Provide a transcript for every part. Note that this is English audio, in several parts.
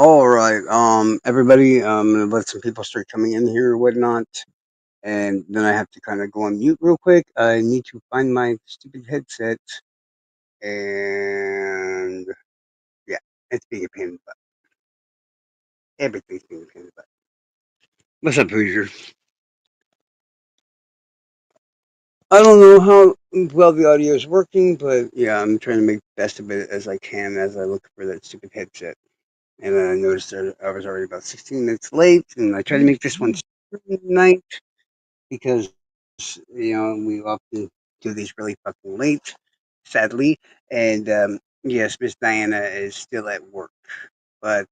All right, everybody, I'm gonna let some people start coming in here or whatnot, and then I have to kind of go on mute real quick. I need to find my stupid headset, and yeah, it's being a pain in the butt. Everything's being a pain in the butt. What's up, Hoosier? I don't know how well the audio is working, but yeah, I'm trying to make the best of it as I can as I look for that stupid headset. And then I noticed that I was already about 16 minutes late, and I tried to make this one night because we often do these really fucking late, sadly. And yes, Miss Diana is still at work, but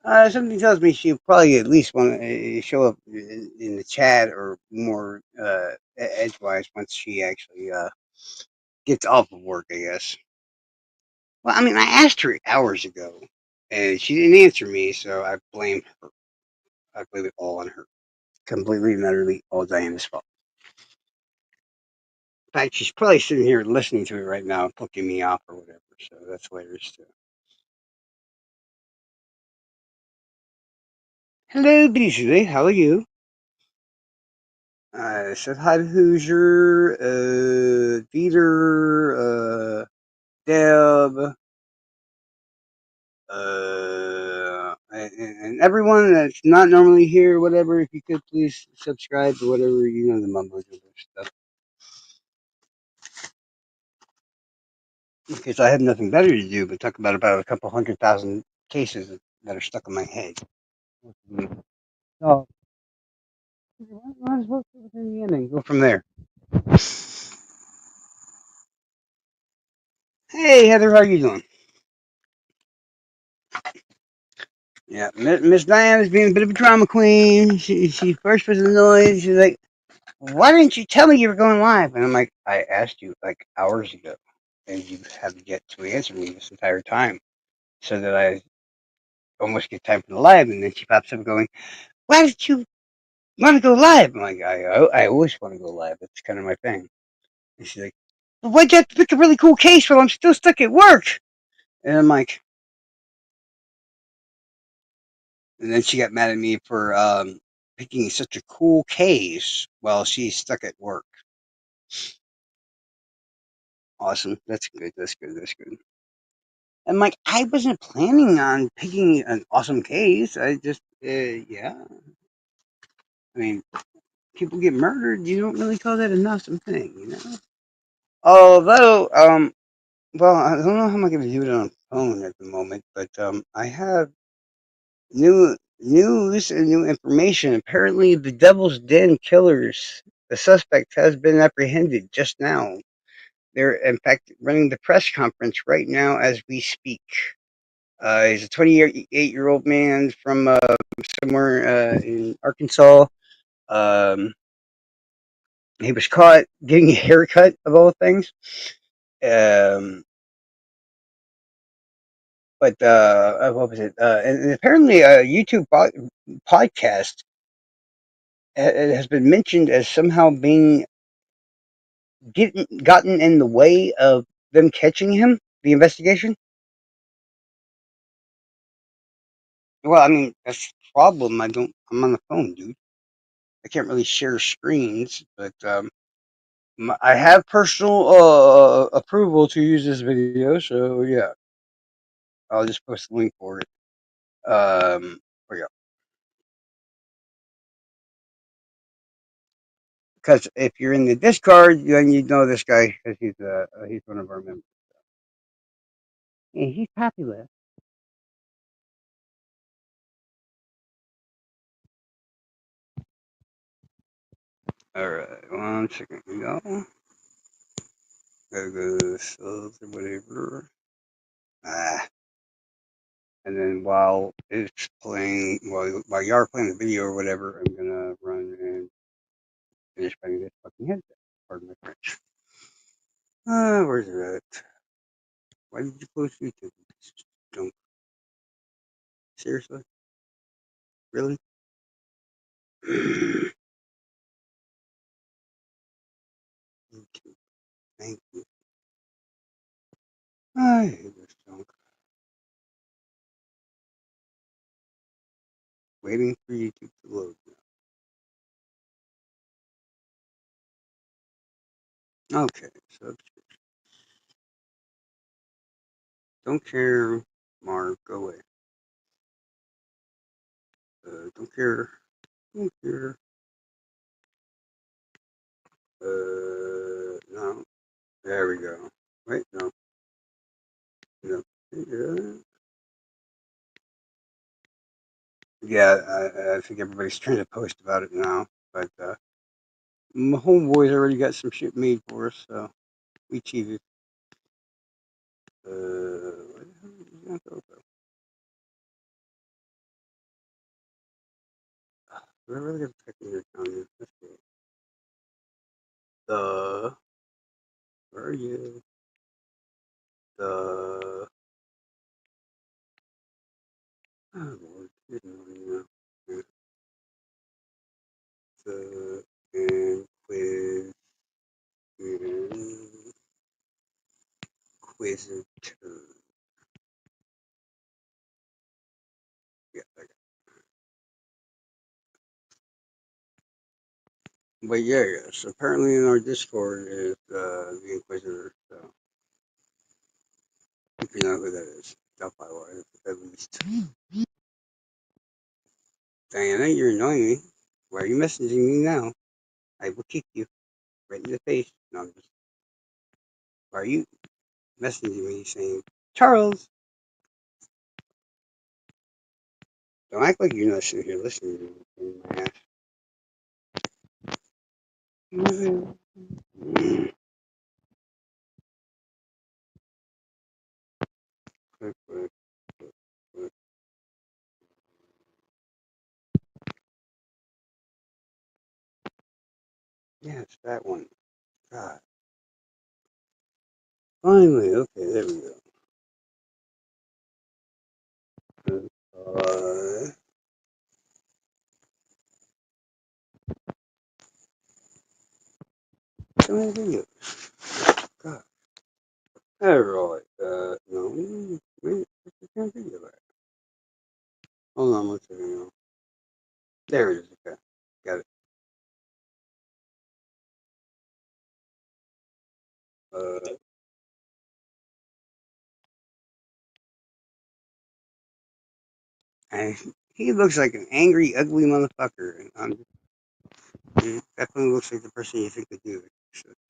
something tells me she'll probably at least want to show up in the chat or more edgewise once she actually gets off of work, I guess. Well, I mean, I asked her hours ago, and she didn't answer me, so I blame her. I blame it all on her. Completely and utterly all Diana's fault. In fact, she's probably sitting here listening to it right now, plucking me off or whatever. So that's hilarious too. Hello, Beasley. How are you? I said hi to Hoosier, Dieter, Deb, and everyone that's not normally here, whatever. If you could please subscribe or whatever, the mumbo jumbo stuff. Because I have nothing better to do but talk about a couple 100,000 cases that are stuck in my head. So might as well put it in the end and go from there. Hey Heather, how you doing? Yeah, Miss Diana's being a bit of a drama queen. She first was annoyed. She's like, "Why didn't you tell me you were going live?" And I'm like, "I asked you like hours ago, and you have yet to answer me this entire time, so that I almost get time for the live." And then she pops up going, "Why did you want to go live?" I'm like, I always want to go live. That's kind of my thing." And she's like, "Well, why'd you have to pick a really cool case while I'm still stuck at work?" And I'm like, and then she got mad at me for picking such a cool case while she's stuck at work. Awesome. That's good. That's good. That's good. I'm like, I wasn't planning on picking an awesome case. I just, yeah. I mean, people get murdered. You don't really call that an awesome thing. Although, well, I don't know how I'm going to do it on phone at the moment, but I have new news and new information. Apparently, the Devil's Den killers, the suspect has been apprehended just now. They're, in fact, running the press conference right now as we speak. He's a 28-year-old man from somewhere in Arkansas. Um, he was caught getting a haircut, of all things. Um, but what was it? And apparently, a YouTube podcast has been mentioned as somehow being gotten in the way of them catching him, the investigation. Well, I mean, that's the problem. I'm on the phone, dude. I can't really share screens, but I have personal approval to use this video, so yeah, I'll just post the link for it. For you, because if you're in the Discord, then you know this guy because he's one of our members. And he's popular. All right, 1 second, go. Gotta go to subs or whatever. Ah, and then while it's playing, while you are playing the video or whatever, I'm gonna run and finish playing this fucking headset. Pardon my French. Where's it at? Why did you close YouTube? Don't seriously, really? YouTube, thank you. I hate this junk. Waiting for YouTube to load. Okay, so don't care, Mark, go away. Don't care, don't care. No, there we go. Wait, no, no. Yeah, yeah. I think everybody's trying to post about it now, but my homeboys already got some shit made for us, so we cheated. Where the hell is that go? We're really gonna check your account here. Let's see. The where are you? The oh Lord, good morning now. The and and Quizzitor. Yeah, I got it. But yeah, yes. Apparently in our Discord is the Inquisitor. So if you know who that is, drop by one at least. Diana, you're annoying me. Why are you messaging me now? I will kick you right in the face. No, I'm just. Why are you messaging me saying, Charles? Don't act like you're not sitting here listening to me in my ass. Click, click, click, click. Yes, that one. God. Finally, okay, there we go. So many videos. God. Alright, no. Wait, what's the damn video at? Hold on one second, now. There it is, okay. Got it. Uh, and he looks like an angry, ugly motherfucker. And he definitely looks like the person you think would do it.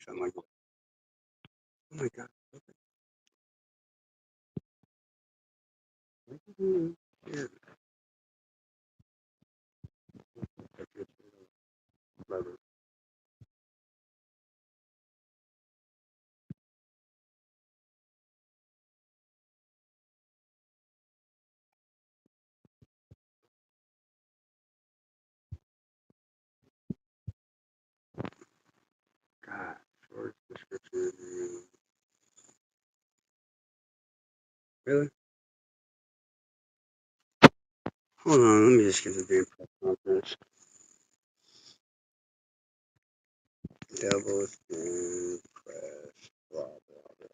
Something like that. Oh my god. What are you doing here? God, short description. Really? Hold on, let me just get the damn press conference. Devils and press, blah, blah, blah.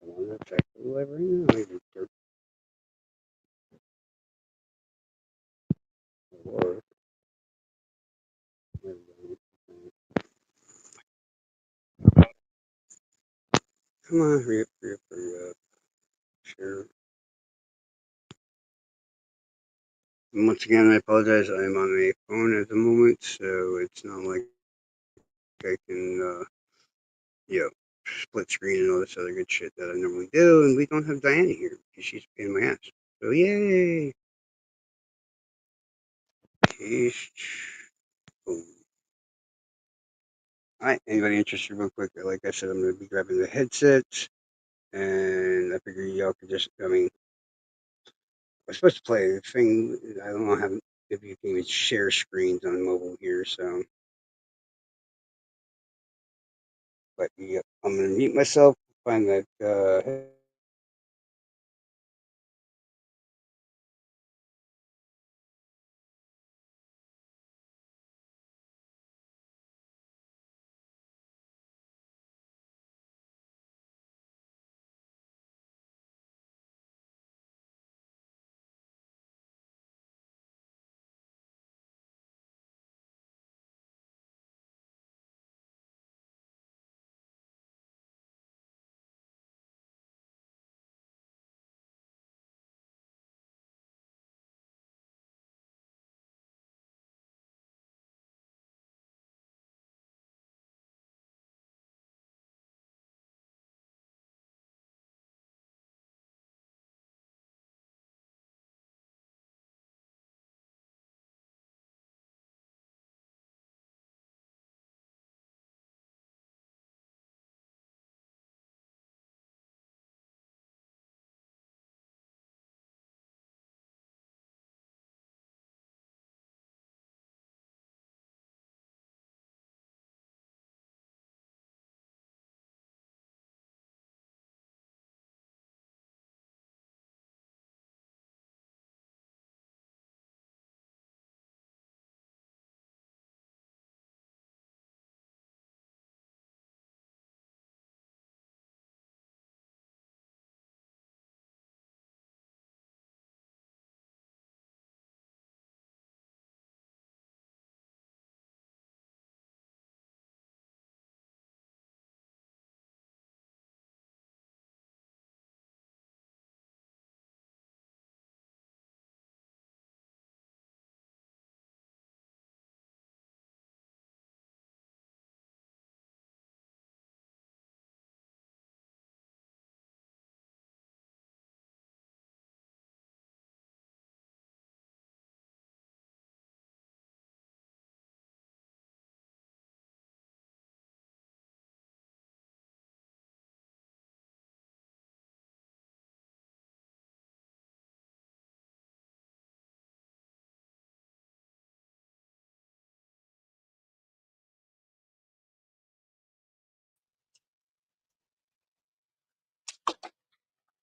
I want to check the library now. I just dirt or come on, hurry up, hurry up, hurry up. Sure. And once again, I apologize. I'm on a phone at the moment, so it's not like I can, you know, split screen and all this other good shit that I normally do. And we don't have Diana here because she's in my ass. So yay! Paste. Boom. All right. Anybody interested, real quick? Like I said, I'm going to be grabbing the headset, and I figure y'all could just. I mean, I'm supposed to play the thing. I don't know how if you can even share screens on mobile here. So, but yeah, I'm going to mute myself. Find that.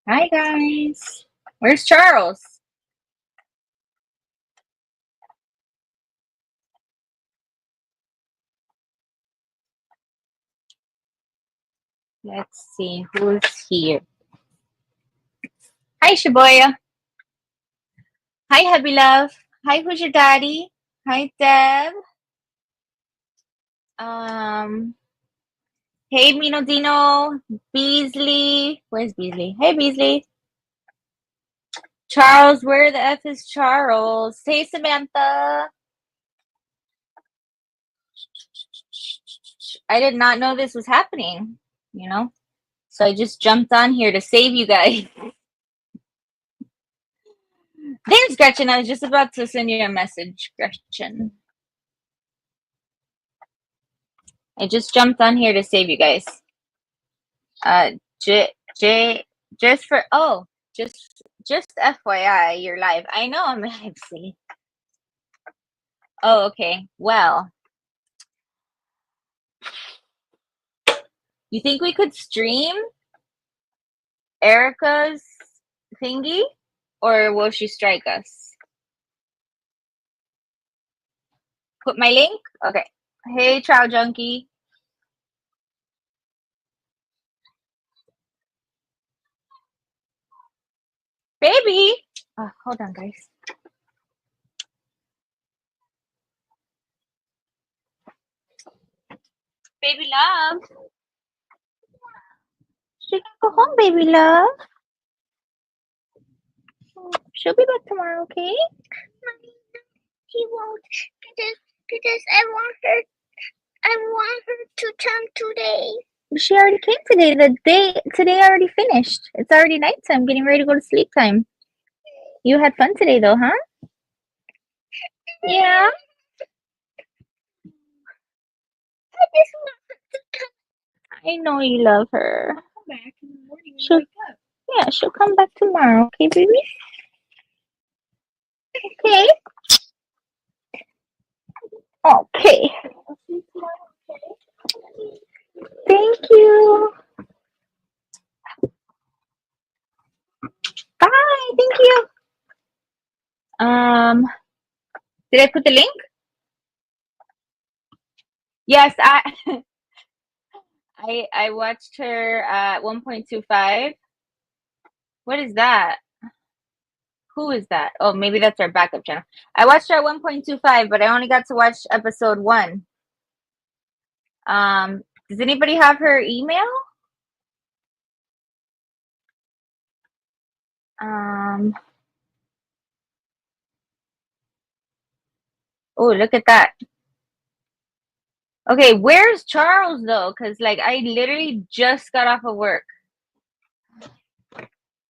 Hi guys. Where's Charles? Let's see who's here. Hi Shibuya. Hi Hubby Love. Hi, who's your daddy? Hi Deb. Um Hey Mino Dino. Beasley. Where's Beasley? Hey Beasley. Charles, where the F is Charles? Hey Samantha. I did not know this was happening, you know? So I just jumped on here to save you guys. There's Gretchen. I was just about to send you a message, Gretchen. I just jumped on here to save you guys. J J just for just FYI, you're live. I know I'm live, see. Oh, okay. Well, you think we could stream Erica's thingy, or will she strike us? Put my link? Okay. Hey, Trow Junkie. Baby! Oh, hold on, guys. Baby love. She can go home, baby love. She'll be back tomorrow, okay? She won't because I want her to come today. She already came today. Today already finished. It's already nighttime, getting ready to go to sleep time. You had fun today though, huh? Yeah. I just want her to come. I know you love her. I'll come back in the morning when She'll, you wake up. yeah, she'll come back tomorrow, okay, baby? Okay. Okay. I'll see you tomorrow, okay? Thank you. Bye. Thank you. Did I put the link? Yes, I watched her at 1.25. What is that? Who is that? Oh, maybe that's our backup channel. I watched her at 1.25, but I only got to watch episode 1. Does anybody have her email? Oh, look at that. Okay, where's Charles though? Because like I literally just got off of work.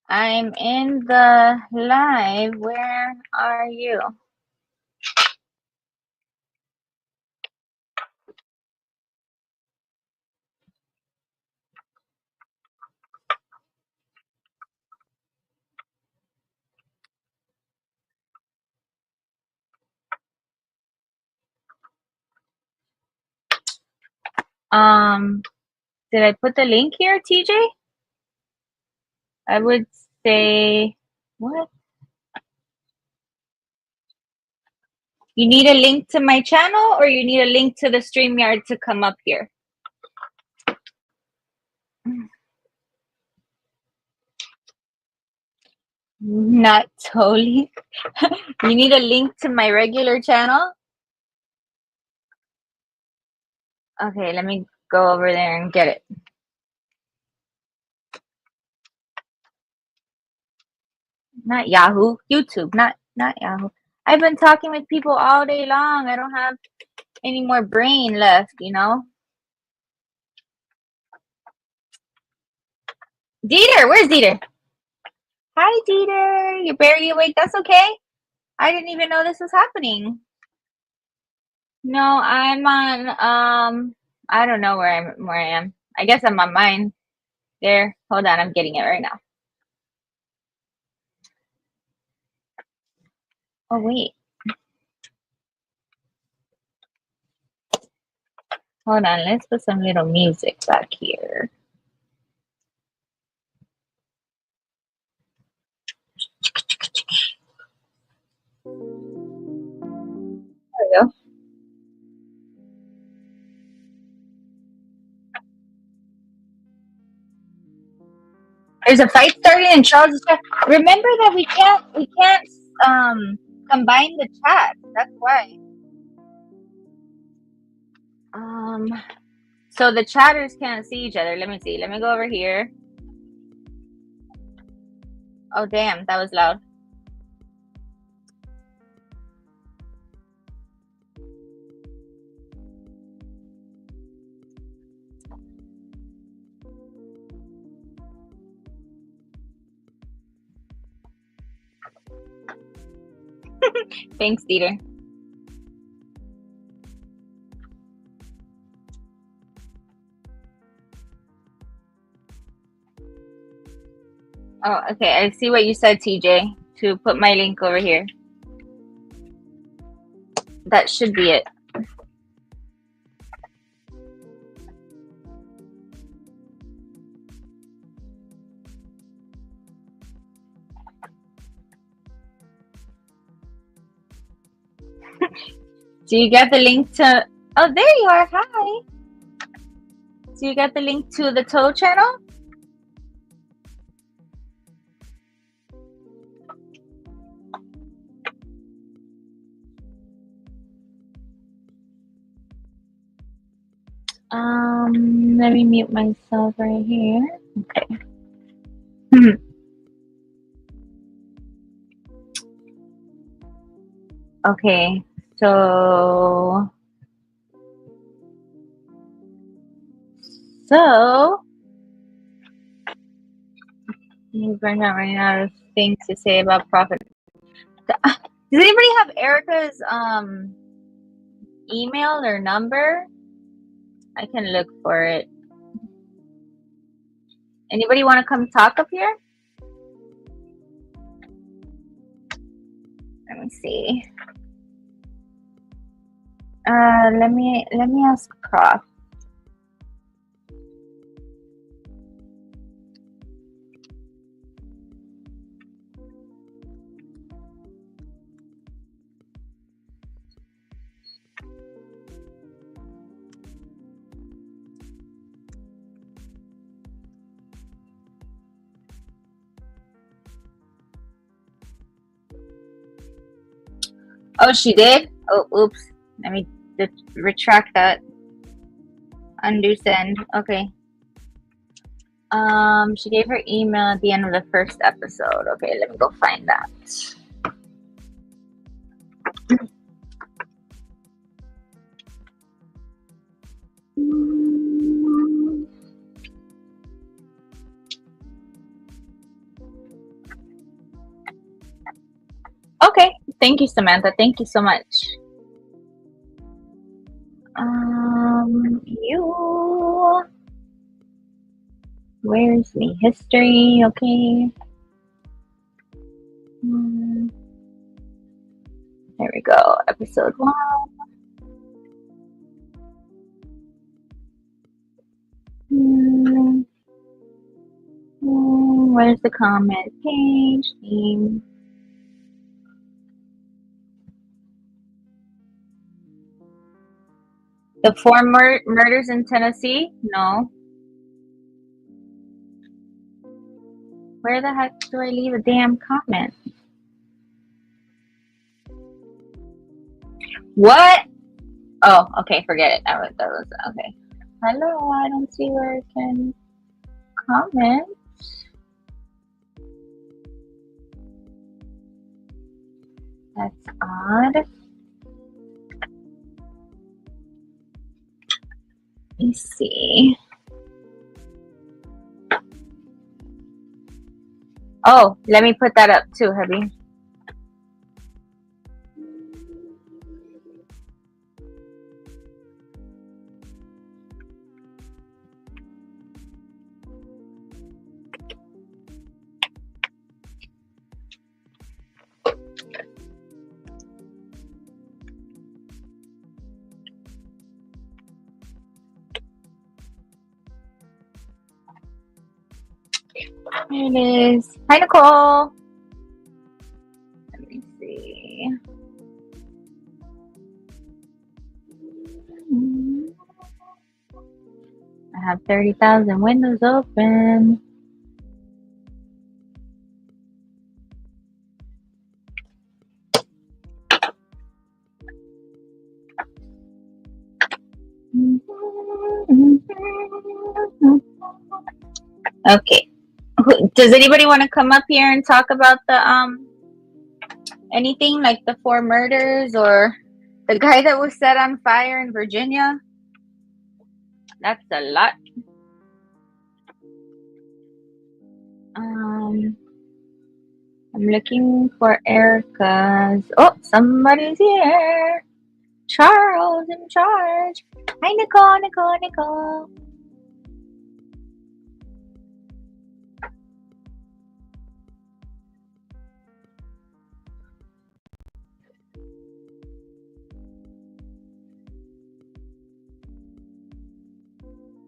I'm in the live. Where are you? Did I put the link here, TJ? I would say, what? You need a link to my channel or you need a link to the StreamYard to come up here? Not totally. You need a link to my regular channel? Okay, let me go over there and get it. Not Yahoo, YouTube, not Yahoo. I've been talking with people all day long. I don't have any more brain left, you know? Dieter, where's Dieter? Hi, Dieter. You're barely awake. That's okay. I didn't even know this was happening. No, I'm on, I don't know where I am. I guess I'm on mine. There. Hold on, I'm getting it right now. Oh, wait. Hold on, let's put some little music back here. we go. There's a fight starting in Charles' chat. Remember that we can't combine the chat. That's why. So the chatters can't see each other. Let me see. Let me go over here. Oh damn, that was loud. Thanks, Dieter. Oh, okay. I see what you said, TJ. To put my link over here. That should be it. Do you get the link to... Oh, there you are. Hi. Do you get the link to the Toe channel? Let me mute myself right here. Okay. Okay, so you're running out of things to say about profit. Does anybody have Erica's email or number? I can look for it. Anybody want to come talk up here? Let me see. Let me ask Prof. Oh, she did? Oh, oops. Let me retract that. Undo send. Okay. She gave her email at the end of the first episode. Okay, let me go find that. Okay, thank you, Samantha. Thank you so much. Where's me history? Okay. There we go. Episode 1. Where's the comment page? Theme. The 4 murders in Tennessee? No. Where the heck do I leave a damn comment? What? Oh, okay, forget it. That was okay. Hello, I don't see where I can comment. That's odd. Let me see. Oh, let me put that up too, hubby. Here it is. Hi, Nicole. Let me see. have 30,000 windows open. Okay. Does anybody want to come up here and talk about the anything like the 4 murders or the guy that was set on fire in Virginia? That's a lot. I'm looking for Erica's. Oh, somebody's here. Charles in charge. Hi, Nicole, Nicole, Nicole.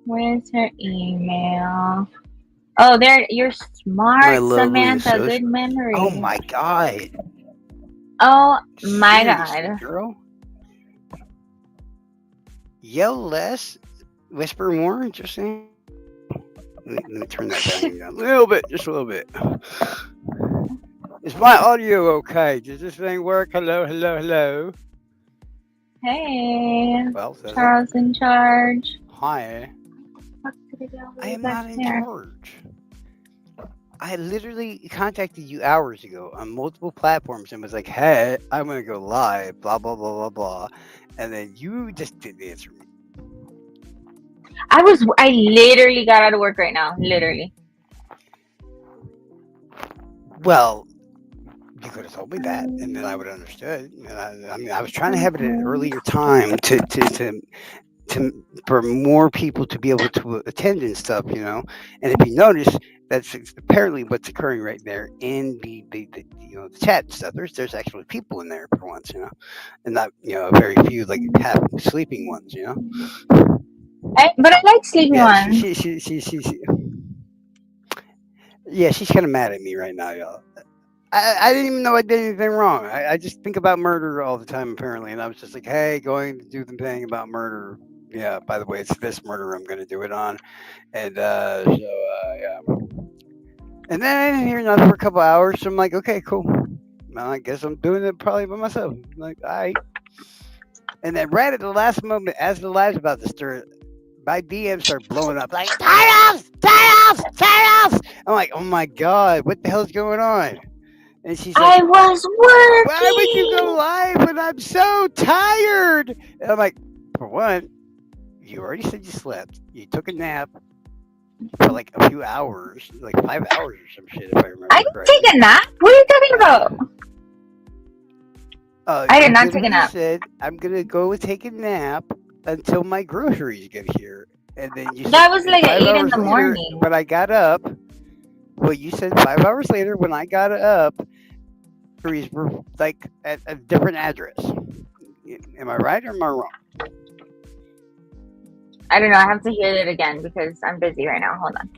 Where's her email? Oh, there. You're My smart, lovely Samantha. Good associate. memory. Oh my god. Oh my Seriously, god. girl. Yell less, whisper more. Just saying. Let me turn that volume down a little bit, just a little bit. Is my audio okay? Does this thing work? Hello, hello, hello. Hey, Well, says it. Charles in charge. Hi. I am not in charge. I literally contacted you hours ago on multiple platforms and was like, hey, I'm going to go live, blah, blah, blah, blah, blah. And then you just didn't answer me. I literally got out of work right now. Literally. Well, you could have told me that, and then I would have understood. I mean, I was trying to have it at an earlier time to for more people to be able to attend and stuff, you know. And if you notice, that's apparently what's occurring right there in the the chat and stuff. There's actually people in there for once, you know, and not very few like half sleeping ones, you know. But I like sleeping Yeah, ones. yeah, she's kind of mad at me right now, y'all. I didn't even know I did anything wrong. I just think about murder all the time, apparently. And I was just like, hey, going to do the thing about murder. Yeah, by the way, it's this murder I'm going to do it on. And yeah. And then I didn't hear nothing for a couple hours. So I'm like, okay, cool. Well, I guess I'm doing it probably by myself. I'm like, all right. And then right at the last moment, as the live's about to start, my DMs start blowing up like, turn off. I'm like, oh my God, what the hell's going on? And she's like, I was working. why would you go live when I'm so tired? And I'm like, for one, you already said you slept. You took a nap for like a few hours, like 5 hours or some shit, if I remember I didn't correctly. take a nap. What are you talking about? I did not take a nap. You said, I'm going to go take a nap until my groceries get here. And then you said, That was like at 5 8 in hours the later, morning. when I got up, well, you said 5 hours later, when I got up, groceries were like at a different address. Am I right or am I wrong? I don't know. I have to hear it again because I'm busy right now. Hold on.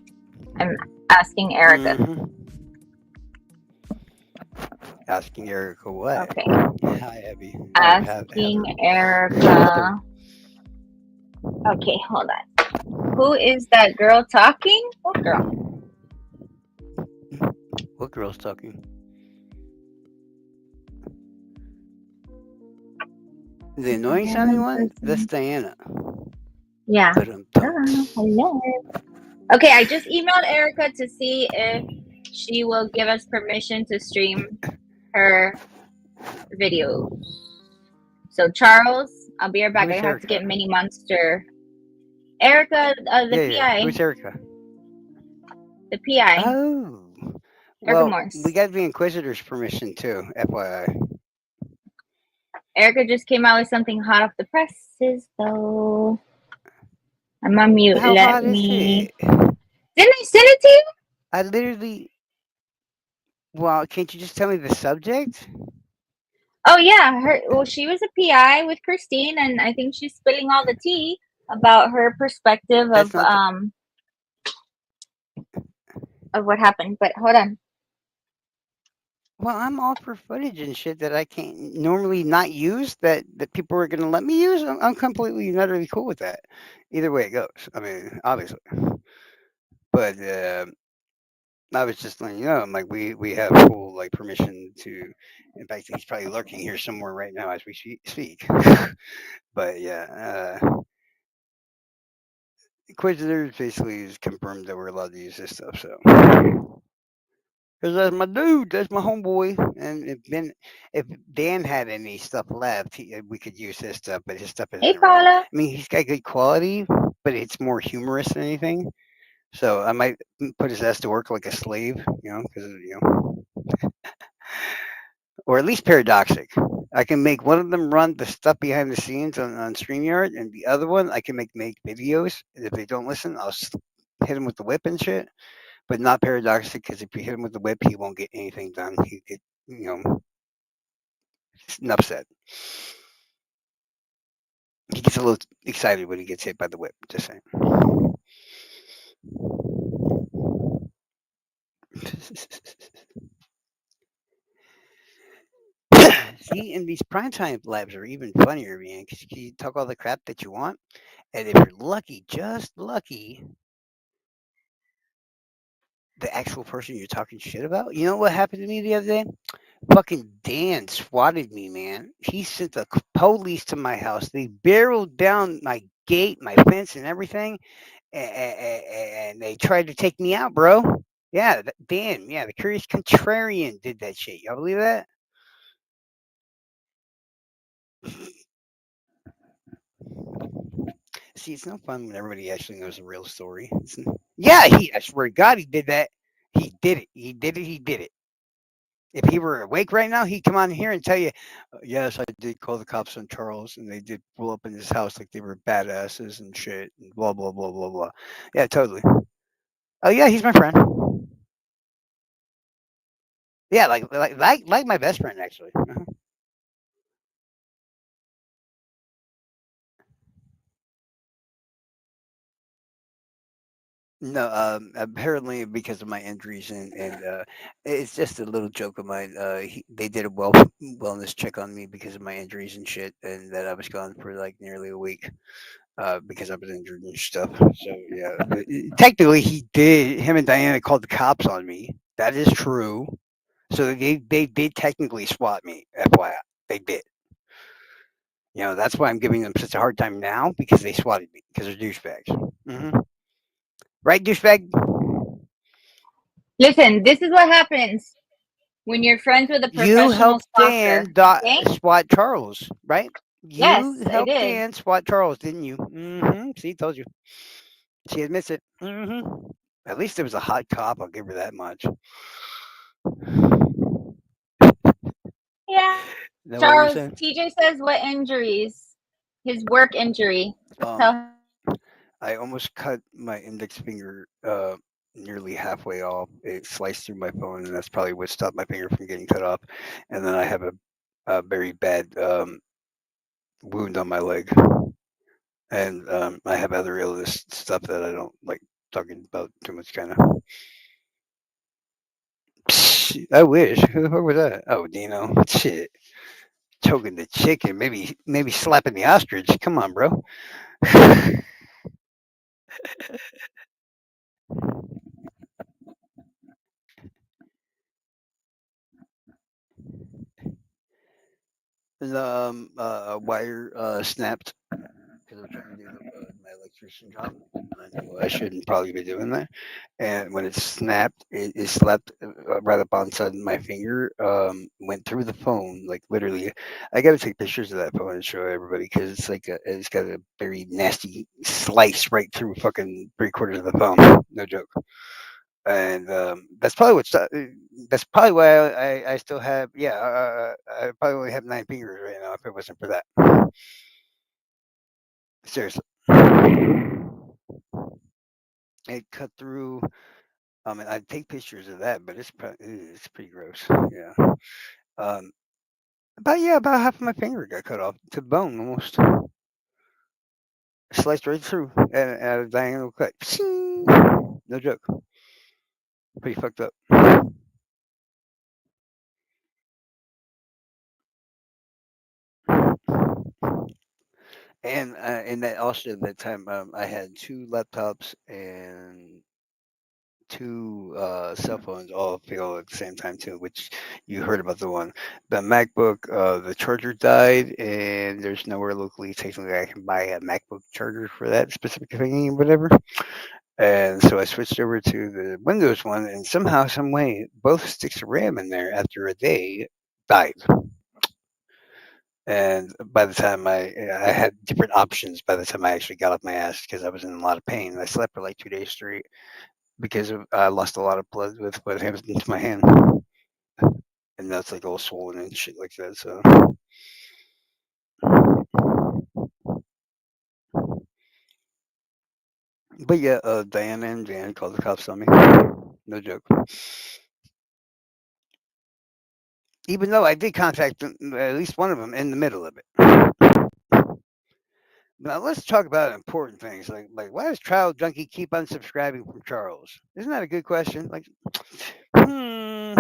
I'm asking Erica. Mm-hmm. Asking Erica what? Okay. Hi, Abby. Asking Erica. Okay, hold on. Who is that girl talking? What girl? What girl's talking? The annoying sounding one? That's Diana. Yeah. Hello. Okay, I just emailed Erica to see if she will give us permission to stream her videos. So Charles, I'll be right back. Who's I have Erica? to get Mini Monster. Erica, the PI. Who's Erica? The PI. Oh. Erica Well, Morse. we got the Inquisitor's permission too, FYI. Erica just came out with something hot off the presses, though. I'm on mute. How Let hot is me. it? Didn't I send it to you? I literally. Well, can't you just tell me the subject? Oh yeah, she was a PI with Christine, and I think she's spilling all the tea about her perspective That's not of what happened. But hold on. Well, I'm all for footage and shit that I can't normally not use that people are gonna let me use. I'm completely and utterly cool with that. Either way it goes. I mean, obviously, but I was just letting you know. I'm like, we have full like permission to. In fact, he's probably lurking here somewhere right now as we speak. But yeah, Inquisitors basically has confirmed that we're allowed to use this stuff. So, because that's my dude, that's my homeboy. And if Dan had any stuff left, we could use his stuff. But his stuff Hey, isn't really. Paula. I mean, he's got good quality, but it's more humorous than anything. So I might put his ass to work like a slave, because or at least paradoxic. I can make one of them run the stuff behind the scenes on StreamYard, and the other one I can make videos. And if they don't listen, I'll hit them with the whip and shit. But not paradoxic, because if you hit him with the whip, he won't get anything done. He get you know enough said. He gets a little excited when he gets hit by the whip. Just saying. See, and these primetime labs are even funnier, man, because you talk all the crap that you want, and if you're lucky, just lucky, the actual person you're talking shit about. You know what happened to me the other day? Fucking Dan swatted me, man. He sent the police to my house. They barreled down my gate, my fence, and everything, and they tried to take me out, bro. Yeah, Dan. Yeah, the Curious Contrarian did that shit. Y'all believe that? See, it's no fun when everybody actually knows the real story. Yeah, I swear to God, he did that. He did it. He did it. He did it. If he were awake right now, he'd come on here and tell you, "Yes, I did call the cops on Charles, and they did pull up in his house like they were badasses and shit, and blah blah blah blah blah." Yeah, totally. Oh yeah, he's my friend. Yeah, like my best friend actually. No, apparently because of my injuries and it's just a little joke of mine. They did a wellness check on me because of my injuries and shit, and that I was gone for like nearly a week because I was injured and stuff. So yeah, but technically he did. Him and Diana called the cops on me. That is true. So they did technically swat me. FYI, they did. That's why I'm giving them such a hard time now because they swatted me because they're douchebags. Right, douchebag? Listen, this is what happens when you're friends with a You professional helped stalker. Dan Okay? swat Charles, right? You Yes, I helped did. Dan swat Charles, didn't you? See, told you. She admits it. At least it was a hot cop. I'll give her that much. Yeah. Is that what you're Charles, saying? TJ says what injuries? His work injury. Um, Tell him. I almost cut my index finger nearly halfway off. It sliced through my phone, and that's probably what stopped my finger from getting cut off. And then I have a very bad wound on my leg, and I have other illness stuff that I don't like talking about too much. Kind of. I wish. Who the fuck was that? Oh, Dino. Shit. Choking the chicken. Maybe slapping the ostrich. Come on, bro. The wire snapped because I'm trying to do my electrician job. I know I shouldn't probably be doing that. And when it snapped, it slapped right up on side of my finger. Went through the phone, like literally. I got to take pictures of that phone and show everybody because it's got a very nasty slice right through fucking 3/4 of the phone. No joke. And that's probably that's probably why I still have I probably only have 9 fingers right now if it wasn't for that. Seriously. It cut through. I mean, I'd take pictures of that, but it's pretty gross. Yeah. Um, about half of my finger got cut off to the bone almost. Sliced right through at a diagonal cut. No joke. Pretty fucked up. And that also at that time, I had two laptops and two cell phones all fail at the same time too, which you heard about the one. The MacBook, the charger died, and there's nowhere locally technically I can buy a MacBook charger for that specific thing or whatever. And so I switched over to the Windows one, and somehow, some way, both sticks of RAM in there after a day died. And by the time I had different options by the time I actually got off my ass because I was in a lot of pain. I slept for like 2 days straight because I lost a lot of blood with what happened to my hand, and that's like all swollen and shit like that. So, but yeah, Diana and Jan called the cops on me. No joke. Even though I did contact them, at least one of them in the middle of it. Now let's talk about important things like why does Trial Junkie keep unsubscribing from Charles? Isn't that a good question? Like, hmm,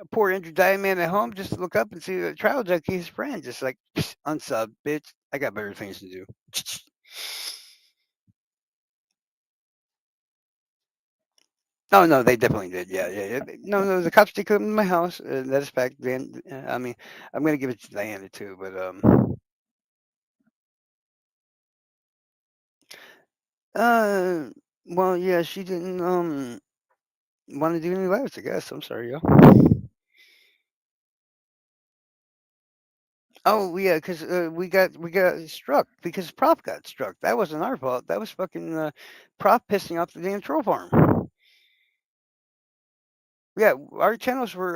a poor injured dying man at home just to look up and see a Trial Junkie his friend, just like unsub, bitch. I got better things to do. Oh no, they definitely did. Yeah, yeah, yeah. No, no, the cops did come to my house. That is fact. Dan, I mean, I'm gonna give it to Diana too, but uh, well, yeah, she didn't want to do any violence. I guess. I'm sorry, yo. Oh yeah, because we got struck because Prop got struck. That wasn't our fault. That was fucking Prop pissing off the damn troll farm. Yeah, our channels were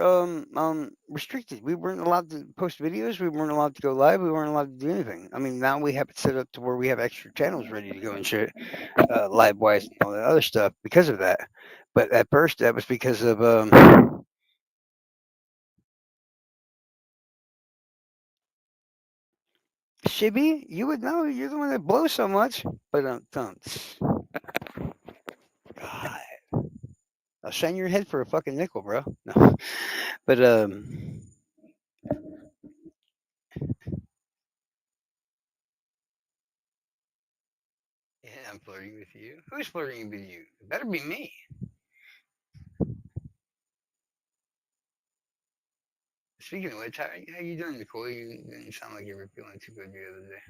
restricted. We weren't allowed to post videos. We weren't allowed to go live. We weren't allowed to do anything. I mean, now we have it set up to where we have extra channels ready to go and shit, live wise and all that other stuff because of that. But at first, that was because of Shibby. You would know. You're the one that blows so much. But don't. God, I'll shine your head for a fucking nickel, bro. No, but yeah, I'm flirting with you. Who's flirting with you? It better be me. Speaking of which, how you doing, Nicole? You didn't sound like you were feeling too good the other day.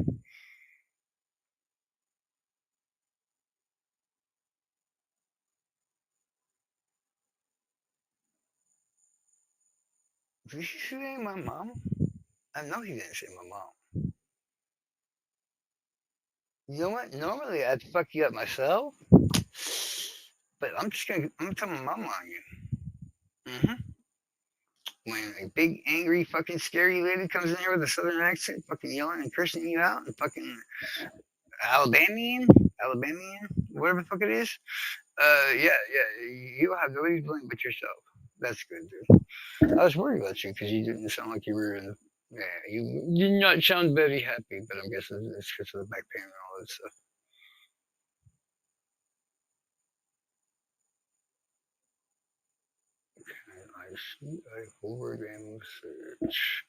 Did you say my mom? I know he didn't say my mom. You know what? Normally I'd fuck you up myself, but I'm tell my mom on you. When a big, angry, fucking scary lady comes in here with a southern accent, fucking yelling and cursing you out, and fucking Alabamian, Alabamian, whatever the fuck it is. Yeah, yeah, you have nobody to blame but yourself. That's good, dude. I was worried about you because you didn't sound like you were in. Yeah, you did not sound very happy, but I'm guessing it's because of the back pain and all that stuff. I see a hologram search.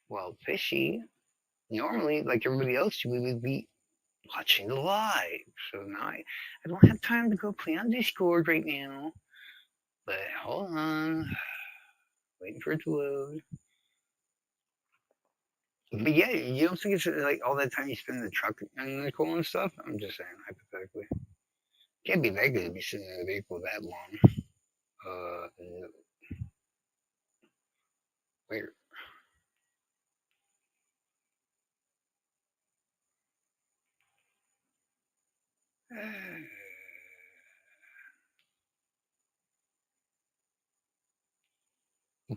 Well, fishy. Normally, like everybody else, we would be watching the live. So now I don't have time to go play on Discord right now. But hold on, waiting for it to load. But yeah, you don't think it's like all that time you spend in the truck and the cool and stuff? I'm just saying, hypothetically. Can't be that good to be sitting in a vehicle that long. No, weird.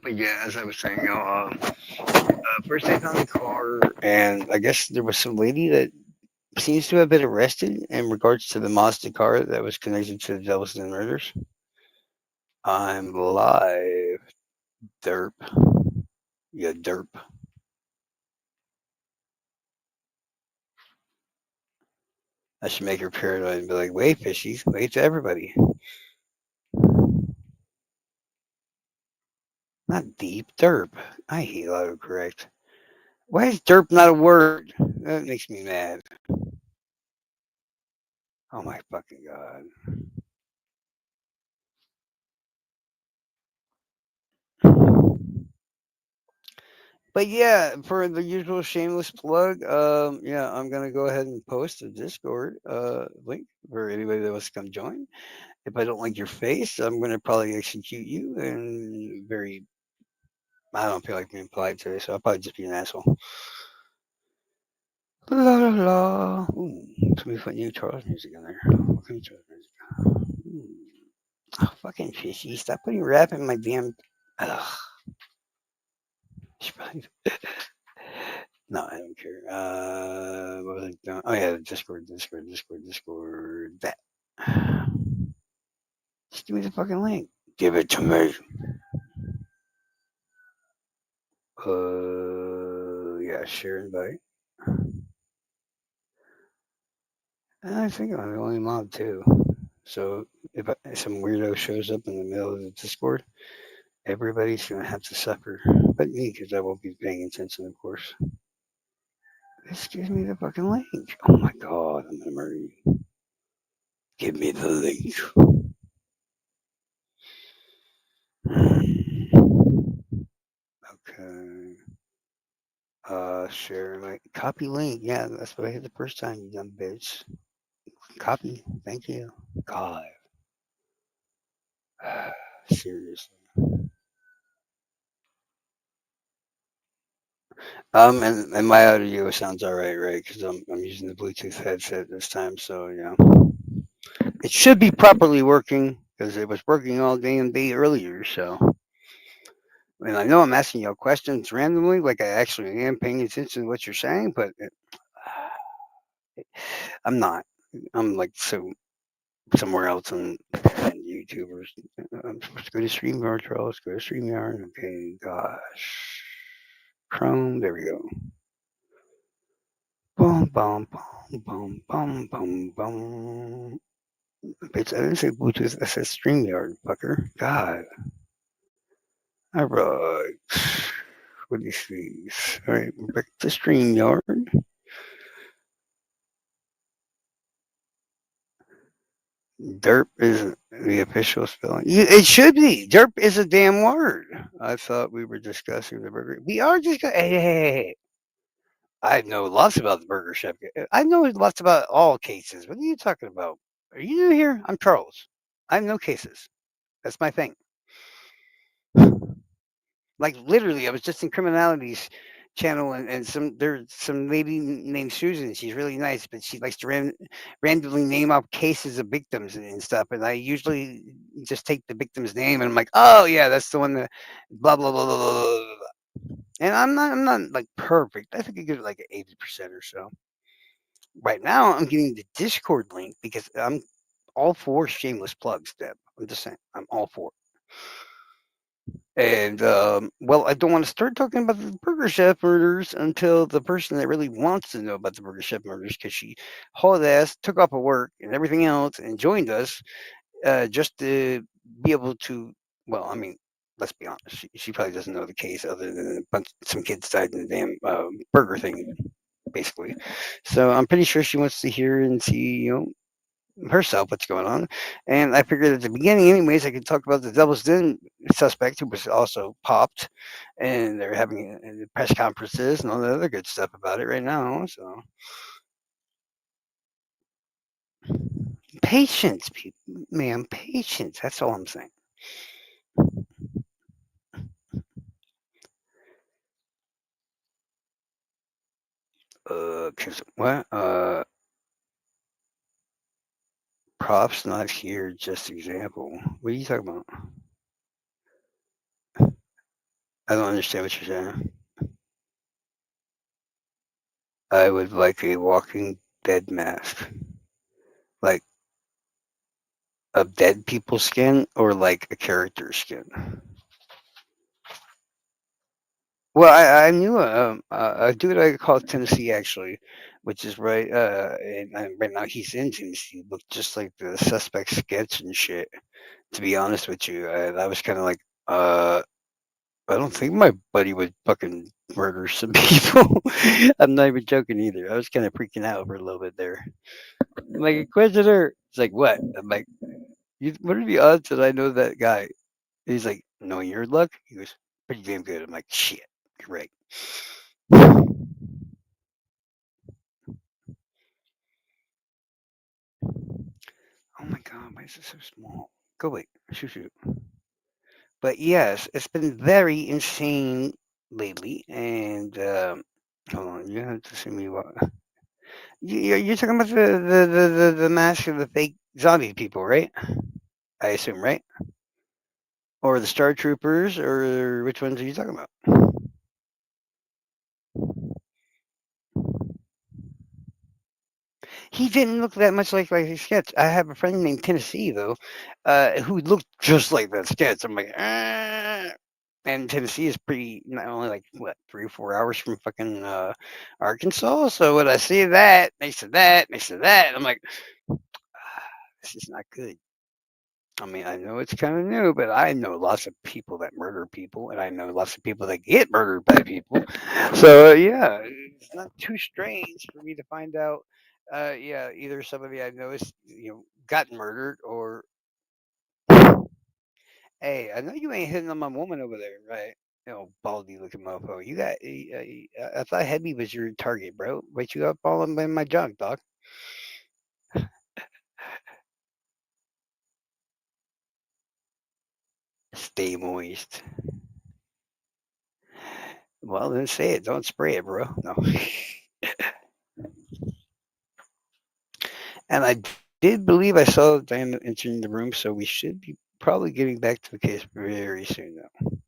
But yeah, as I was saying, first they found the car, and I guess there was some lady that seems to have been arrested in regards to the Mazda car that was connected to the Delveston murders. I'm live, derp. Yeah, derp. I should make her paranoid and be like, wait, fishies, wait to everybody. Not deep, derp. I hate autocorrect. Why is derp not a word? That makes me mad. Oh my fucking god. But yeah, for the usual shameless plug, yeah, I'm gonna go ahead and post a Discord link for anybody that wants to come join. If I don't like your face, I'm gonna probably execute you and very. I don't feel like being polite today, so I'll probably just be an asshole. La la la. Ooh, somebody put new Charles music in there. What kind of Charles music? Oh, fucking fishy. Stop putting rap in my damn. Ugh. No, I don't care. What was I doing? Oh yeah, Discord. That. Just give me the fucking link. Give it to me. Yeah, share invite. I think I'm the only mob too. So if some weirdo shows up in the middle of the Discord, everybody's gonna have to suffer, but me because I won't be paying attention, of course. This gives me the fucking link. Oh my god, I'm gonna murder you. Give me the link. Okay. Share like copy link. Yeah, that's what I hit the first time, you dumb bitch. Copy. Thank you. God. Seriously. And my audio sounds all right? Because I'm using the Bluetooth headset this time, so yeah, it should be properly working because it was working all damn day earlier. So, and I know I'm asking you questions randomly, like I actually am paying attention to what you're saying, but I'm not. I'm like somewhere else on YouTube or I'm supposed to go to StreamYard, Charles. Go to StreamYard. Okay, gosh. Chrome. There we go. Boom, boom, boom, boom, boom, boom, boom. Bitch, I didn't say Bluetooth. I said StreamYard, fucker. God. All right. What is these? All right, we're back to StreamYard. Derp is the official spelling. It should be. Derp is a damn word. I thought we were discussing the burger. We are just. Hey. I know lots about the Burger Chef. I know lots about all cases. What are you talking about? Are you new here? I'm Charles. I have no cases. That's my thing. Like literally, I was just in criminality's channel, and there's some lady named Susan. She's really nice, but she likes to randomly name off cases of victims and stuff. And I usually just take the victim's name, and I'm like, oh yeah, that's the one that blah blah blah blah blah. Blah. And I'm not like perfect. I think I get it like 80% or so. Right now, I'm getting the Discord link because I'm all for shameless plugs, Deb. I'm just saying, I'm all for it. And well, I don't want to start talking about the Burger Chef murders until the person that really wants to know about the Burger Chef murders, because she hauled ass, took off of work and everything else, and joined us just to be able to. Well, I mean, let's be honest. She probably doesn't know the case other than some kids died in the damn burger thing, basically. So I'm pretty sure she wants to hear and see, herself what's going on. And I figured at the beginning, anyways, I could talk about the Devil's Den suspect who was also popped, and they're having press conferences and all the other good stuff about it right now. So patience, people, man, patience. That's all I'm saying. Cause what? Props not here. Just example. What are you talking about? I don't understand what you're saying. I would like a Walking Dead mask, like of dead people's skin, or like a character skin. Well, I knew a dude I called Tennessee actually, which is right. And right now he's in Tennessee. Looked just like the suspect sketch and shit. To be honest with you, I was kind of like, uh, I don't think my buddy would fucking murder some people. I'm not even joking either. I was kind of freaking out for a little bit there. I'm like, Inquisitor. It's like, what? I'm like, what are the odds that I know that guy? He's like, knowing your luck? He goes, pretty damn good. I'm like, shit, you're right. Oh my god, why is it so small? Go away. Shoot, shoot. But yes, it's been very insane lately. And hold on, you have to see me. You're talking about the mask of the fake zombie people, right? I assume, right? Or the Star Troopers, or which ones are you talking about? He didn't look that much like his sketch. I have a friend named Tennessee though, who looked just like that sketch. I'm like, ah. And Tennessee is pretty not only like what 3 or 4 hours from fucking Arkansas. So when I see that next to that, I'm like, ah, this is not good. I mean, I know it's kind of new, but I know lots of people that murder people, and I know lots of people that get murdered by people. So yeah, it's not too strange for me to find out. Yeah, either somebody I know is gotten murdered, or hey, I know you ain't hitting on my woman over there, right? Baldy looking mofo. You got. I thought Heavy was your target, bro. But you got all in my junk, dog. Stay moist. Well, then say it. Don't spray it, bro. No. And I did believe I saw Diana entering the room, so we should be probably getting back to the case very soon, though.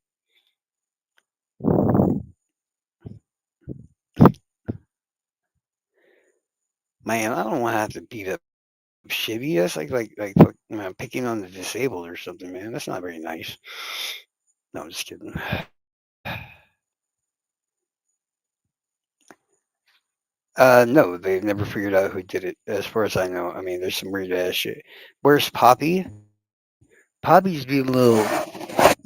Man, I don't want to have to beat up Shivy. That's picking on the disabled or something, man. That's not very nice. No, I'm just kidding. No, they've never figured out who did it, as far as I know. I mean, there's some weird ass shit. Where's Poppy? Poppy's being a little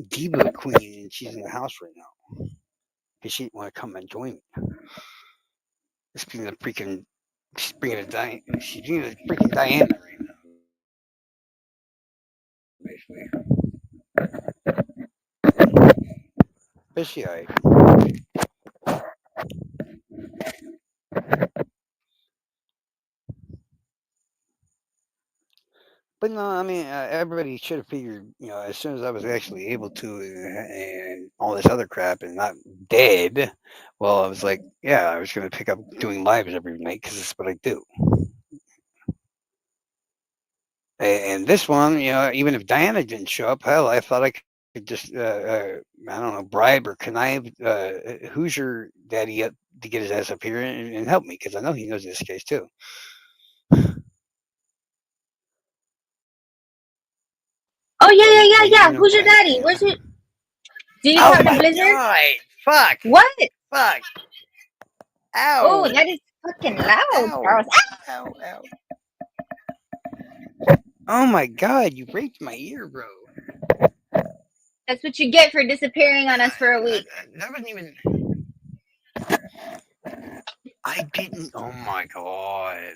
diva queen, and she's in the house right now because she didn't want to come and join me. It's being a freaking, she's being a freaking Diana right now, basically. But she, alright. But no, I mean, everybody should have figured, as soon as I was actually able to, and all this other crap, and not dead. Well, I was like, yeah, I was going to pick up doing lives every night because that's what I do. And this one, even if Diana didn't show up, hell, I thought I could just, I don't know, bribe or connive Hoosier Daddy up to get his ass up here and help me because I know he knows this case too. Oh yeah, Well, yeah, yeah, you yeah. know, Who's your daddy? Where's your? Did you Oh caught in a my blizzard? god! Fuck! What? Fuck! Oh, Ow! that is fucking loud, Ow! Charles. Ah! Ow! Ow! Oh my god! You raped my ear, bro. That's what you get for disappearing on us for a week. That wasn't even. I didn't. Oh my god! I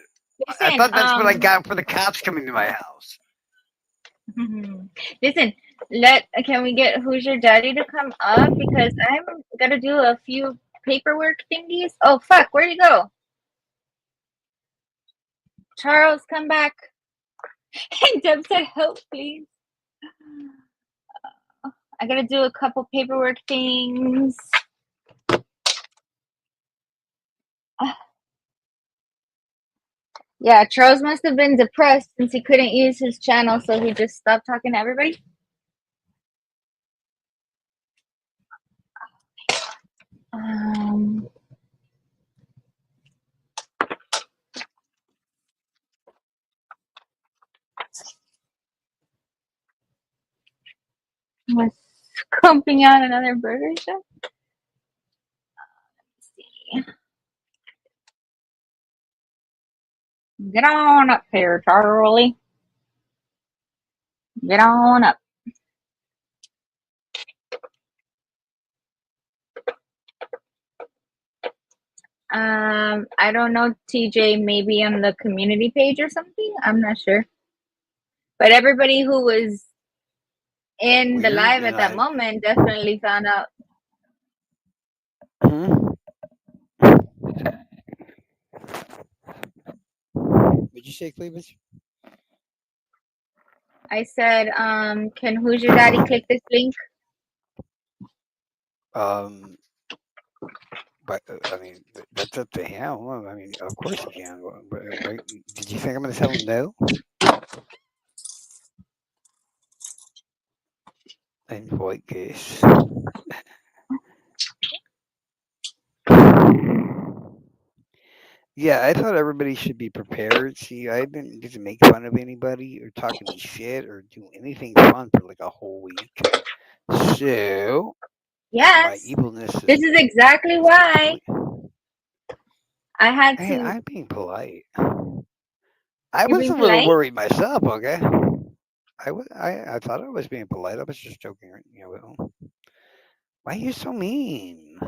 Listen, thought that's what I got for the cops coming to my house. listen. Can we get Who's Your Daddy to come up because I'm gonna do a few paperwork thingies. Oh fuck, where'd he go? Charles, come back. And Deb said, "Help, please." I gotta do a couple paperwork things. Yeah, Charles must have been depressed since he couldn't use his channel, so he just stopped talking to everybody. Um, was scoping out another burger shop. Let's see. Get on up here, Charlie. Get on up. I don't know, TJ, maybe on the community page or something. I'm not sure. But everybody who was in the Weird, live and at that I. moment definitely found out. Hmm? What'd you say, Cleavage? I said, can Who's Your Daddy click this link? Um, but I mean, that's up to him. Well, I mean, of course he can. But did you think I'm going to tell him no? In what case? Yeah, I thought everybody should be prepared. See, I didn't get to make fun of anybody or talk any shit or do anything fun for like a whole week. So my Yes, evilness this is is exactly why complete. I had Hey, to. I'm being polite. I You're was being a little polite? worried myself. Okay, I thought I was being polite. I was just joking. Why are you so mean?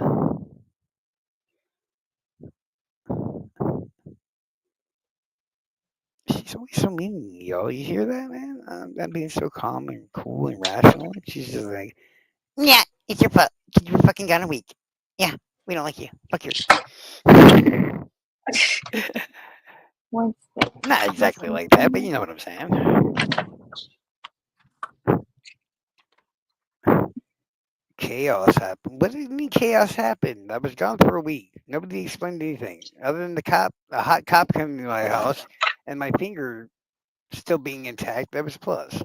She's always so mean to me, y'all. You hear that, man? I'm being so calm and cool and rational. She's just like, yeah, it's your fault. You were fucking gone a week. Yeah, we don't like you. Fuck you. One second. Not exactly like that, but you know what I'm saying. Chaos happened. What did you mean chaos happened? I was gone for a week. Nobody explained anything other than a hot cop coming to my house, and my finger still being intact. That was a plus.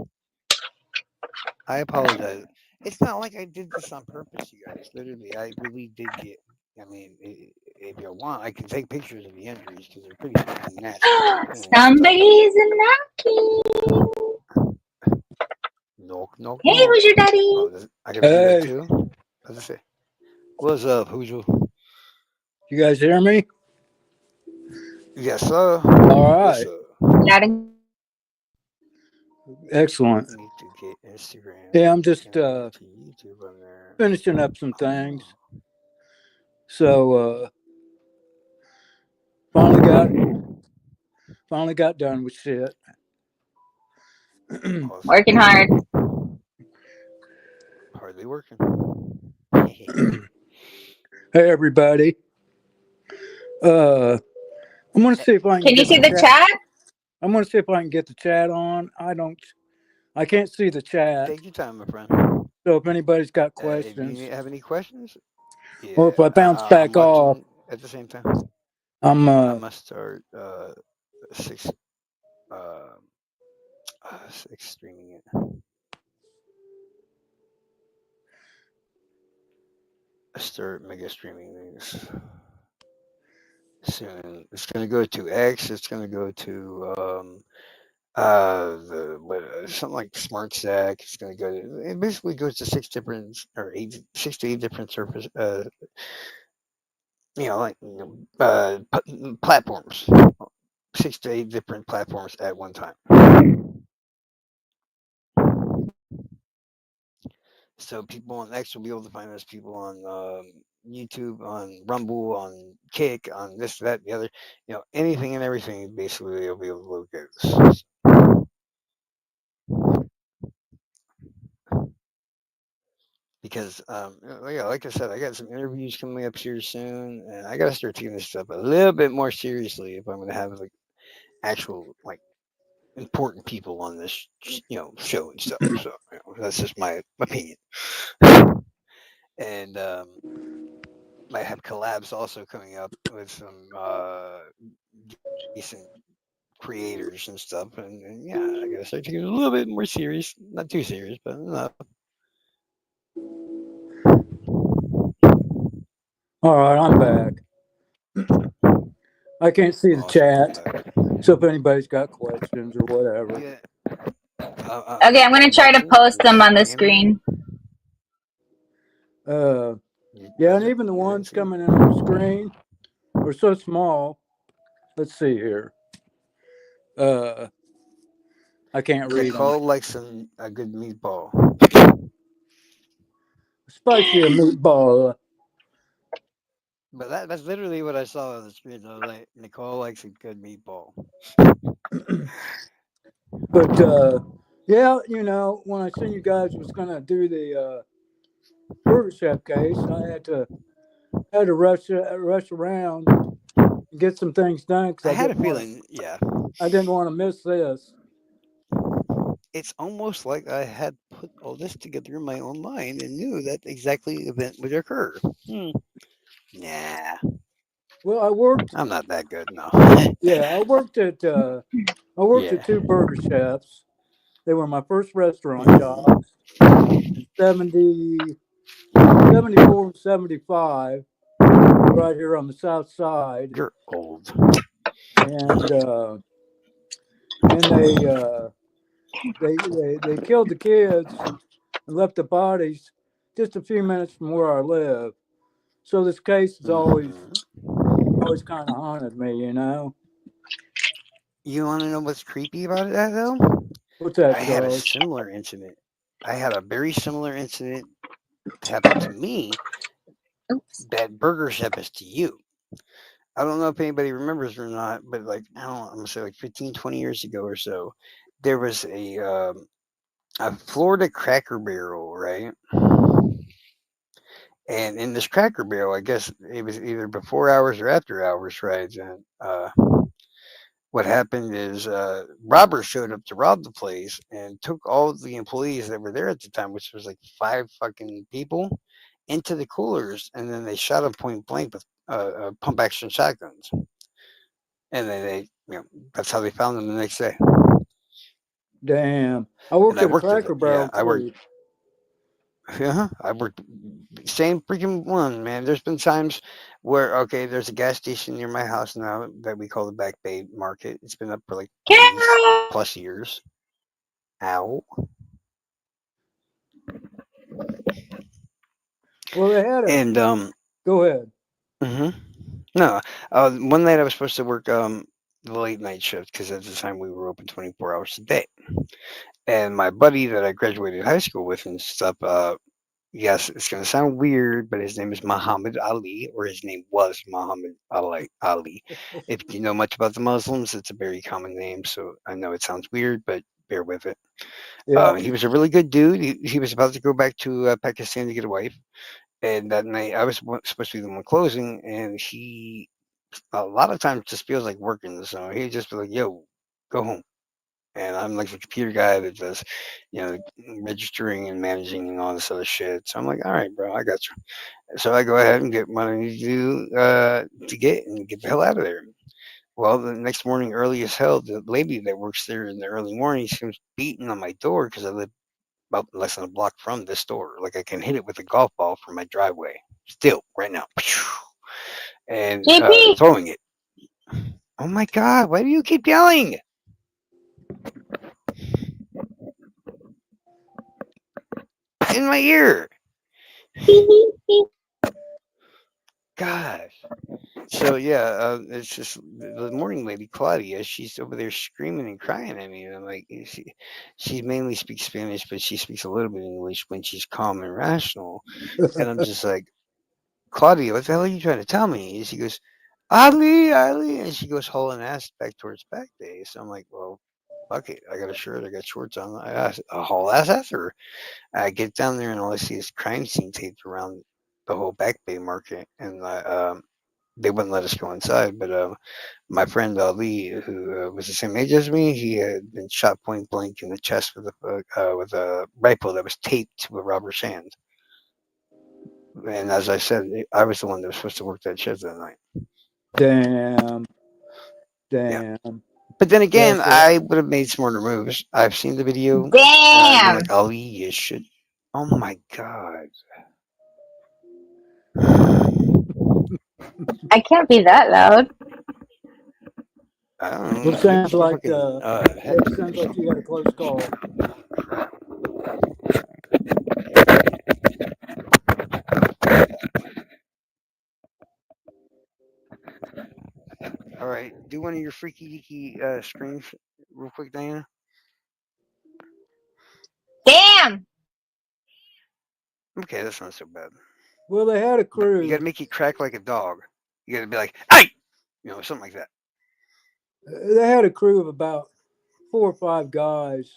I apologize. It's not like I did this on purpose, you guys. Literally, I really did get. I mean, if you want, I can take pictures of the injuries because they're pretty fucking nasty and stuff. Somebody's knocking. Knock, knock, Hey, knock. Who's Your Daddy? Oh, I gotta do that Hey, too. How's it say? What's up, Hoosier? you guys hear me? Yes, sir. All Yes, right, sir. Loud and excellent. Need to get Instagram Yeah, I'm just connected to YouTube on there. finishing up some things. Oh, So finally got finally got done with shit. Hey awesome. working hard. Hardly working. everybody. Uh, I'm gonna see if I can Can you get the see the chat. chat? I'm gonna see if I can get the chat on. I can't see the chat. Take your time, my friend. So if anybody's got If you questions, have any questions, or yeah, if I bounce I'm back off, watching at the same time. I'm I must start six uh, six streaming it. I start mega streaming things soon. It's gonna go to X. It's gonna go to something like Smart Stack. It's gonna go to. It basically goes to six different or eight, 6 to 8 different surface. Platforms. 6 to 8 different platforms at one time. So people on X will be able to find us. People on YouTube, on Rumble, on Kick, on this, that, the other. Anything and everything. Basically, you'll be able to look at us. Because, yeah, like I said, I got some interviews coming up here soon, and I got to start taking this stuff a little bit more seriously if I'm going to have like actual like important people on this, show and stuff. So that's just my opinion. And might have collabs also coming up with some decent creators and stuff. And yeah, I gotta start taking it a little bit more serious. Not too serious, but enough. all right. I'm back. I can't see the Awesome. I'm chat, back. so if anybody's got questions or whatever, Yeah. Okay, I'm gonna I'm try to watching. post them on the Can you hear me? screen. uh, You yeah, and post it? even the I didn't ones see it. coming in on the screen are so small. Let's see here. Uh, I can't They're read them. called like a good meatball. Spicy a meatball. But that's literally what I saw on the screen. I was like, Nicole likes a good meatball. But yeah, when I seen you guys was gonna do the burger chef case, I had to rush around and get some things done because I had a feeling, yeah. I didn't want to miss this. It's almost like I had put all this together in my own mind and knew that exactly event would occur. Hmm. Nah, Well, I worked. I'm not that good. No. Yeah, I worked at Yeah. two burger chefs. They were my first restaurant jobs in 74 and 75, right here on the south side. You're old. And then they killed the kids and left the bodies just a few minutes from where I live. So this case has Hmm. always kind of haunted me. You want to know what's creepy about that, though? What's I that, had a Charles? similar incident. I had a very similar incident happen to me Oops. that burger chef is to you. I don't know if anybody remembers or not, but like, I don't know, I'm going to say like 15, 20 years ago or so, there was a Florida Cracker Barrel, right? And in this Cracker Barrel, I guess it was either before hours or after hours, right? And what happened is robbers showed up to rob the place and took all the employees that were there at the time, which was like five fucking people, into the coolers, and then they shot them point blank with pump action shotguns, and then that's how they found them the next day. Damn. I And worked I at a worked at it. Cracker Yeah, Barrel I worked. too. Yeah, I worked same freaking one, man. There's been times where there's a gas station near my house now that we call the Back Bay Market. It's been up for like 30 Carol! plus years. Ow. Well, they had a. And Go ahead. mhm. No, one night I was supposed to work the late night shift because at the time we were open 24 hours a day. And my buddy that I graduated high school with and stuff, yes, it's going to sound weird, but his name is Muhammad Ali, or his name was Muhammad Ali. If you know much about the Muslims, it's a very common name, so I know it sounds weird, but bear with it. Yeah. He was a really good dude. He was about to go back to Pakistan to get a wife, and that night I was supposed to be the one closing, and he a lot of times just feels like working, so he'd just be like, "Yo, go home." And I'm like the computer guy that does, registering and managing and all this other shit. So I'm like, all right, bro, I got you. So I go ahead and get what I need to do to get the hell out of there. Well, the next morning, early as hell, the lady that works there in the early morning, she was beating on my door because I live about less than a block from this store. Like I can hit it with a golf ball from my driveway. Still, right now, and JP! throwing it. Oh my god! Why do you keep yelling in my ear? Gosh. So yeah, it's just the morning lady Claudia. She's over there screaming and crying at me, and I'm like, she mainly speaks Spanish, but she speaks a little bit of English when she's calm and rational. And I'm just like, Claudia, what the hell are you trying to tell me? And she goes, Ali, Ali, and she goes hauling ass back towards back day. So I'm like, well, fuck it. I got a shirt, I got shorts on. I haul ass after her. I get down there, and all I see is crime scene taped around the whole back bay market, and they wouldn't let us go inside. But my friend Ali, who was the same age as me, he had been shot point blank in the chest with a rifle that was taped to a robber's hand. And as I said, I was the one that was supposed to work that shift that night. Damn. Yeah. Damn. But then Yeah. again, So I would have made smarter moves. I've seen the video, and I'd be like, Damn! Ali, you should. Oh my god. I can't be that loud. I don't well, know. Maybe it's my fucking sounds headset or like you got a something. close call. All right, do one of your freaky deaky screams real quick, Diana. Damn! Okay, that's not so bad. Well, they had a but you got crew. to make it crack like a dog. You got to be like, "Hey," something like that. They had a crew of about 4 or 5 guys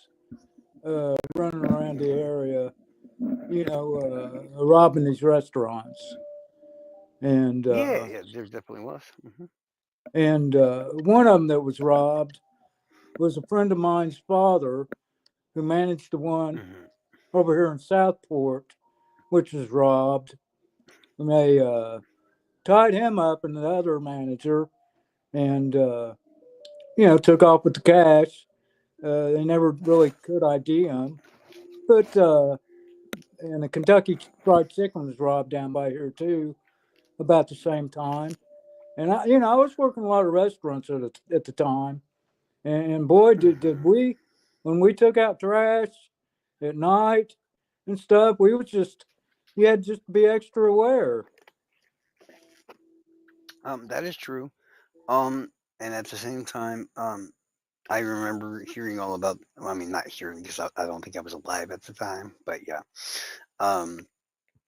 running around the area, robbing these restaurants. And Yeah, yeah, there definitely was. one of them that was robbed was a friend of mine's father, who managed the one Hmm. over here in Southport, which was robbed. And they tied him up and the other manager, and took off with the cash. They never really could ID him, but and a Kentucky Fried Chicken was robbed down by here too, about the same time. And I was working a lot of restaurants at the time, and boy, did Hmm. we, when we took out trash at night and stuff, we was just, you had just to be extra aware. That is true. Um, and at the same time, I remember hearing all about. Well, I mean, not hearing because I don't think I was alive at the time, but yeah. Um,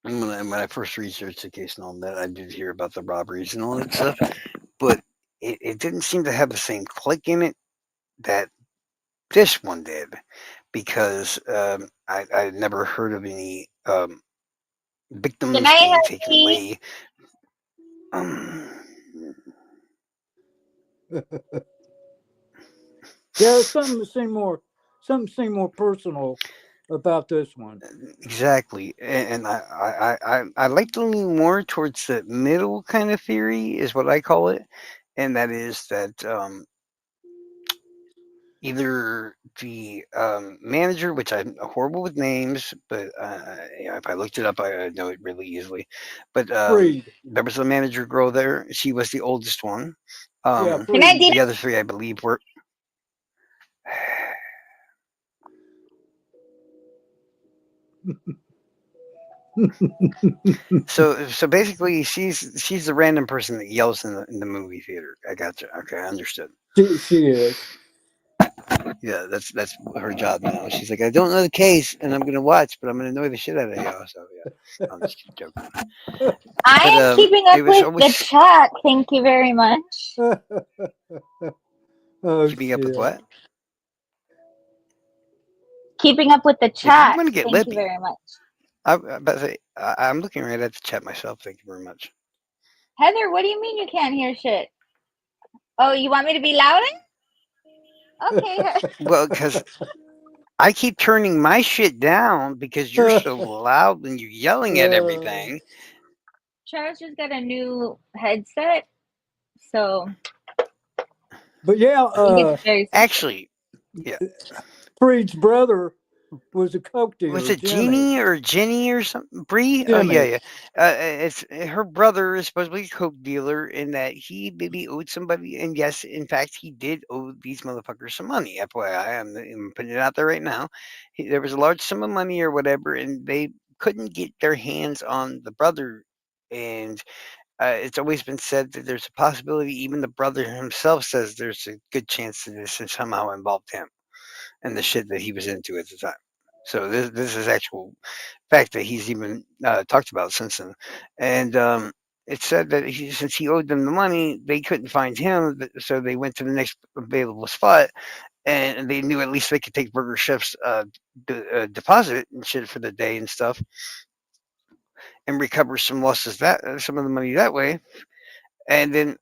when I first researched the case and all that, I did hear about the robberies and all that stuff, but it didn't seem to have the same click in it that this one did, because I never heard of any Good victims night, being taken hubby. away. Um, Yeah, something seemed more personal about this one. exactly, and I like to lean more towards the middle kind of theory, is what I call it, and that is that either the manager, which I'm horrible with names, but if I looked it up, I know it really easily. But Freed. there was a manager girl there. She was the oldest one. Yeah, Um, Good night, Freed. Dita. the other three, I believe, were. So basically, she's the random person that yells in the movie theater. I gotcha. Okay, I understood. she is. Yeah, that's her job now. She's like, I don't know the case, and I'm gonna watch, but I'm gonna annoy the shit out of you. So yeah, I'm just joking. But I am keeping up it was with the always chat. Thank you very much. Oh keeping up with shit. what? Keeping up with the If you chat. want to get Thank you lippy, very much. I'm looking right at the chat myself. Thank you very much. Heather, what do you mean you can't hear shit? Oh, you want me to be louder? Okay. Well, because I keep turning my shit down because you're so loud and you're yelling at Uh, everything. Charles just got a new headset, so but yeah, he gets very sensitive. Actually, yeah. Freed's brother was a coke Was dealer, it Jimmy. Jeannie or Jenny or something? Bree? Oh yeah, Jimmy. yeah. It's her brother is supposedly a coke dealer, in that he maybe owed somebody, and yes, in fact, he did owe these motherfuckers some money. FYI, I'm putting it out there right now. There was a large sum of money or whatever, and they couldn't get their hands on the brother. And it's always been said that there's a possibility, even the brother himself says there's a good chance that this has somehow involved him and the shit that he was into at the time. So this is actual fact that he's even talked about since then. And it said that since he owed them the money, they couldn't find him, so they went to the next available spot, and they knew at least they could take Burger Chef's deposit and shit for the day and stuff, and recover some of the money that way. And then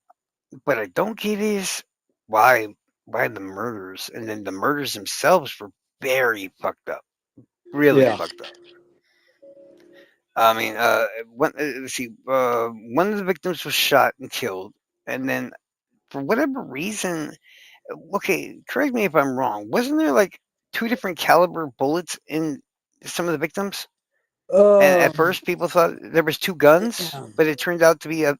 what I don't get is why why the murders, and then the murders themselves were very fucked up, really Yeah. fucked up. I mean, let's see, one of the victims was shot and killed, and then for whatever reason, okay, correct me if I'm wrong. Wasn't there like two different caliber bullets in some of the victims? And at Um. first, people thought there was two guns, Damn. but it turned out to be a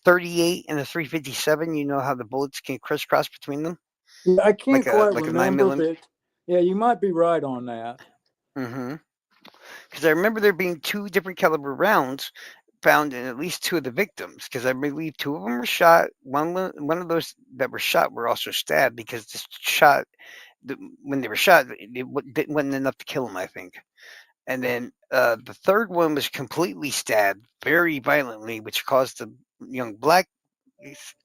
38 and a 357. You know how the bullets can crisscross between them, Yeah, I can't quite like a 9 remember, millimeter. but yeah, you might be right on that. Mm-hmm. Because I remember there being two different caliber rounds found in at least two of the victims. Because I believe two of them were shot. One of those that were shot were also stabbed, because when they were shot, it wasn't enough to kill them, I think. and then the third one was completely stabbed very violently, which caused the young black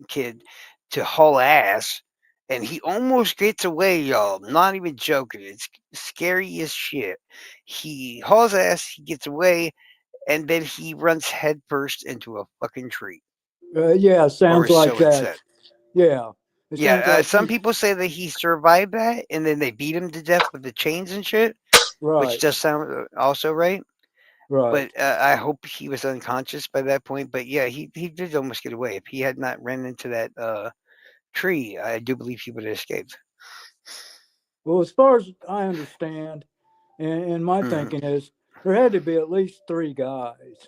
kid to haul ass. And he almost gets away, y'all. I'm not even joking. It's scary as shit. He hauls ass, he gets away, and then he runs headfirst into a fucking tree, Yeah, sounds or like so it that. said. Yeah, it Yeah, sounds like some people say that he survived that, and then they beat him to death with the chains and shit, which right, does sound also right. right. But I hope he was unconscious by that point. But yeah, he did almost get away. If he had not ran into that tree, I do believe he would have escaped. Well, as far as I understand, and my Mhm. thinking is, there had to be at least three guys.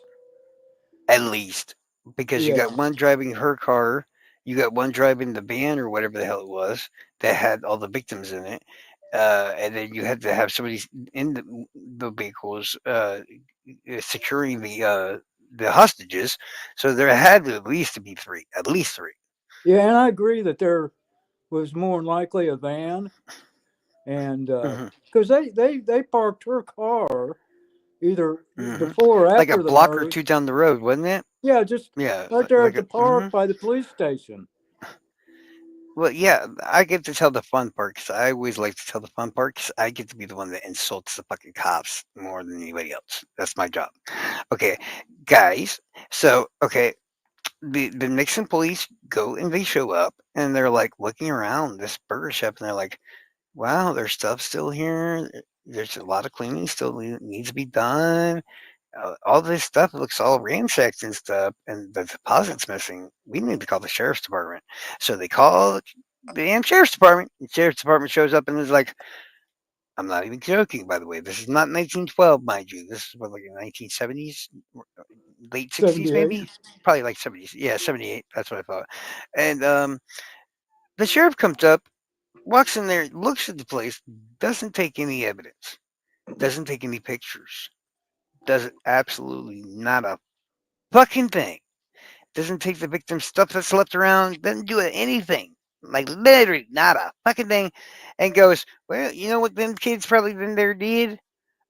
At least, because you Yeah, got one driving her car, you got one driving the van or whatever the hell it was that had all the victims in it, and then you had to have somebody in the vehicles securing the hostages. So there had to at least be three, at least three. yeah, and I agree that there was more than likely a van, and Hmm. because they parked her car either Hmm. before or Like a after the block or murders. two down the road, wasn't it? Yeah, just Yeah, right there at like the a. park by the police station. Well, yeah, I get to tell the fun part because I always like to tell the fun part because I get to be the one that insults the fucking cops more than anybody else. That's my job. Okay, guys. So, okay, the Nixon police go and they show up and they're like looking around this burger shop and they're like, wow, there's stuff still here. There's a lot of cleaning still needs to be done. All this stuff looks all ransacked and stuff, and the deposit's missing. We need to call the sheriff's department. So they call the damn sheriff's department. The sheriff's department shows up and is like, I'm not even joking, by the way. This is not 1912, mind you. This is what, like in the 1970s, late 60s, 78. maybe? Probably like 70s. Yeah, 78. That's what I thought. And the sheriff comes up, walks in there, looks at the place, doesn't take any evidence, doesn't take any pictures, does absolutely not a fucking thing. Doesn't take the victim's stuff that's left around, doesn't do anything. Like literally not a fucking thing. And goes, well, you know what them kids probably then there did?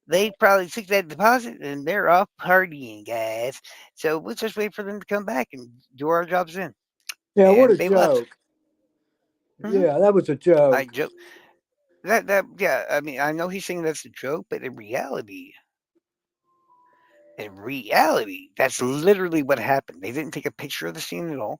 They probably took that deposit and they're off partying, guys. So we'll just wait for them to come back and do our jobs then. Yeah, what a And they left. joke. Hmm. Yeah, that was a I joke. joke that yeah. I mean, I know he's saying that's a joke, but in reality, that's literally what happened. They didn't take a picture of the scene at all.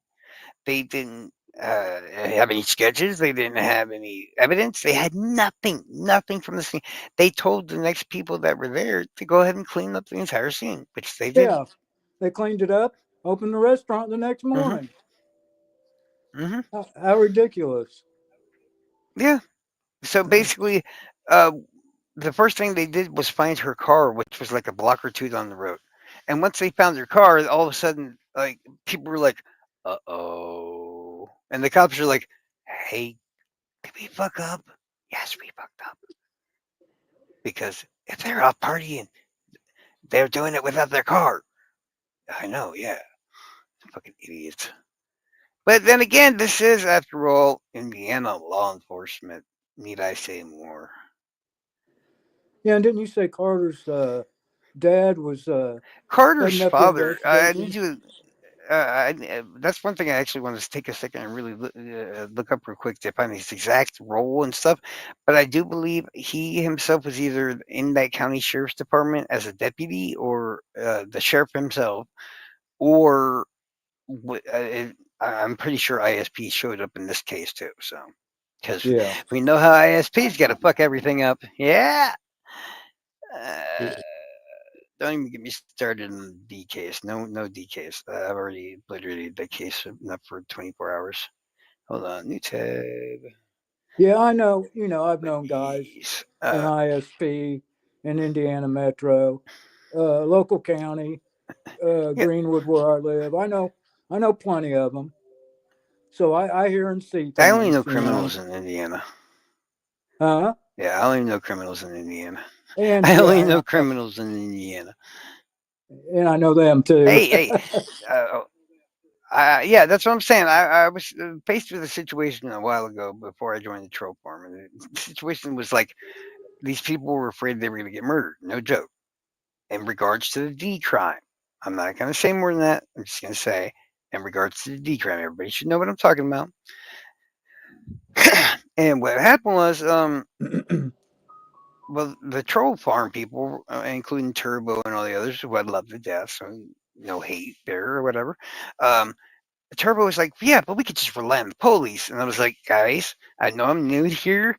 They didn't have any sketches. They didn't have any evidence. They had nothing, nothing from the scene. They told the next people that were there to go ahead and clean up the entire scene, which they did. Yeah, they cleaned it up, opened the restaurant the next Hmm. morning. Hmm. How ridiculous. Yeah. So basically, uh, the first thing they did was find her car, which was like a block or two down the road. And once they found her car, all of a sudden, like people were like, "Uh oh," and the cops are like, "Hey, did we fuck up?" Yes, we fucked up because if they're out partying, they're doing it without their car. I know, yeah, fucking idiots. But then again, this is, after all, Indiana law enforcement. Need I say more? Yeah, and didn't you say Carter's dad was Carter's heading up the father. I need investigation? you. That's one thing I actually want to take a second and really look up real quick to find his exact role and stuff. But I do believe he himself was either in that county sheriff's department as a deputy or the sheriff himself, or I'm pretty sure ISP showed up in this case too. So, because Yeah. we know how ISP's got to fuck everything up. Yeah. Uh, don't even get me started on the D case. No, no D case. I've already obliterated that case enough for 24 hours. Hold on, new tab. Yeah, I know. I've known guys Please. in ISP, in Indiana Metro, local county, Yeah, Greenwood, where I live. I know plenty of them. So I hear and see I only know things. criminals in Indiana. Huh? Yeah, I only know criminals in Indiana. And I only yeah, know criminals in Indiana. and I know them too. Hey, hey. Uh, yeah, that's what I'm saying. I was faced with a situation a while ago before I joined the troll farm, and the situation was like these people were afraid they were going to get murdered. No joke. in regards to the D crime. I'm not going to say more than that. I'm just going to say in regards to the D crime. Everybody should know what I'm talking about. And what happened was, well, the troll farm people, including Turbo and all the others, who I love to death, so no hate there or whatever. Um, Turbo was like, "Yeah, but we could just rely on the police," and I was like, "Guys, I know I'm new here.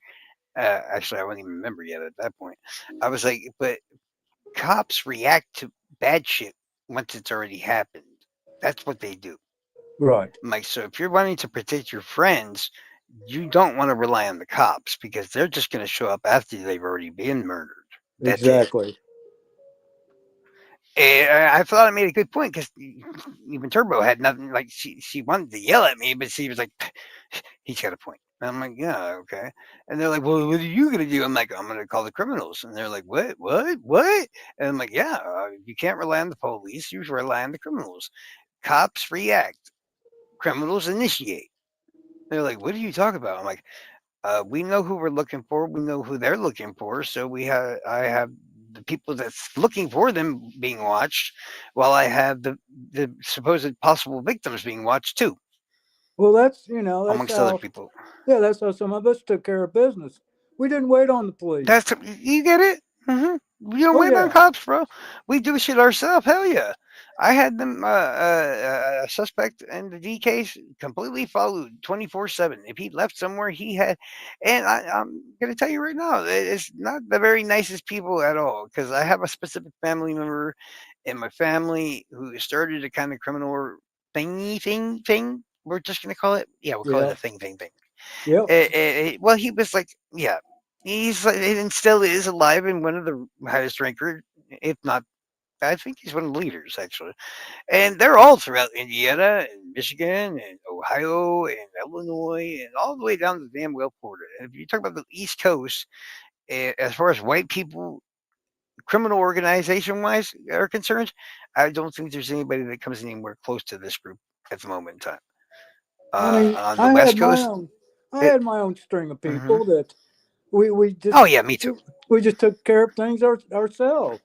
Actually, I wasn't even a member yet at that point. I was like, but cops react to bad shit once it's already happened. That's what they do. Right. I'm like, so if you're wanting to protect your friends, you don't want to rely on the cops because they're just going to show up after they've already been murdered. That's it." Exactly. And I thought I made a good point because even Turbo had nothing. Like she wanted to yell at me, but she was like, "He's got a point." And I'm like, "Yeah, okay." And they're like, "Well, what are you gonna do?" I'm like, "I'm gonna call the criminals." And they're like, what?" And I'm like, "Yeah, you can't rely on the police. You rely on the criminals. Cops react, criminals initiate." They're like, "What are you talking about?" I'm like, "We know who we're looking for. We know who they're looking for. So I have the people that's looking for them being watched, while I have the supposed possible victims being watched too, Well, that's amongst other how. people." Yeah, that's how some of us took care of business. We didn't wait on the police. That's you get it. We don't Oh wait on yeah. cops, bro. We do shit ourselves. Hell yeah. I had them a suspect in the D case completely followed 24/7. If he left somewhere, he had, and I'm gonna tell you right now, it's not the very nicest people at all. Because I have a specific family member in my family who started a kind of criminal thing. We're just gonna call it, yeah, we'll call it Yeah. a thing. Yep. Well, he was like, yeah, he's like, and still is alive and one of the highest ranker, if not, I think he's one of the leaders actually. And they're all throughout Indiana and Michigan and Ohio and Illinois and all the way down to the damn well Florida. And if you talk about the East Coast, as far as white people, criminal organization wise are concerned, I don't think there's anybody that comes anywhere close to this group at the moment in time. I mean, On the West Coast, I it. had my own string of Mhm. people that we Oh just yeah, me too. we just took care of things ourselves.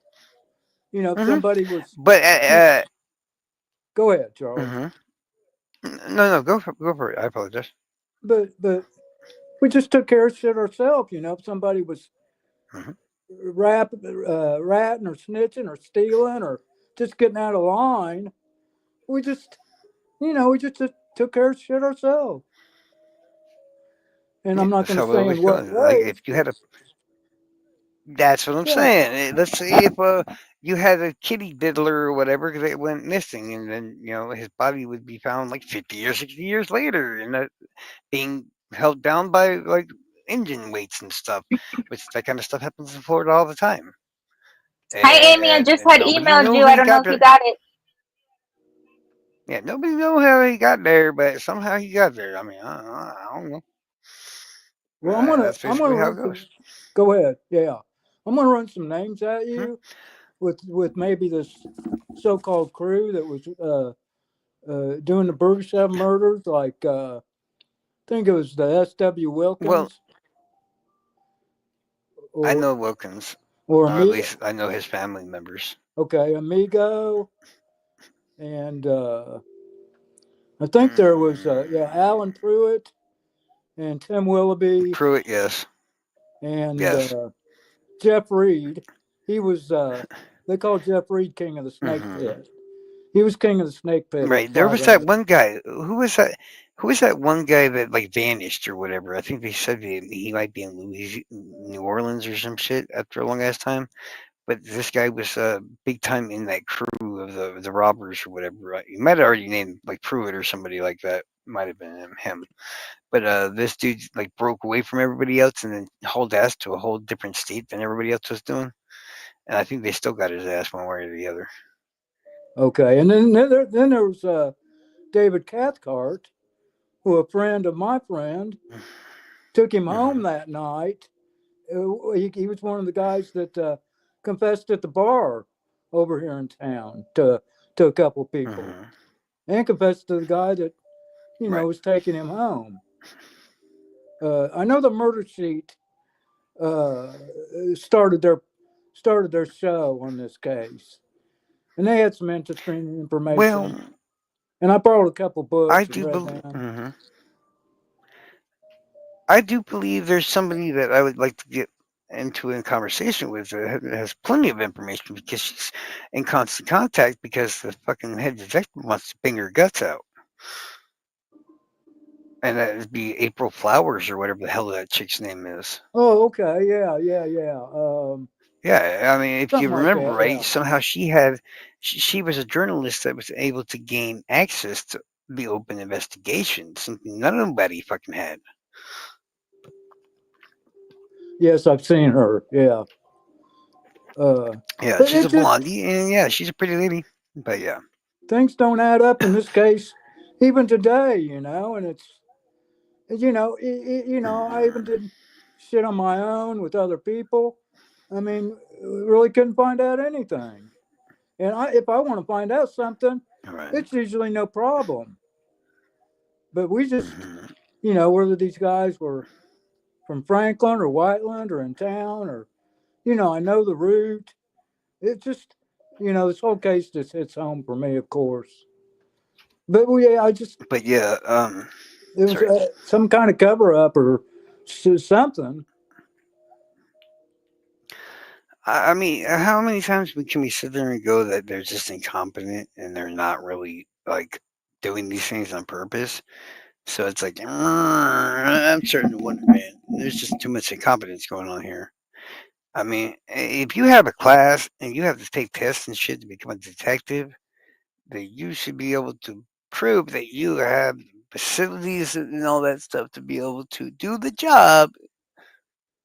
If Hmm. somebody was, But go ahead, Charles. mhm. No, go for it. I apologize. But we just took care of shit ourselves. If somebody was Hmm. ratting or snitching or stealing or just getting out of line, we just took care of shit ourselves. And Yeah, I'm not that's going to how it say always in what goes. Like ways, if you but had a, that's what I'm yeah. saying. Let's say if you had a kitty diddler or whatever that went missing, and then his body would be found like 50 or 60 years later, and that being held down by like engine weights and stuff, which that kind of stuff happens in Florida all the time, Hi, Amy. I just and had nobody emailed know you. who I he don't know got if you there. got it. Yeah, nobody know how he got there, but somehow he got there. I mean, I don't know. Well, That's I'm gonna basically how run it some. goes. Go ahead. Yeah, I'm gonna run some names at Hmm? you with maybe this so-called crew that was doing the Burger Seven murders. Like I think it was the S.W. Well, Wilkins I or know Wilkins, or or at Amigo. least I know his family members. Okay, Amigo, and I think there was Alan Mm, Pruitt and Tim Willoughby Pruitt, yes, and yes. Jeff Reed. He was they called Jeff Reed King of the Snake Hmm. Pit. He was King of the Snake Pit with Right. There five was that others. one guy. Who was that? Who was that one guy that like vanished or whatever? I think they said he might be in New Orleans or some shit after a long ass time. But this guy was big time in that crew of the robbers or whatever. Right? You might have already named like Pruitt or somebody like that. Might have been him. But this dude like broke away from everybody else and then hauled ass to a whole different state than everybody else was doing. And I think they still got his ass one way or the other. Okay, and then there was David Cathcart, who a friend of my friend took him home Hmm. that night. He was one of the guys that confessed at the bar over here in town to a couple people, Hmm. and confessed to the guy that Right. was taking him home. I know the murder sheet started there. started their show on this case, and they had some interesting information. Well, And I borrowed a couple I books and do read believe. them. I do believe there's somebody that I would like to get into a conversation with that has plenty of information because she's in constant contact because the fucking head detective wants to bang her guts out. And that would be April Flowers or whatever the hell that chick's name is. Oh, okay, yeah, yeah, yeah. Yeah, I mean, if you Something like remember that. right, Yeah, somehow she was a journalist that was able to gain access to the open investigation, something nobody fucking had. yes, I've seen her. Yeah, uh, Yeah, but she's it a just blondie, and yeah, she's a pretty lady. But yeah, things don't add up in this case, even today. And it's I even mhm, did shit on my own with other people. I mean, really couldn't find out anything. And if I want to find out something, all right. it's usually no problem. But we just, Mhm. whether these guys were from Franklin or Whiteland or in town or, I know the route. It just, this whole case just hits home for me, of course. But I just, But yeah, it was sorry. some kind of cover up or something. I mean, how many times can we sit there and go that they're just incompetent and they're not really like doing these things on purpose? So it's like I'm starting to wonder, man. There's just too much incompetence going on here. I mean, if you have a class and you have to take tests and shit to become a detective, then you should be able to prove that you have facilities and all that stuff to be able to do the job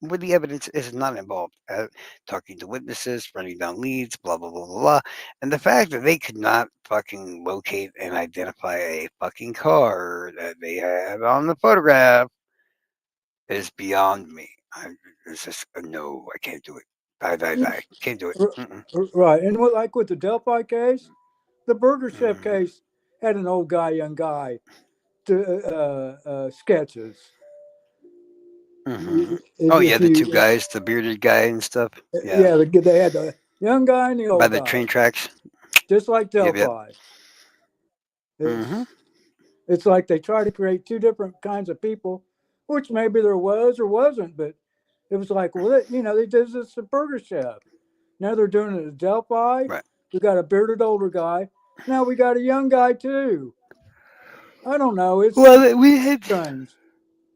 where the evidence is not involved. Talking to witnesses, running down leads, blah, blah, blah, blah, blah. And the fact that they could not fucking locate and identify a fucking car that they had on the photograph is beyond me. It's just a no. I can't do it. Die. Can't do it. R- Mm-mm. Right. And like with the Delphi case, the Burger Chef case had an old guy, young guy to, sketches. Mm-hmm. Oh If yeah, the two you, guys, the bearded guy and stuff. Yeah, yeah, they had the young guy and the by old the guy, train tracks. just like Yep. Delphi. Mm-hmm. It's like they try to create two different kinds of people, which maybe there was or wasn't, but it was like, well, they did this at Burger Chef. Now they're doing it at Delphi. Right. We got a bearded older guy. Now we got a young guy too. I don't know. It's Well, strange.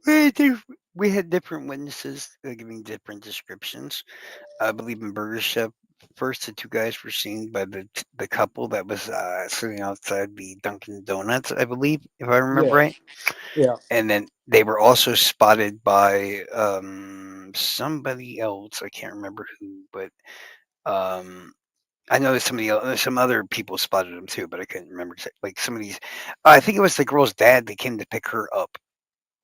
we had, diff- we had different witnesses giving different descriptions. I believe in Burger Chef. First, the two guys were seen by the couple that was sitting outside the Dunkin' Donuts, I believe, if I remember right. Yes. Yeah. And then they were also spotted by somebody else. I can't remember who, but um, I know somebody else, some other people spotted them too, but I couldn't remember. Like some of these, I think it was the girl's dad that came to pick her up,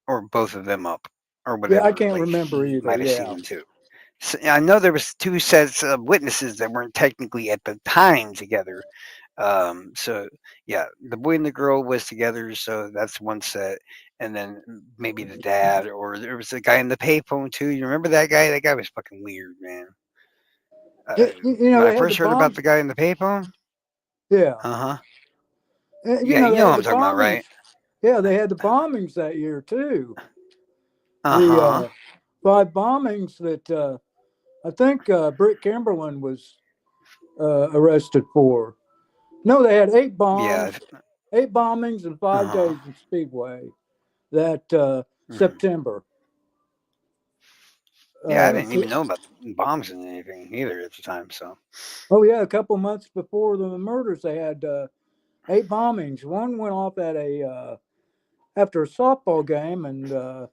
or both of them up, or Yeah. I whatever. can't Like remember he either. might have seen Yeah. them too. So, I know there was two sets of witnesses that weren't technically at the time together. So yeah, the boy and the girl was together, so that's one set. And then maybe the dad, or there was a guy in the payphone too. You remember that guy? That guy was fucking weird, man. When I They had the first heard about bombs. the guy in the payphone, Yeah. uh huh. Yeah, you They know what had I'm the talking about, right? bombings. Yeah. They had the bombings that year too. Uh The huh. 5 bombings that I think Britt Kimberlin was arrested for. No, they had Yeah. 8 bombings in Uh five huh. days in Speedway that Hmm. September. Yeah, I didn't So, even know about the bombs and anything either at the time. So. oh yeah, a couple months before the murders, they had 8 bombings. One went off at a after a softball game and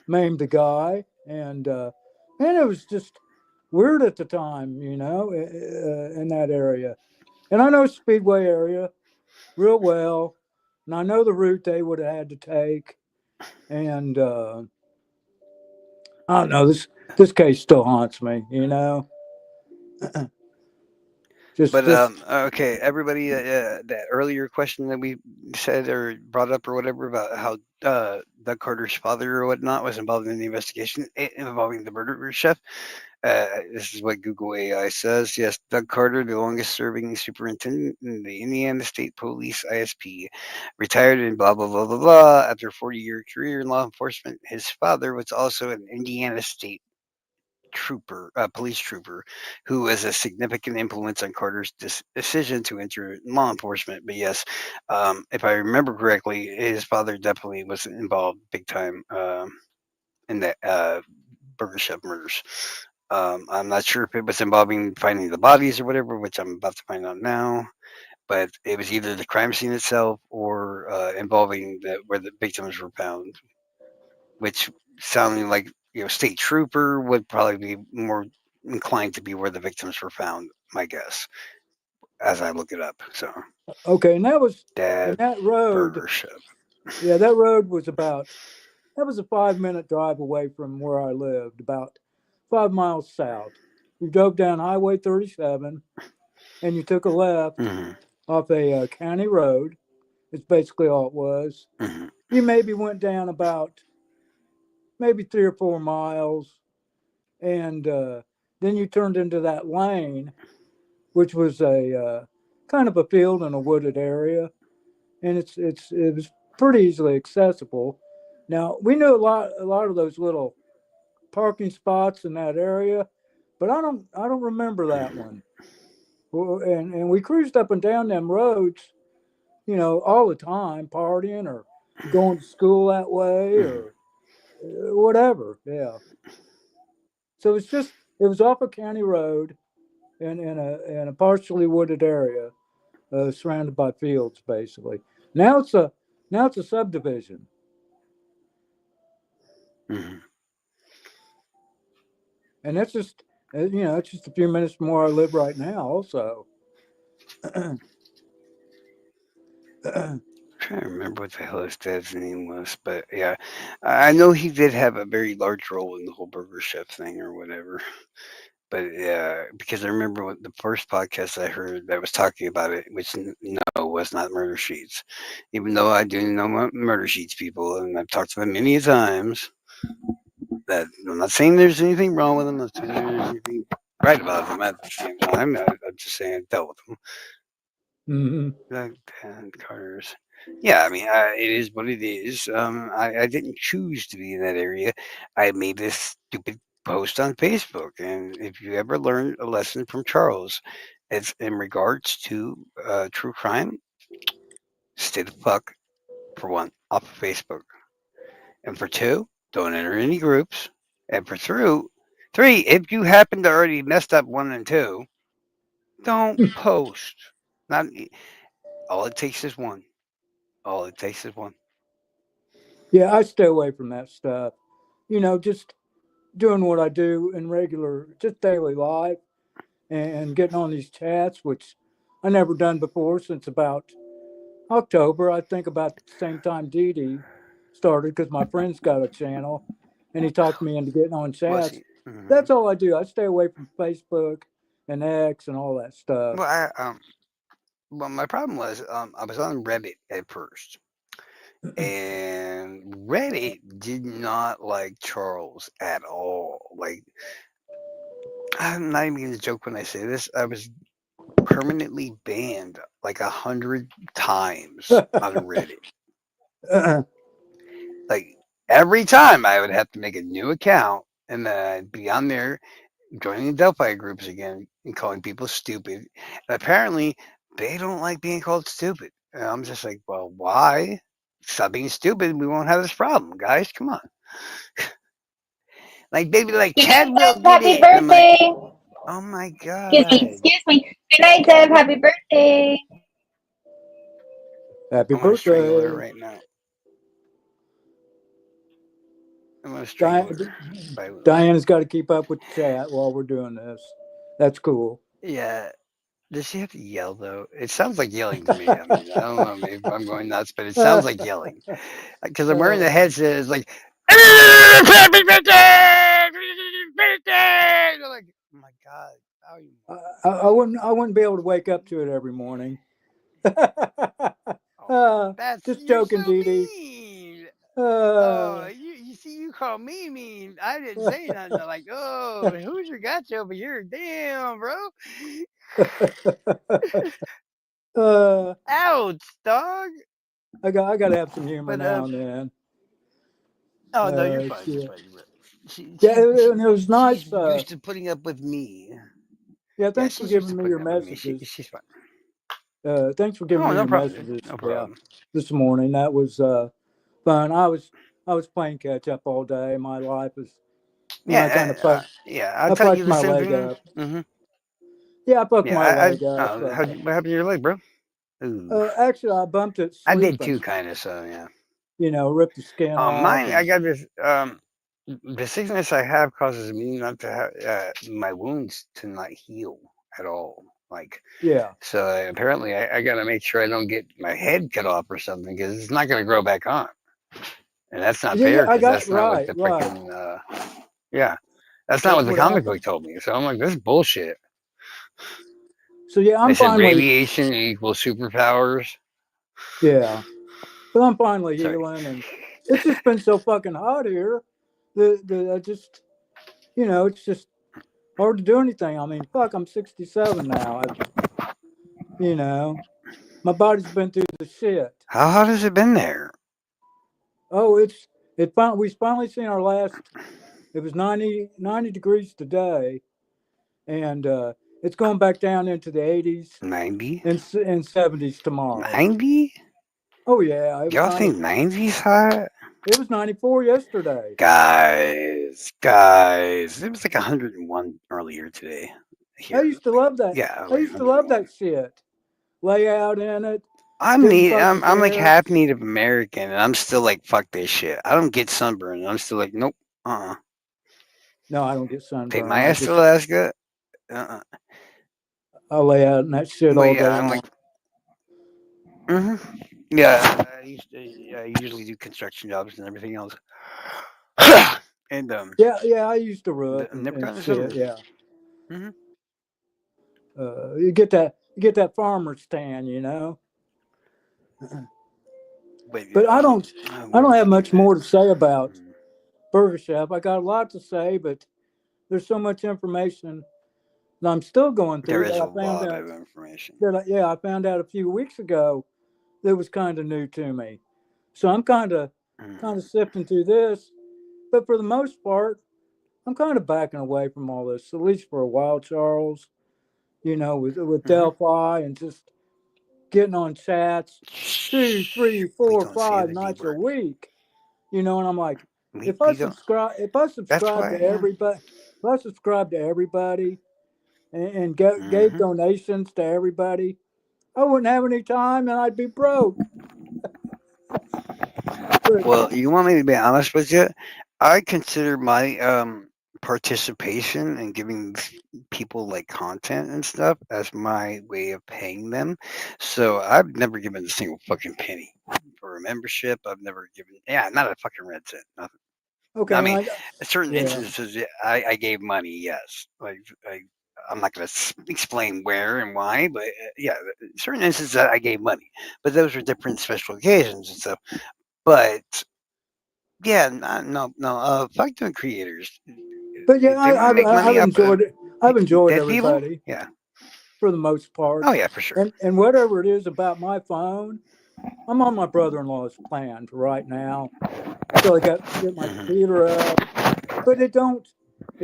maimed a guy, and it was just weird at the time, in that area. And I know Speedway area real well, and I know the route they would have had to take. And I don't know, this case still haunts me. Just, But just okay, everybody, that earlier question that we said or brought up or whatever about how Doug Carter's father or whatnot was involved in the investigation involving the murder chef. This is what Google AI says. Yes, Doug Carter, the longest serving superintendent in the Indiana State Police ISP, retired in blah, blah, blah, blah, blah. After a 40-year career in law enforcement, his father was also an Indiana State police trooper, who was a significant influence on Carter's decision to enter law enforcement. But yes, if I remember correctly, his father definitely was involved big time in the Burger Chef murders. I'm not sure if it was involving finding the bodies or whatever, which I'm about to find out now. But it was either the crime scene itself or involving where the victims were found, which sounding like state trooper would probably be more inclined to be where the victims were found. My guess, as I look it up. So, okay. And that was, and Dad that road, Burger Chef. yeah, that road was about, that was a 5 minute drive away from where I lived, about 5 miles south. You drove down Highway 37 and you took a left Hmm. off a county road. It's basically all it was. Hmm. You maybe went down about maybe 3 or 4 miles, and then you turned into that lane, which was a kind of a field in a wooded area, and it was pretty easily accessible. Now we knew a lot of those little parking spots in that area, but I don't remember that one. Well, and we cruised up and down them roads, all the time, partying or going to school that way Hmm. or whatever. Yeah. So it was off a county road in a partially wooded area, surrounded by fields, basically. Now it's a now it's a subdivision, Hmm. and that's just it's just a few minutes from where I live right now. Also, Trying to remember what the hell his dad's name was, but yeah, I know he did have a very large role in the whole Burger Chef thing or whatever. But yeah, because I remember what the first podcast I heard that was talking about it, which no was not Murder Sheets, even though I do know Murder Sheets people and I've talked to them many times. That I'm not saying there's anything wrong with them. I'm not saying there's anything right about them at the same time. I'm just saying I dealt with them. hmm Doug and Carter's. Yeah, I mean, it is what it is. I didn't choose to be in that area. I made this stupid post on Facebook, and if you ever learned a lesson from Charles, it's in regards to true crime. Stay the fuck for one off of Facebook, and for two, don't enter any groups, and for three, if you happen to already messed up one and two, don't post. Not all it takes is one. All it takes is one. yeah, I stay away from that stuff. Just doing what I do in regular, just daily life, and getting on these chats, which I never done before since about October. I think about the same time Dee Dee started because my friend's got a channel and he talked me into getting on Well, chats. see, mhm. That's all I do. I stay away from Facebook and X and all that stuff. well, well, my problem was I was on Reddit at first, and Reddit did not like Charles at all. Like, I'm not even gonna joke when I say this. I was permanently banned like 100 times on Reddit. Like every time, I would have to make a new account and be on there joining the Delphi groups again and calling people stupid. And apparently, they don't like being called stupid. And I'm just like, well, why? Stop being stupid. We won't have this problem, guys. Come on. Like, they'd be like, Good night, Chad will Dev. get Happy it. And I'm like, birthday. oh my Excuse me. God. Excuse me. Good night, Dev. Happy birthday. Happy I want to strangle her birthday. right now. I want to strangle her Diane, violently. Diana's got to keep up with the chat while we're doing this. That's cool. Yeah. Does she have to yell though? It sounds like yelling to me. I mean, I don't know if I'm going nuts, but it sounds like yelling. Because I'm wearing the headset. It's like, happy birthday! Birthday! And I'm like, oh my God, how are you? I wouldn't be able to wake up to it every morning. Oh, uh, that's just you're joking, so Dee Dee. mean. Oh, Uh, you see, you call me mean. I didn't say nothing. I'm like, oh, Hoosier got you over here. Damn, bro. uh, Ouch, dog. I got to have some humor But now and then. oh no, you're fine. You're Shit. fine. You're fine. Yeah, and it was She's nice. used to putting up with me. Yeah, Yeah, thanks for she's used giving to me your putting up with me. messages. She's fine. Thanks for giving Oh, me no your problem, dude. messages. No Yeah, problem. this morning that was fun. I was playing catch up all day. My life is, I kind of Yeah. I'll I tell you fucked the my same leg thing. up. Mm-hmm. Yeah, I fucked Yeah. my leg I up. what happened to your leg, bro? Ooh, Actually, I bumped it I did sleeping. too, kind of. So yeah. Ripped the skin off, Mine. I and got this. The sickness I have causes me not to have my wounds to not heal at all. Like yeah, so, apparently, I got to make sure I don't get my head cut off or something because it's not going to grow back on, and that's not yeah, yeah. fair I because got that's not what right, the right. freaking yeah. That's not That's what the what comic book happened. told me. So I'm like, this is bullshit. So yeah, They I'm said finally, radiation equals superpowers. yeah, but I'm finally Sorry. healing, and it's just been so fucking hot here. The I just, it's just hard to do anything. I mean, fuck, I'm 67 now. You know, my body's been through the shit. How hot has it been there? Oh, we've finally seen our last. It was 90 degrees today, and it's going back down into the 80s 90? and 70s tomorrow. 90? Oh yeah, Y'all think 90's hot? it was 94 yesterday. Guys, it was like 101 earlier today I here. used to Like, love that. yeah, I like used to love 101. that shit. Lay out in it, didn't fucking I'm like care. half Native American, and I'm still like fuck this shit. I don't get sunburned. And I'm still like nope. No, I don't get Take sunburn. my ass to Alaska. Uh. I lay out in that shit But all yeah, day I'm long. like hmm yeah. I usually do construction jobs and everything else. And Yeah, yeah, I used to roof never and gotten a shit. sunburn. Yeah, Hmm. you get that farmer's tan. But But I don't, I where don't was have I much getting at? more to say about Mhm. Burger Chef. I got a lot to say, but there's so much information that I'm still going There through is that a I found lot out of information. I found out a few weeks ago that was kind of new to me. So I'm kind of Mm-hmm. sifting through this, but for the most part, I'm kind of backing away from all this, at least for a while, Charles. With Mm-hmm. Delphi and just getting on chats two, three, Shh. We four, don't say five the D nights a word. week. And I'm like, We don't. if I That's subscribe to why. Yeah. everybody, and gave Mm-hmm. donations to everybody, I wouldn't have any time and I'd be broke. But Well, you want me to be honest with you? I consider my participation in giving people like content and stuff as my way of paying them. So I've never given a single fucking penny for a membership. I've never given, yeah, not a fucking red cent. Nothing. okay, I and mean, I certain yeah. instances, yeah, I gave money, yes. I'm not going to explain where and why, but yeah, certain instances I gave money, but those were different special occasions and stuff. But yeah, no. Fuck doing creators. But yeah, If they want to make money I've up enjoyed it. I've enjoyed dead people, everybody yeah. for the most part, Oh yeah, for sure. and whatever it is about my phone, I'm on my brother-in-law's plan right now till I get my Hmm. computer up. But it don't.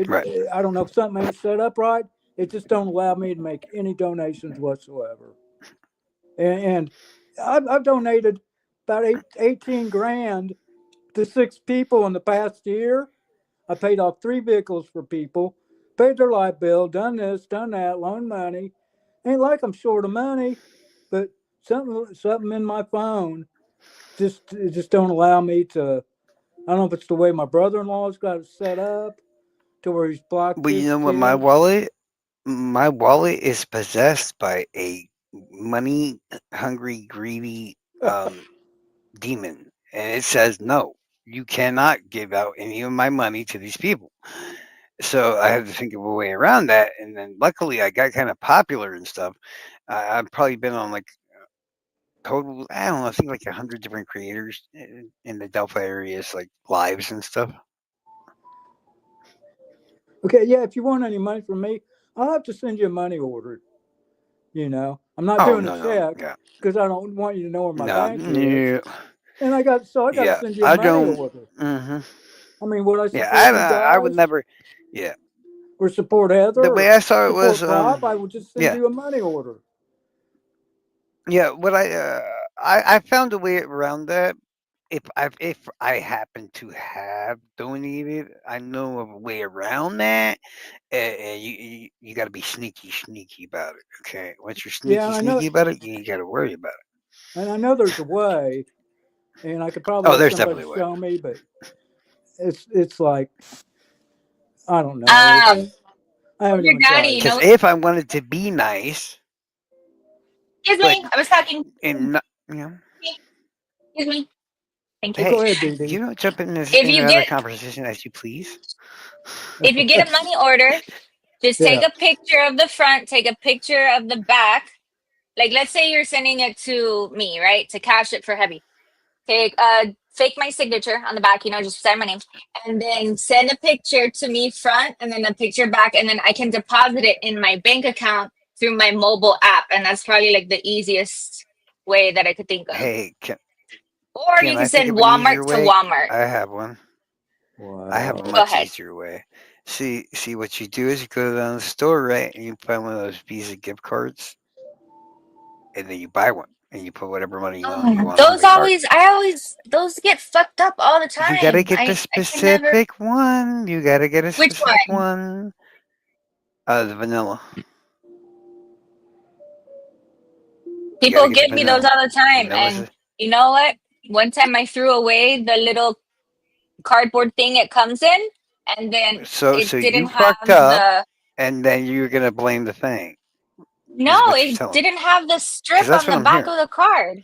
Right. I don't know if something ain't set up right. It just don't allow me to make any donations whatsoever. And I've donated about 18 grand to six people in the past year. I paid off three vehicles for people, paid their light bill, done this, done that, loaned money. Ain't like I'm short of money, but something in my phone just don't allow me to. I don't know if it's the way my brother-in-law's got it set up to where he's blocked But you his know what? kids. My wallet is possessed by a money hungry, greedy demon, and it says no. You cannot give out any of my money to these people. So I had to think of a way around that, and then luckily I got kind of popular and stuff. I've probably been on like total, I don't know, I think like 100 different creators in the Delphi areas, like lives and stuff. Okay, yeah. If you want any money from me, I'll have to send you a money order. I'm not Oh doing a no, no, check yeah, because I don't want you to know where my no, bank is. no, And I got to yeah, send you a I money don't. order. Hmm. I mean, would I Yeah, support you I would guys never. Yeah, or support Heather the way or I saw it was, support Prop? I would just send yeah, you a money order. yeah. What I found a way around that. If I happen to have donated, I know of a way around that. And you got to be sneaky about it. Okay, once you're Yeah, and I know, sneaky about it, you ain't got to worry about it. and I know there's a way, and I could probably Oh, have there's somebody definitely a way. show me, but it's like I don't know. Um, I haven't your even daddy, tried you it. Because know. if I wanted to be nice, Excuse but me. I was talking. and not, you know, Excuse me. Thank you. Well, go hey, ahead, Dee Dee. you don't jump in this If in you another get conversation as you please. if you get a money order, just take Yeah, a picture of the front, take a picture of the back. Like let's say you're sending it to me, right? To cash it for heavy. Take fake my signature on the back, just sign my name. And then send a picture to me front and then a picture back, and then I can deposit it in my bank account through my mobile app. And that's probably like the easiest way that I could think of. Hey, Or can you can I think send of an Walmart easier to way? Walmart. I have one. I have a wow. Go much ahead. easier way. See what you do is you go down to the store, right, and you find one of those Visa gift cards, and then you buy one, and you put whatever money you Oh, want on those the card. always, I always, those get fucked up all the You gotta time. get the I can never. specific one. You gotta get a Which specific one? one. The vanilla. You gotta People get the give me those vanilla. all the time. Vanilla's And you know what? One time I threw away the little cardboard thing it comes in, and then so it you didn't fucked have up, the. and then you're gonna blame the thing. Is No, what you're it telling me. didn't have the Because strip that's on what the I'm back hearing. of the card.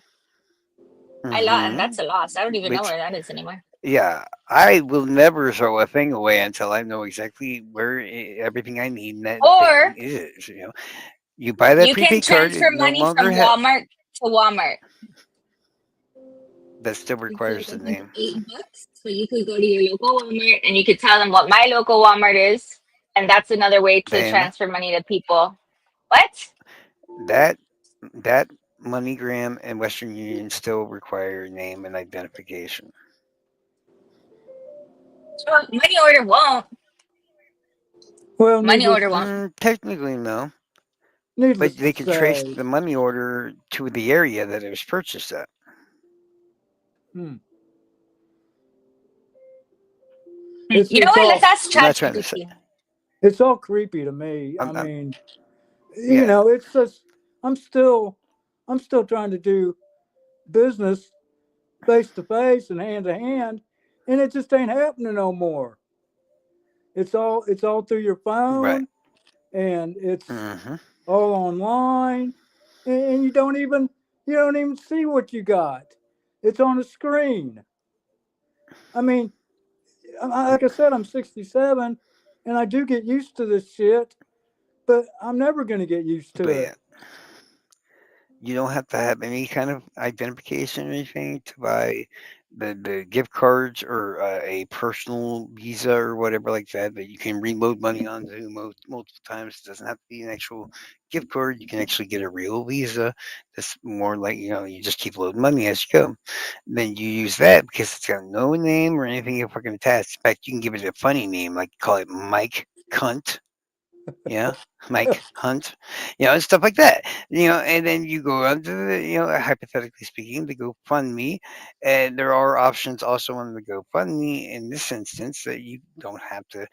I lost, and Mm-hmm. that's a loss. I don't even know Which where that is anymore. yeah, I will never throw a thing away until I know exactly where everything I need in that thing Or is. You buy that you can prepaid card, transfer it no money longer from Walmart to Walmart. that still It's requires like the I think name. $8. So you could go to your local Walmart and you could tell them what my local Walmart is, and that's another way to Then transfer money to people. What? that that MoneyGram and Western Union still require name and identification. Well, money order won't. Well, Money order won't. Technically, no, but needless to they can trace say, the money order to the area that it was purchased at. hmm, Hmm. You know it's what? Let's all ask I'm not trying to say. ChatGPT. it's all creepy to me. I I'm mean, yeah, it's just I'm still I'm still trying to do business face to face and hand to hand, and it just ain't happening no more. It's all through your right. phone, and it's Hmm. all online, and you don't even see what you got. It's on a screen. I mean, like I said, I'm 67, and I do get used to this shit, but I'm never going to get used to But it. yeah, you don't have to have any kind of identification or anything to buy the gift cards or a personal Visa or whatever like that you can reload money onto multiple times. It doesn't have to be an actual gift card. You can actually get a real Visa that's more like you just keep loading money as you go. Then you use that because it's got no name or anything fucking attached. In fact, you can give it a funny name like call it Mike Cunt. Yeah, Mike Hunt, and stuff like that. And then you go onto hypothetically speaking, the GoFundMe, and there are options also on the GoFundMe in this instance that you don't have to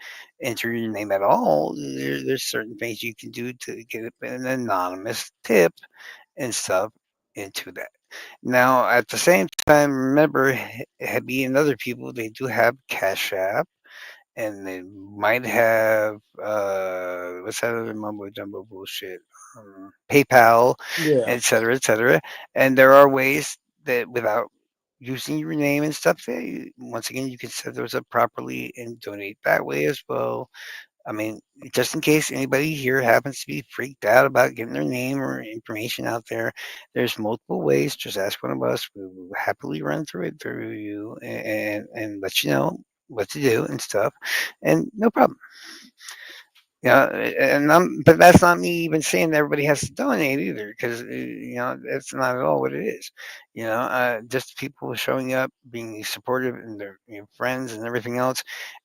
enter your name at all. There's certain things you can do to get an anonymous tip and stuff into that. Now, at the same time, remember, Hebby and other people, they do have Cash App and they might have what's that other mumbo jumbo bullshit, PayPal, Yeah. et cetera, et cetera. And there are ways that without using your name and stuff, once again, you can set those up properly and donate that way as well. I mean, just in case anybody here happens to be freaked out about getting their name or information out there, there's multiple ways. Just ask one of us. We will happily run through it through you and let you know what to do and stuff. And no problem. Yeah, but that's not me even saying that everybody has to donate either, because that's not at all what it is. Just people showing up, being supportive, and their friends and everything else,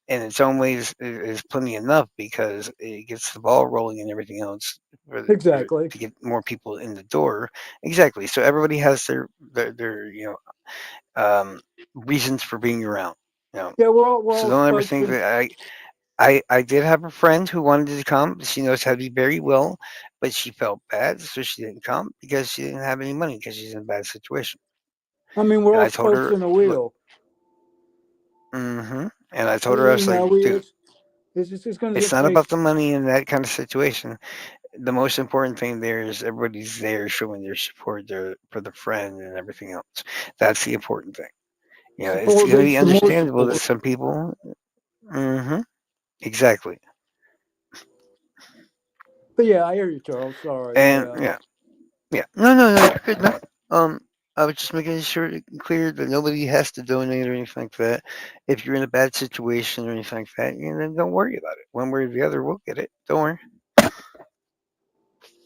in its own ways is plenty enough because it gets the ball rolling and everything else Exactly. to get more people in the door. Exactly. So everybody has their reasons for being around. You know, Yeah, we're so all don't ever supposed think to. that I did have a friend who wanted to come. She knows how to be very well, but she felt bad, so she didn't come because she didn't have any money because she's in a bad situation. I mean, we're And all I told spokes her, in a look, wheel. and I told her, I was like, dude, It's going to it's just not take. about the money in that kind of situation. The most important thing there is everybody's there showing their support for the friend and everything else. That's the important thing. It's Support going to leads be to more understandable that support. some people, hmm exactly, But yeah, I hear you, Charles. Sorry, and yeah. Yeah. No, no, no, you're good. No. Um, I was just making sure clear that nobody has to donate or anything like that. If you're in a bad situation or anything like that, then don't worry about it. One way or the other, we'll get it. Don't worry.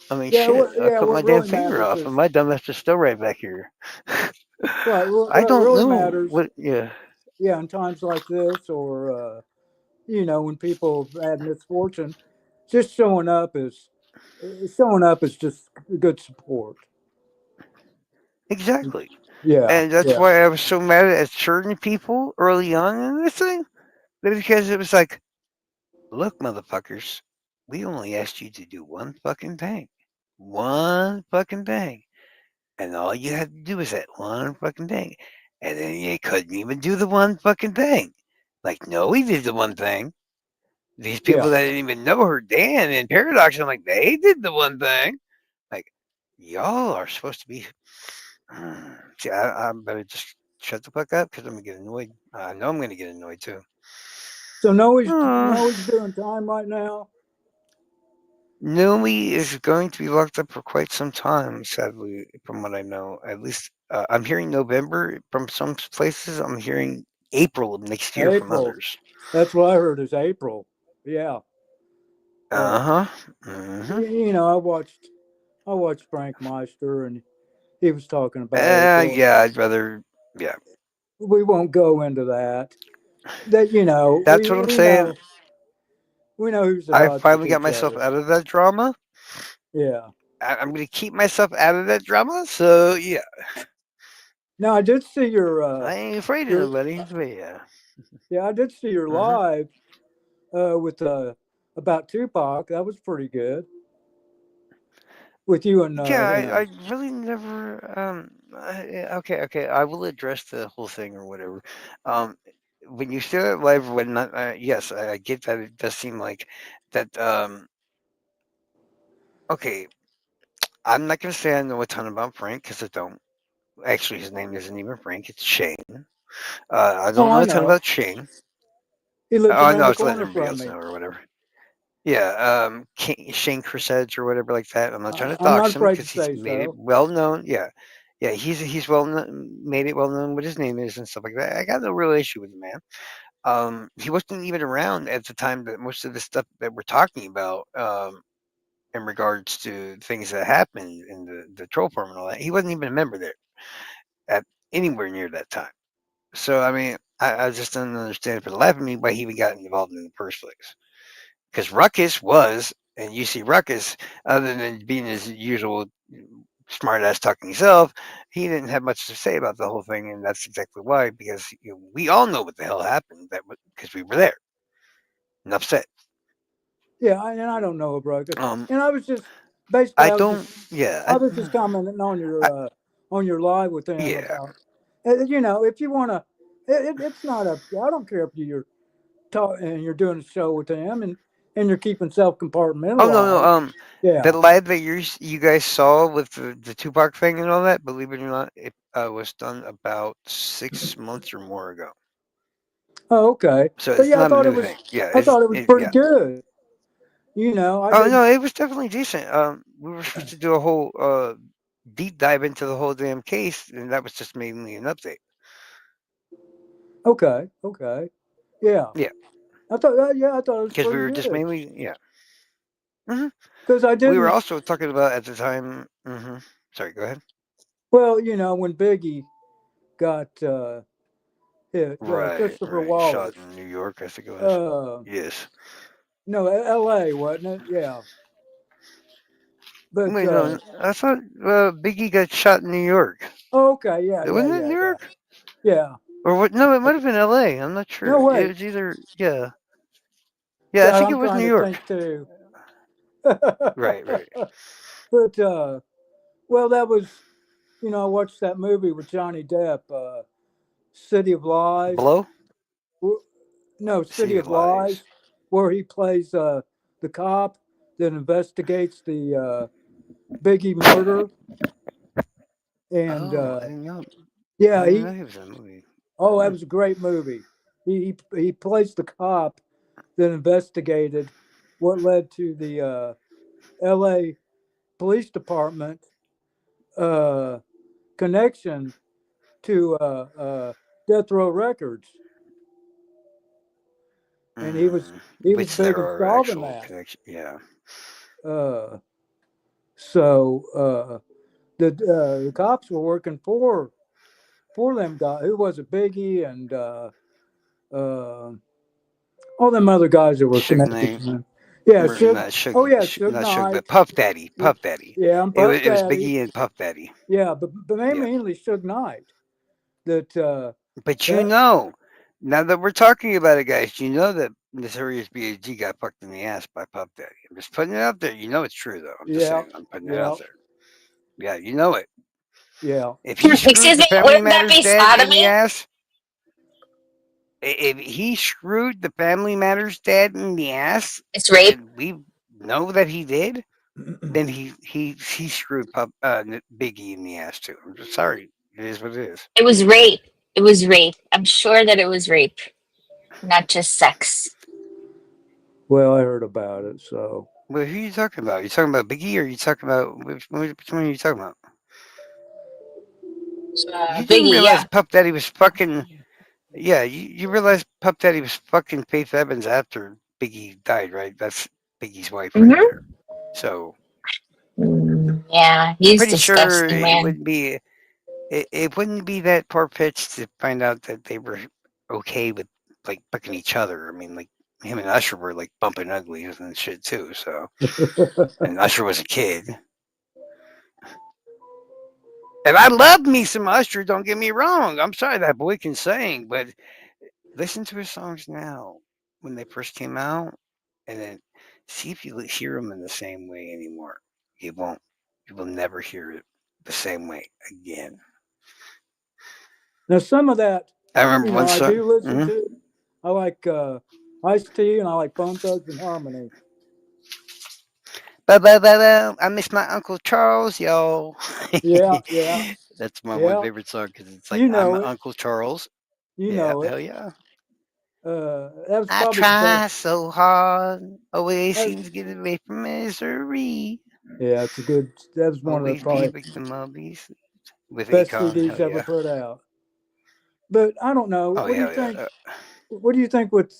I mean, shit. I yeah. cut my What damn really finger matters off, and is my dumbass is still right back here. right. I What don't really know matters, what. Yeah. yeah, in times like this, or when people have had misfortune, just showing up is just good support. Exactly. Yeah, And that's yeah, why I was so mad at certain people early on in this thing, because it was like, look, motherfuckers, we only asked you to do one fucking thing. One fucking thing. And all you had to do was that one fucking thing. And then you couldn't even do the one fucking thing. Like, no, we did the one thing. These yeah. people that didn't even know her, Dan and Paradox, I'm like, they did the one thing. Like, y'all are supposed to be. See, I better just shut the fuck up because I'm going to get annoyed. I know I'm going to get annoyed too. So Uh, Noe's doing time right now. Noe is going to be locked up for quite some time, sadly, from what I know. At least I'm hearing November from some places. I'm hearing April of next year from April. others. That's what I heard is April. Yeah. Uh Uh, huh. Mm-hmm. I watched Frank Meister, and he was talking about April. Yeah, I'd rather. Yeah, We won't go into that. That that's what I'm saying. we know who's at I odds with finally got each myself other. out of that drama. Yeah. I'm going to keep myself out of that drama. So, yeah, Now I did see I ain't afraid of your nobody. But, yeah. yeah, I did see your Mm-hmm. live with about Tupac. That was pretty good with you and Yeah, I really never. Okay, okay. I will address the whole thing or whatever. Um, when you say that live, when not, yes, I get that. It does seem like that. Okay, I'm not gonna say I know a ton about Frank because I don't. Actually, his name isn't even Frank. It's Shane. I Oh, don't know I a ton know. about Shane. He lives Oh around no, the it's letting corner everybody from else me. know or whatever. Yeah, Shane Cressedge or whatever like that. I'm not trying to I'm not dox him afraid to because he's say made it so. well known. Yeah, yeah, he's made it well known what his name is and stuff like that. I got no real issue with the man. He wasn't even around at the time that most of the stuff that we're talking about, in regards to things that happened in the troll farm and all that. He wasn't even a member there at anywhere near that time. So I mean, I just don't understand for the life of me why he even got involved in the first place. Because Ruckus was, and you see Ruckus, other than being his usual smart ass talking himself, he didn't have much to say about the whole thing, and that's exactly why. Because we all know what the hell happened. That because we were there. Enough said. Yeah, and I don't know, bro. Um, And I was just basically, I don't. Yeah, I was just commenting on your live with him yeah. about, if you want to, it's not up. I don't care if you're talking and you're doing a show with him and you're keeping self Oh no, no. compartmentalized. The Yeah. live that you guys saw with the Tupac thing and all that, believe it or not, it was done about 6 months or more ago. Oh, okay. So But it's yeah, not a new thing. Yeah, I thought it was it, pretty yeah. good. You know, I Oh did. no, it was definitely decent. We were supposed to do a whole deep dive into the whole damn case, and that was just mainly an update. Okay, okay, yeah. Yeah, I thought that. Yeah, I thought it was because we pretty were just good. mainly yeah. Hmm. Because I We were didn't. also talking about at the time. Sorry, go ahead. Well, when Biggie got hit, Right, Christopher right. Shot Wallace. in New York, I think it was. Uh, Yes. no, L.A. wasn't it? Yeah, but Wait, no, I thought Biggie got shot in New York. oh, okay, yeah, yeah, Wasn't it yeah, New yeah, York? yeah. Or what? No, it might have been L.A. I'm not sure. No, It wait. was either yeah, yeah. I God, think it I'm was trying New to York. think too. Right, right. But well, that was I watched that movie with Johnny Depp, City of Lies. Blow. W- No, City City of of Lies. Lies, where he plays the cop that investigates the Biggie murder, and Oh, I didn't know. I yeah, didn't know he was in the movie. that Hmm. was a great movie. He plays the cop that investigated what led to the L.A. Police Department uh, connection to Death Row Records, and he was Which there big in are solving actual that. connection. Yeah. Uh, so the cops were working for them guys. Who was it? Biggie and uh, all them other guys that were Suge connected Knight. to them. Yeah, Suge. Not Oh Suge. yeah, Suge Not Suge, but Knight. Puff Daddy. Puff Daddy. Yeah, and It Puff was Daddy. Biggie and Puff Daddy. Yeah, but Yeah. mainly Suge Knight. That But that now that we're talking about it, guys, you know that Notorious B.I.G. got fucked in the ass by Puff Daddy. I'm just putting it out there. You know it's true, though. I'm just yeah, saying. I'm putting it yeah, out there. Yeah, you know it. yeah. If he screwed Excuse the me, Family wouldn't that Matters be dad in the sodomy? ass, if he screwed the Family Matters dad in the ass, It's rape. and we know that he did, then he screwed Biggie in the ass too. I'm just sorry. It is what it is. It was rape. It was rape. I'm sure that it was rape, not just sex. Well, I heard about it, so Well, who are you talking about? Are you talking about Biggie, or are you talking about which one are you talking about? You didn't Biggie, realize yeah. Puff Daddy was fucking. Yeah, you realize Puff Daddy was fucking Faith Evans after Biggie died, right? That's Biggie's wife right Mm-hmm. there. So Yeah, I'm he's pretty sure disgusting, man. it wouldn't be that far fetched to find out that they were okay with like fucking each other. I mean, like him and Usher were like bumping uglies and shit too. So and Usher was a kid. And I love me some Usher, don't get me wrong. I'm sorry that boy can sing, but listen to his songs now when they first came out, and then see if you hear them in the same way anymore. You won't. You will never hear it the same way again. now some of that, I remember one I song. do listen Mhm. to. I like Ice T and I like Bone Thugs and Harmony. Ba, ba, ba, ba. I miss my Uncle Charles, y'all. Yeah, yeah, That's my one yeah. favorite song because it's like You I'm know it. Uncle Charles. You Yeah, know it. hell yeah. That was I probably the best. try so hard, always That was, seems to get away from misery. yeah, it's a good. That was one of the Always be a probably victim of these with best Akon. CDs Hell ever yeah. put out. But I don't know. Oh What do you hell think? yeah. What do you think with?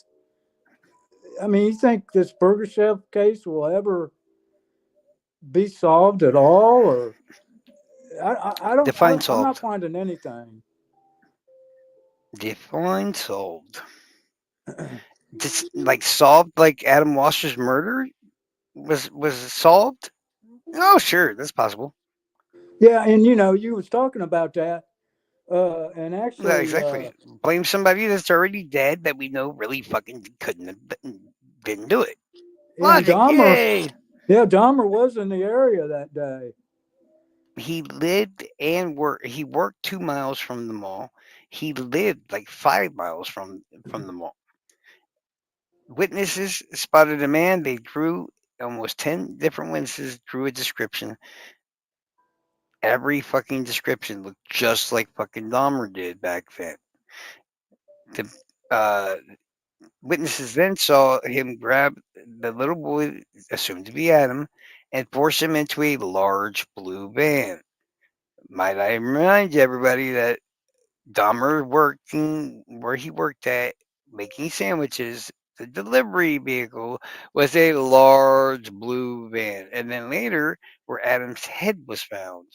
I mean, you think this Burger Chef case will ever be solved at all, or I don't. Define I'm not solved. finding anything. Define solved. Just like solved like Adam Walsh's murder was solved? Oh sure, that's possible. Yeah, and you was talking about that, and Yeah, actually, exactly. Blame somebody that's already dead that we know really fucking couldn't have didn't do it. and Logic, Dahmer, yay! yeah, Dahmer was in the area that day. He lived and worked. He worked 2 miles from the mall. He lived like 5 miles from the mall. Witnesses spotted a man. They drew almost 10 different witnesses. Drew a description. Every fucking description looked just like fucking Dahmer did back then. The witnesses then saw him grab the little boy, assumed to be Adam, and forced him into a large blue van. Might I remind everybody that Dahmer working where he worked at, making sandwiches, the delivery vehicle was a large blue van. And then later, where Adam's head was found,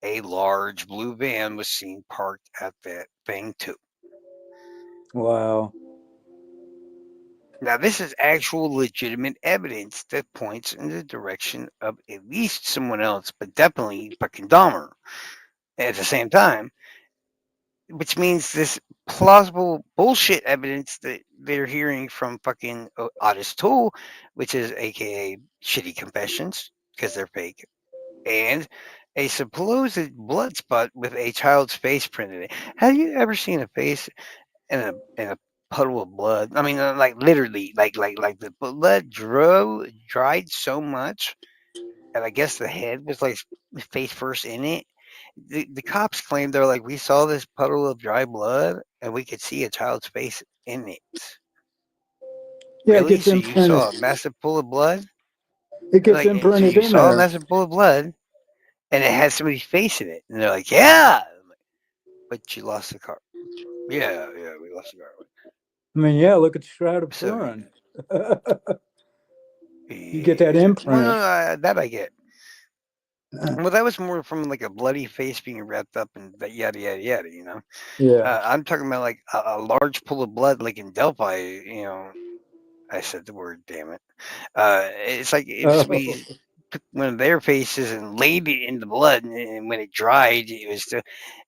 a large blue van was seen parked at that thing too. Wow. Now, this is actual legitimate evidence that points in the direction of at least someone else, but definitely fucking Dahmer. At the same time, which means this plausible bullshit evidence that they're hearing from fucking Otis Tool, which is AKA shitty confessions because they're fake, and a supposed blood spot with a child's face printed in it. Have you ever seen a face in a puddle of blood? I mean, like literally, like the blood dried so much, and I guess the head was like face first in it. The cops claimed they're like, we saw this puddle of dry blood and we could see a child's face in it. Yeah, it Really? gets So you imprinted. saw a massive pool of blood? It gets Like, so imprinted you in saw a there. massive pool of blood and it had somebody's face in it. And they're like, yeah. I'm like, but you lost the car. Yeah, yeah, we lost the car. I mean, yeah, look at the shroud of So, Turin. You get that yes. Well, no, imprint. that I get. Well, that was more from like a bloody face being wrapped up and that yada yada yada. Yeah. I'm talking about like a large pool of blood, like in Delphi. I said the word, damn it. It's like if Oh, somebody took one of their faces and laid it in the blood, and when it dried, it was the,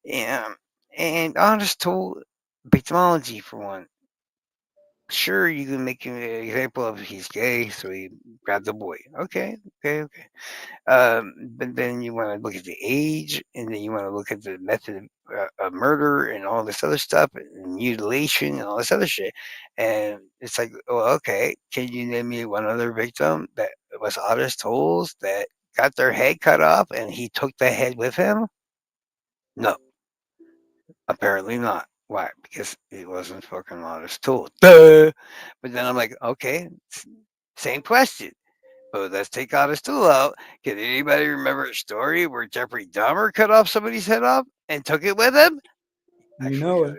yeah. And honest tool victimology for one. Sure, you can make an example of he's gay, so he grabbed the boy. Okay, okay, okay. But then you want to look at the age, and then you want to look at the method of murder and all this other stuff, and mutilation and all this other shit. And it's like, well, okay, can you name me one other victim that was honest tools that got their head cut off and he took the head with him? No, apparently not. Why? Because he wasn't fucking honest tool. Duh. But then I'm like, okay, same question. Oh, let's take Honest Tool out. Can anybody remember a story where Jeffrey Dahmer cut off somebody's head off and took it with him? you Actually, know it.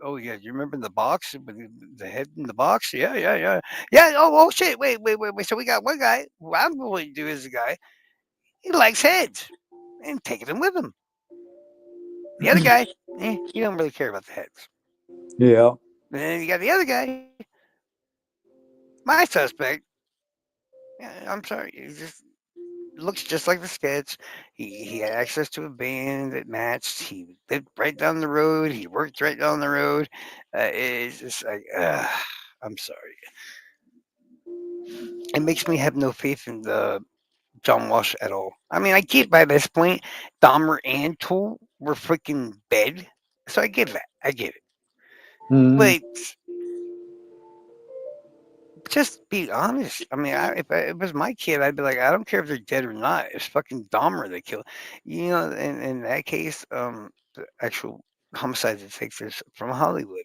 oh yeah, you remember the box with the head in the box? Yeah, yeah, yeah, yeah. Oh shit! Wait. So we got one guy. What I'm going to do is the guy. He likes heads and taking them with him. The other guy, he don't really care about the heads. Yeah. And then you got the other guy, my suspect. Yeah, I'm sorry, he just looks just like the sketch. He had access to a band that matched. He lived right down the road. He worked right down the road. It's just like, I'm sorry. It makes me have no faith in the John Walsh at all. I mean, I get by this point, Dahmer and Tool were freaking dead, so I get that. I get it. Hmm. But just be honest. I mean, if it was my kid, I'd be like, I don't care if they're dead or not. It's fucking Dahmer that killed. In that case, the actual homicide detectives from Hollywood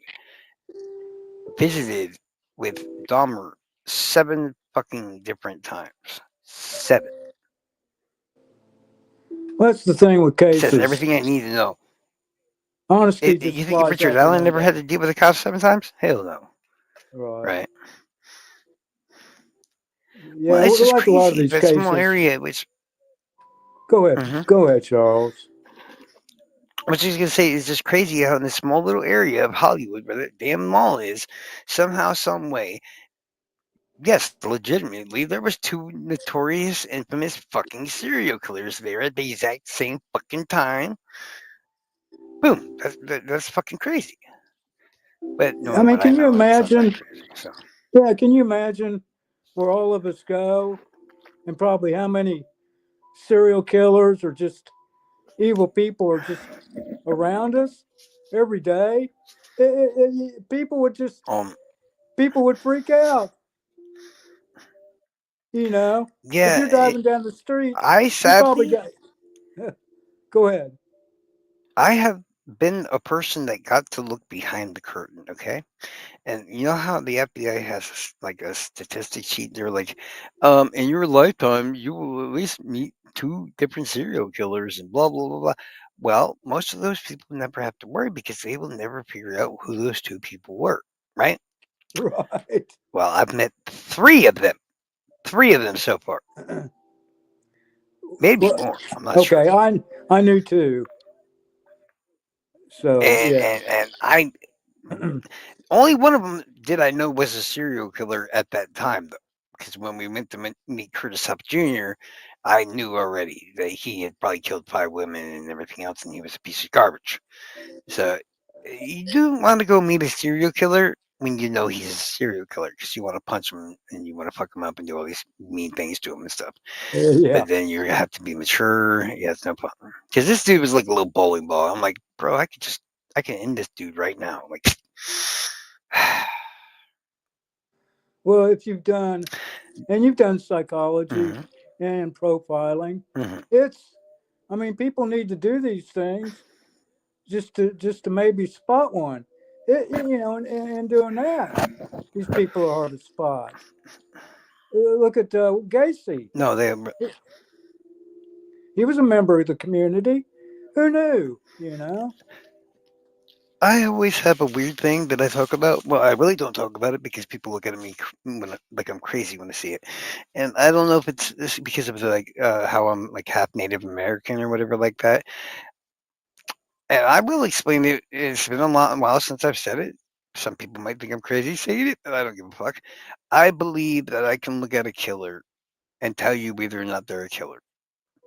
visited with Dahmer 7 fucking different times. 7. Well, that's the thing with Says cases. everything I need to know. Honesty just You think flies Richard out the Allen never had window. to deal with the cops 7 times? Hell no. Right. Right. Yeah, Well, it's just like a lot of crazy. these That small cases. area, which. Go ahead. Mhm. Go ahead, Charles. I was just gonna say it's just crazy how in this small little area of Hollywood where the damn mall is, somehow, some way, yes, legitimately, there was 2 notorious, infamous fucking serial killers there at the exact same fucking time. Boom, that's fucking crazy. But I knowing mean, what I can you know, it's not that imagine? crazy. So, Yeah, can you imagine where all of us go and probably how many serial killers or just evil people are just around us every day? People would just, people would freak out. You know, if yeah, you're driving down the street, I you probably sadly, got. Go ahead. I have been a person that got to look behind the curtain, okay? And you know how the FBI has like a statistic sheet? They're like, in your lifetime, you will at least meet two different serial killers and blah blah blah blah. Well, most of those people never have to worry because they will never figure out who those two people were, right? Right. Well, I've met three of them so far, maybe Well, more. I'm not sure. okay, I knew too. So And yeah. I only one of them did I know was a serial killer at that time, though, because when we went to meet Curtis Huff Jr., I knew already that he had probably killed 5 women and everything else, and he was a piece of garbage. So you do want to go meet a serial killer when you know he's a serial killer because you want to punch him and you want to fuck him up and do all these mean things to him and stuff. Yeah. But then you have to be mature. Yeah, it's no problem. Because this dude was like a little bowling ball. I'm like, bro, I can end this dude right now. Like, Well, if you've done psychology hmm and profiling, hmm it's I mean, people need to do these things just to maybe spot one. And doing that, these people are hard to spot. Look at Gacy. No, they. He was a member of the community. Who knew? You know. I always have a weird thing that I talk about. Well, I really don't talk about it because people look at me like I'm crazy when I see it, and I don't know if it's this because of the, like how I'm like half Native American or whatever like that. And I will explain it. It's been a while since I've said it. Some people might think I'm crazy saying it, but I don't give a fuck. I believe that I can look at a killer and tell you whether or not they're a killer.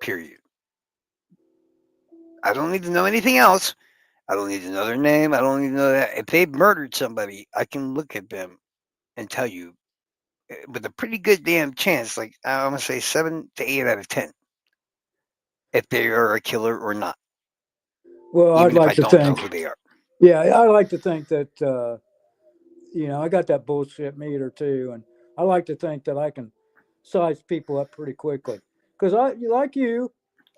Period. I don't need to know anything else. I don't need to know their name. I don't need to know that. If they've murdered somebody, I can look at them and tell you with a pretty good damn chance, like I'm gonna say 7 to 8 out of 10, if they are a killer or not, Well, I'd even if I like to don't know think. who they are. Yeah, I like to think that I got that bullshit meter too, and I like to think that I can size people up pretty quickly. Because like you,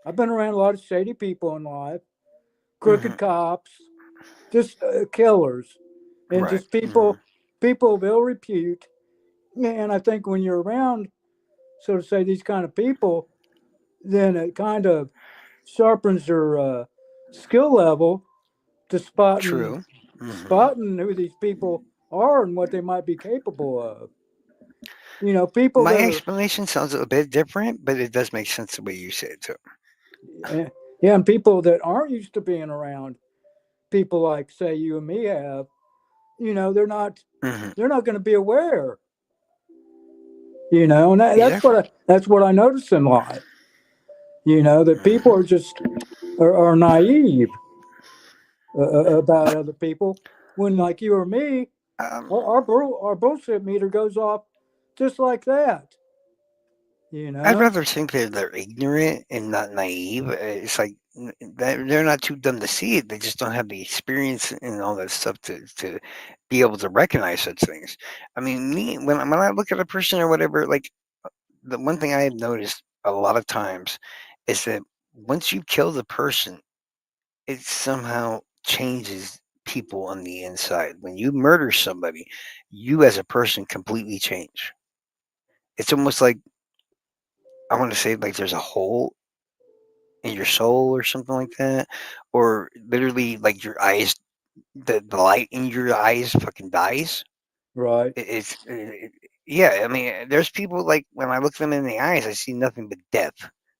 I've been around a lot of shady people in life, hmm crooked cops, just killers, and Right. just people of ill repute. And I think when you're around, so to say, these kind of people, then it kind of sharpens your skill level to True. hmm spotting who these people are and what they might be capable of. People My that are explanation sounds a bit different, but it does make sense the way you say it too. eh, yeah, and people that aren't used to being around people like say you and me have, they're not hmm they're not going to be aware, and Exactly. that's what I notice in life. That people hmm are naive about other people when like you or me, Um, our bullshit meter goes off just like that. You I'd know. rather think that they're ignorant and not naive. It's like they're not too dumb to see it. They just don't have the experience and all that stuff to be able to recognize such things. I mean, me when I look at a person or whatever, like the one thing I have noticed a lot of times is that once you kill the person, it somehow changes people on the inside. When you murder somebody, you as a person completely change. It's almost like I want to say like there's a hole in your soul or something like that, or literally like your eyes, the light in your eyes fucking dies. Right. Yeah. I mean, there's people like when I look them in the eyes, I see nothing but death,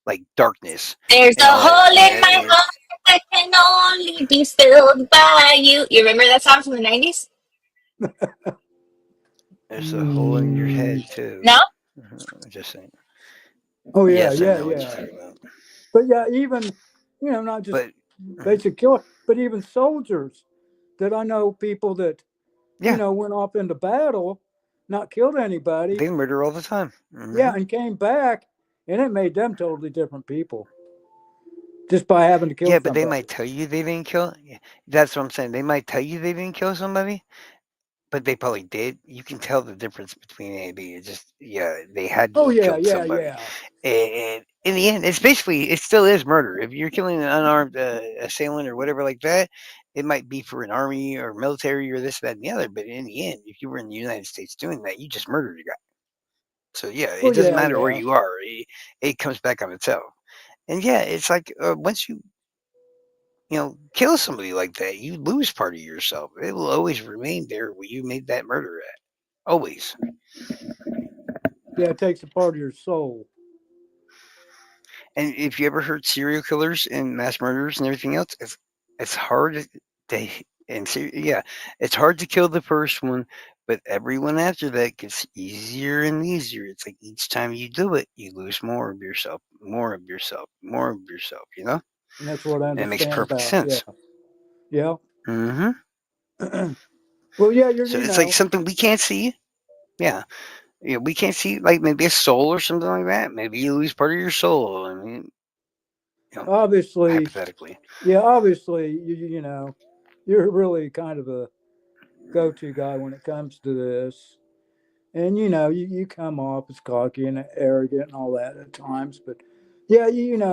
like darkness, There's a and all that. hole in my heart that can only be filled by you. You remember that song from the 90s? There's a hole in your Mm, head too. No? Just saying. oh yeah, Yes, I yeah, know what you're yeah. talking about. But yeah, even not just But mhm, basic killer, but even soldiers that I know people that yeah, went off into battle, not killed anybody, they murder all the time. yeah, and came back, and it made them totally different people just by having to kill Yeah, but they somebody. might tell you they didn't kill. Yeah, that's what I'm saying. They might tell you they didn't kill somebody, but they probably did. You can tell the difference between A and B. It's just yeah, they had to Oh have yeah, killed yeah, somebody, yeah. and in the end, it's basically it still is murder. If you're killing an unarmed assailant or whatever like that, it might be for an army or military or this, that, and the other. But in the end, if you were in the United States doing that, you just murdered a guy. So yeah, it Well, doesn't yeah, matter where yeah, you are. It comes back on itself. And yeah, it's like once you kill somebody like that, you lose part of yourself. It will always remain there where you made that murder at. Always. yeah. It takes a part of your soul. And if you ever heard serial killers and mass murderers and everything else, it's hard to yeah, it's hard to kill the first one, but everyone after that gets easier and easier. It's like each time you do it, you lose more of yourself, more of yourself, more of yourself. And that's what I And it makes understand perfect about. Yeah, sense. yeah. Hmm. Well, yeah. You're, So it's like something we can't see. Yeah, we can't see like maybe a soul or something like that. Maybe you lose part of your soul. I mean, obviously, hypothetically. yeah. Obviously, you're really kind of a go-to guy when it comes to this. And you come off as cocky and arrogant and all that at times, but yeah,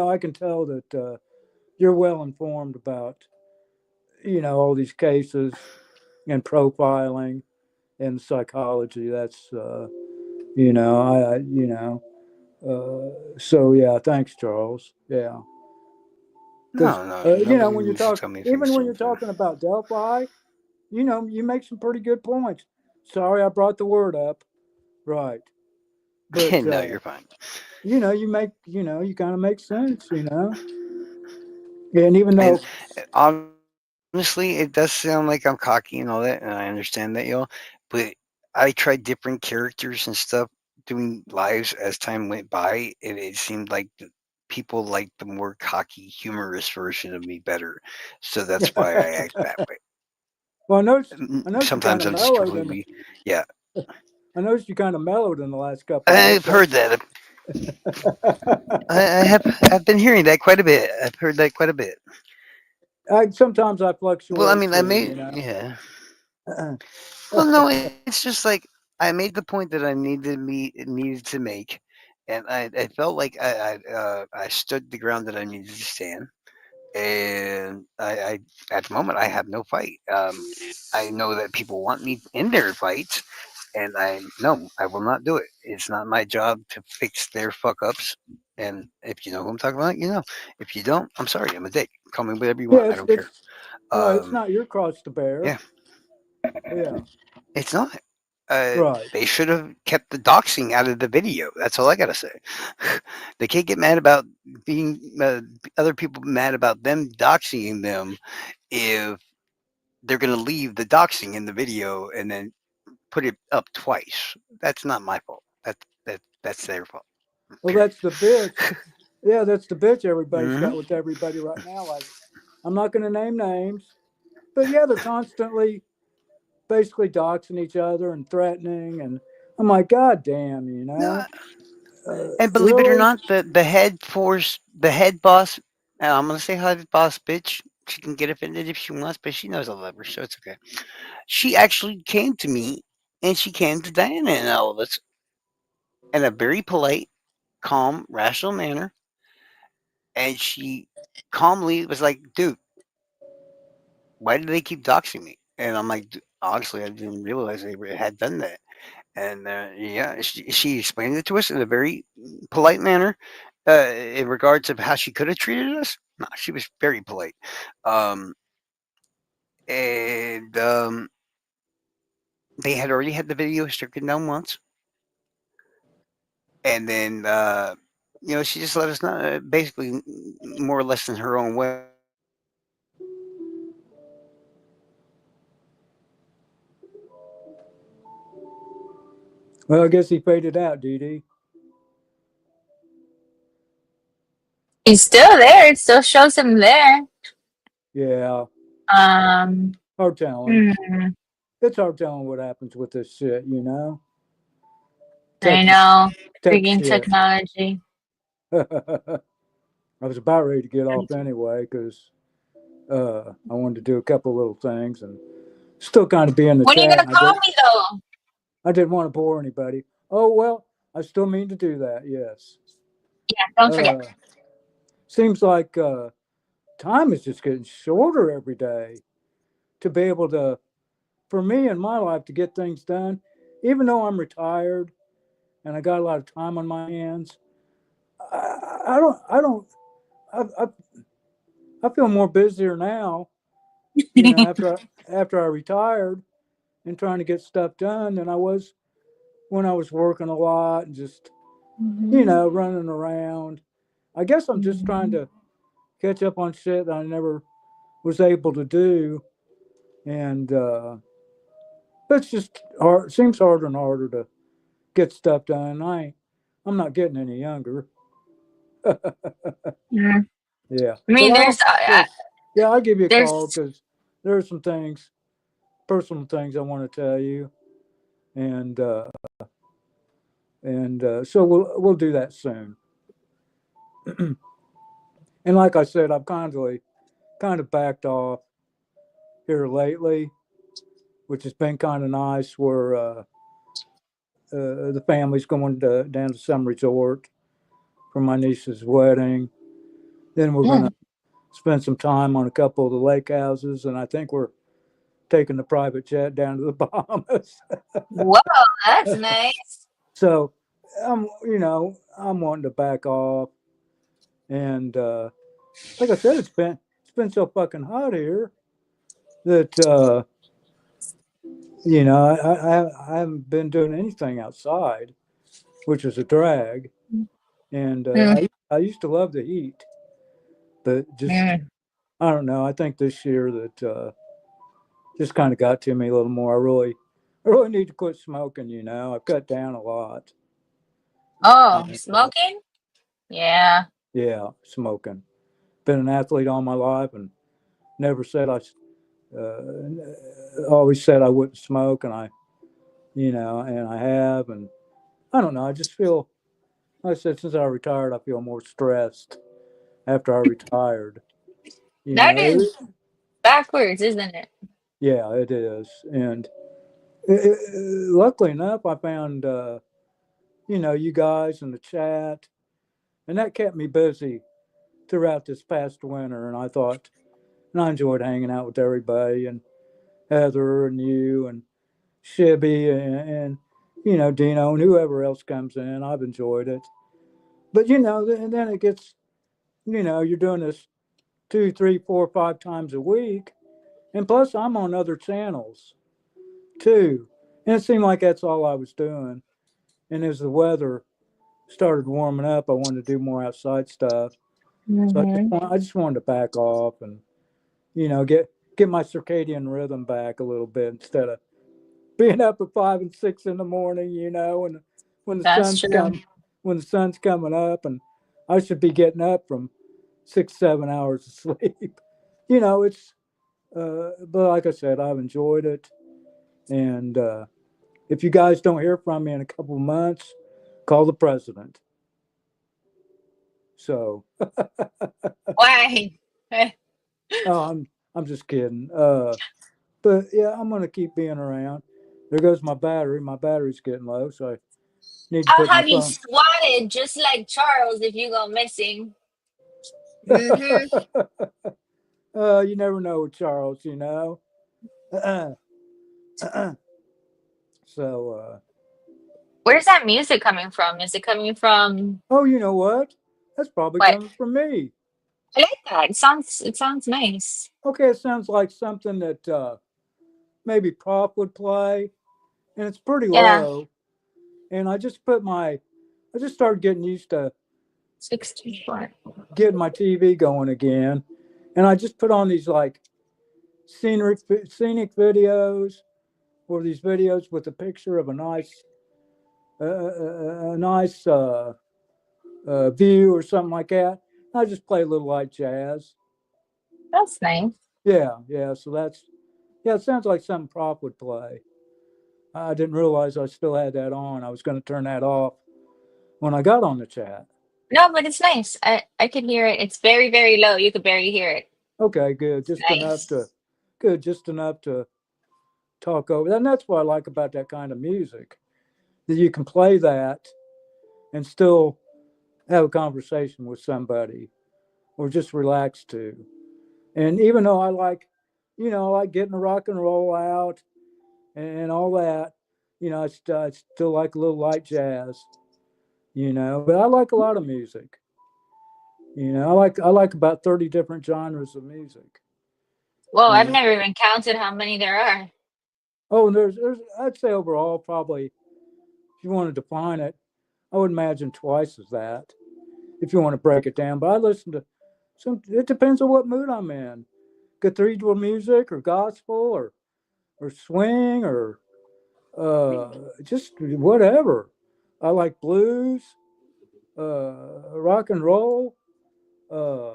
I can tell that you're well informed about all these cases and profiling and psychology. That's I so yeah, thanks, Charles. Yeah, because No, no, nobody when you needs to talk, tell me even things, when you're Jonathan. talking about Delphi, you make some pretty good points. Sorry, I brought the word up, right? But No, you're fine. you kind of make sense, and even And though honestly, it does sound like I'm cocky and all that, and I understand that, y'all. But I tried different characters and stuff doing lives as time went by, and it seemed like people liked the more cocky, humorous version of me better. So that's why I act that way. well, I noticed you kind Sometimes of I'm just mellowed, and completely, yeah. I noticed you kind of mellowed in the last couple of I've heard episodes. that. I have. I've been hearing that quite a bit. I've heard that quite a bit. Sometimes I Well, I fluctuate mean, I too, made, yeah. Well, no, it's just like I made the point that I needed to make, and I felt like I stood the ground that I needed to stand, and I at the moment I have no fight. I know that people want me in their fights, and I no, I will not do it. It's not my job to fix their fuck ups. And if you know who I'm talking about, you know. If you don't, I'm sorry. I'm a dick. Call me whatever you want. yeah, I it's don't care. it's right. It's Um, not your cross to bear. yeah, Yeah, it's not. right. They should have kept the doxing out of the video. That's all I gotta say. They can't get mad about being other people mad about them doxing them if they're gonna leave the doxing in the video and then put it up twice. That's not my fault. That's their fault. Well, Period. that's the bitch. Yeah, that's the bitch everybody's Hmm. got with everybody right now. Like, I'm not going to name names, but yeah, they're constantly basically doxing each other and threatening. And I'm like, God damn, No, and believe it or really? not, the head boss. I'm gonna say head boss bitch. She can get offended if she wants, but she knows I love her, so it's okay. She actually came to me, and she came to Diana and all of us in a very polite, calm, rational manner, and she calmly was like, "Dude, why do they keep doxing me?" And I'm like, honestly, I didn't realize they had done that. And yeah, she explained it to us in a very polite manner in regards of how she could have treated us. No, she was very polite. Um, and they had already had the video stricken down once. And then, she just let us know, basically, more or less in her own way. Well, I guess he faded out, Dee. He's still there. It still shows him there. Yeah, Um, hard telling. hmm, It's hard telling what happens with this shit, I Tech, know. tech Freaking shit. technology. I was about ready to get off anyway because I wanted to do a couple little things and still kind of be in the When are you chat. gonna And call me though? I didn't want to bore anybody. Oh well, I still mean to do that. Yes. Yeah, don't forget. Uh, seems like time is just getting shorter every day to be able to, for me in my life, to get things done. Even though I'm retired and I got a lot of time on my hands, I don't, I, I, I feel more busier now, after I retired and trying to get stuff done than I was when I was working a lot and just, Mhm. running around. I guess I'm just trying Mhm. to catch up on shit that I never was able to do. And it's just hard. Seems harder and harder to get stuff done. I'm not getting any younger. Mm. Yeah. I But mean, I'll give you a call there's because there are some things, personal things I want to tell you. And, so we'll do that soon. And like I said, I've kind of backed off here lately, which has been kind of nice. Where the family's going down to some resort for my niece's wedding. Then we're gonna mm. spend some time on a couple of the lake houses, and I think we're taking the private jet down to the Bahamas. Whoa, that's nice. So I'm wanting to back off, and like I said, it's been so fucking hot here that I haven't been doing anything outside, which is a drag. And Mm. I used to love the heat, but just Mm. I don't know. I think this year that just kind of got to me a little more. I really need to quit smoking. I've cut down a lot. Oh, And, smoking? Yeah. yeah, smoking. Been an athlete all my life and never said always said I wouldn't smoke, and and I have, and I don't know. I just feel, like I said, since I retired, I feel more stressed after I retired. You That know, is backwards, isn't it? yeah, it is, and luckily enough, I found you guys in the chat, and that kept me busy throughout this past winter. And I enjoyed hanging out with everybody, and Heather and you and Shibby and Dino and whoever else comes in. I've enjoyed it, but and then it gets, you're doing this 2, 3, 4, 5 times a week, and plus I'm on other channels too, and it seemed like that's all I was doing. And as the weather started warming up, I wanted to do more outside stuff. So Mm-hmm. I just wanted to back off and get my circadian rhythm back a little bit instead of being up at 5 and 6 in the morning. And when the That's sun's true. come when the sun's coming up, and I should be getting up from 6, 7 hours of sleep. It's but like I said, I've enjoyed it, and if you guys don't hear from me in a couple of months, call the president. So, Why? oh, I'm just kidding. But yeah, I'm gonna keep being around. There goes my battery. My battery's getting low, so I need to I'll put my have you phone. swatted just like Charles if you go missing. Mm-hmm. You never know with Charles. So, Where's that music coming from? Is it coming from oh, you know what? That's probably what? coming from me. I like that. It sounds nice. Okay, it sounds like something that maybe Prof would play, and it's pretty Yeah. low. And I just started getting used to 64. getting my TV going again, and I just put on these like scenic videos, or these videos with a picture of a nice view or something like that. I just play a little light jazz. That's nice. Yeah, yeah. So yeah. It sounds like something Prop would play. I didn't realize I still had that on. I was going to turn that off when I got on the chat. No, but it's nice. I can hear it. It's very, very low. You could barely hear it. Okay, good. It's nice. Just enough to talk over. And that's what I like about that kind of music. That you can play that and still have a conversation with somebody or just relax to. And even though I like, I like getting the rock and roll out and all that, I still like a little light jazz, but I like a lot of music. I like about 30 different genres of music. Well, I've And never even counted how many there are. oh, and there's I'd say overall probably if you want to define it, I would imagine twice as that if you want to break it down. But I listen to some. It depends on what mood I'm in. Cathedral music or gospel or swing or just whatever. I like blues, rock and roll, uh,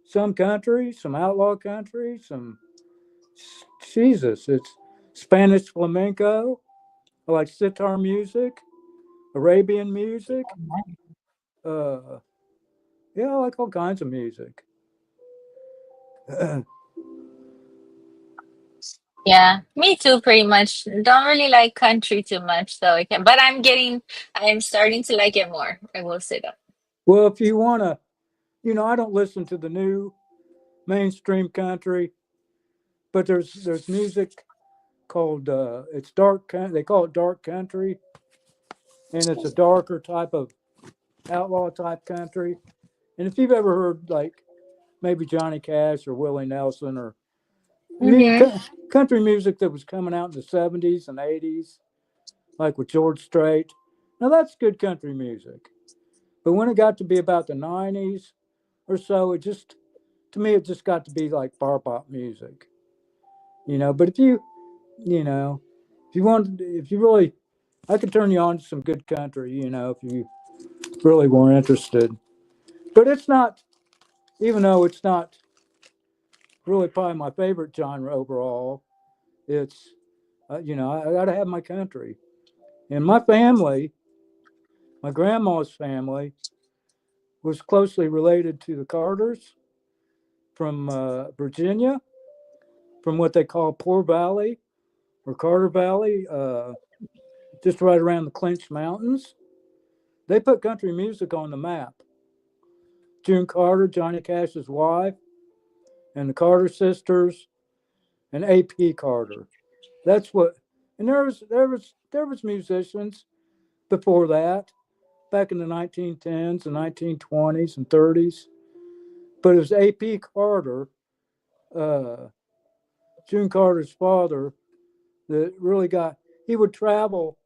some country, some outlaw country, some Jesus. It's Spanish flamenco. I like sitar music, Arabian music. Uh, yeah, I like all kinds of music. Yeah, me too, pretty much. Don't really like country too much, though. But I'm starting to like it more. I will say that. Well, if you want to, I don't listen to the new mainstream country, but there's music called it's dark. They call it dark country, and it's a darker type of outlaw type country. And if you've ever heard like maybe Johnny Cash or Willie Nelson or Mm-hmm. country music that was coming out in the 70s and 80s, like with George Strait, now that's good country music. But when it got to be about the 90s or so, to me, it just got to be like bar pop music, But you know, if you really, I could turn you on to some good country, if you really were interested. But it's not, even though it's not really probably my favorite genre overall, it's, I got to have my country. And my family, my grandma's family, was closely related to the Carters from Virginia, from what they call Poor Valley or Carter Valley, just right around the Clinch Mountains. They put country music on the map. June Carter, Johnny Cash's wife, and the Carter sisters, and A.P. Carter. That's what. And there was musicians before that, back in the 1910s and 1920s and 30s. But it was A.P. Carter, uh, June Carter's father, that really got. He would travel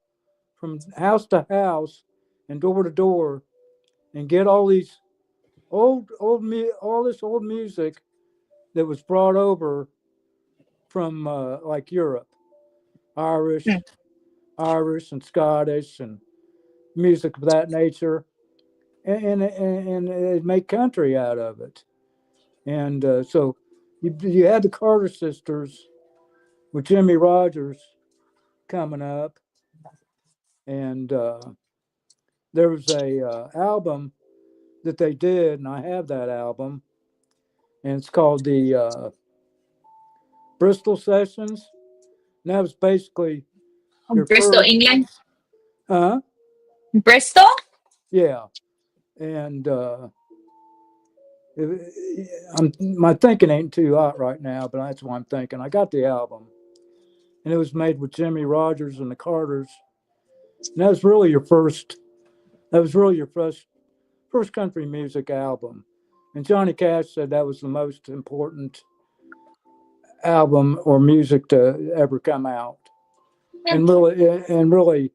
from house to house and door to door and get all these all this old music that was brought over from like Europe, Irish, Irish and Scottish and music of that nature, and make country out of it. And so you had the Carter sisters with Jimmy Rogers coming up, and there was a album that they did, and I have that album, and it's called the Bristol Sessions. And that was basically your Bristol, first, England. huh? Bristol? Yeah, and my thinking ain't too hot right now, but that's what I'm thinking. I got the album, and it was made with Jimmy Rogers and the Carters, and that was really your first. That was really your first country music album, and Johnny Cash said that was the most important album or music to ever come out, Yeah. and really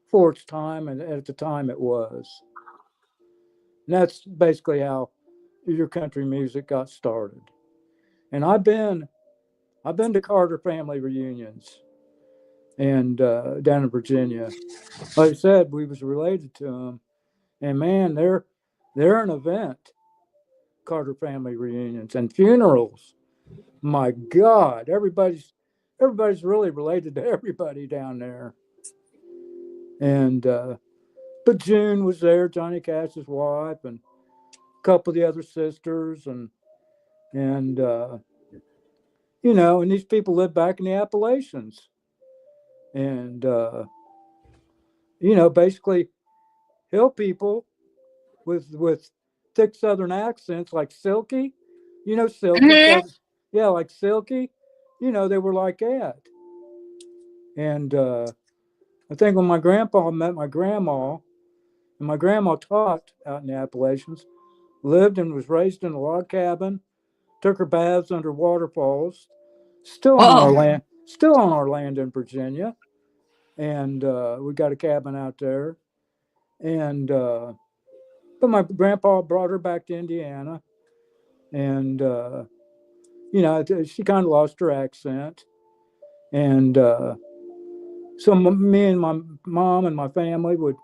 for its time, and at the time it was. And that's basically how your country music got started. And I've been to Carter family reunions and down in Virginia. Like I said, we was related to them, and man, they're an event. Carter family reunions and funerals. My God, everybody's really related to everybody down there. And but June was there, Johnny Cash's wife, and a couple of the other sisters, and these people lived back in the Appalachians, and basically hill people with thick Southern accents like Silky. You know Silky, Hmm. Southern, yeah, like Silky. You know they were like that. And I think when my grandpa met my grandma, and my grandma taught out in the Appalachians, lived and was raised in a log cabin, took her baths under waterfalls, Whoa. still on our land in Virginia, and we got a cabin out there. And but my grandpa brought her back to Indiana, and she kind of lost her accent, and so me and my mom and my family would,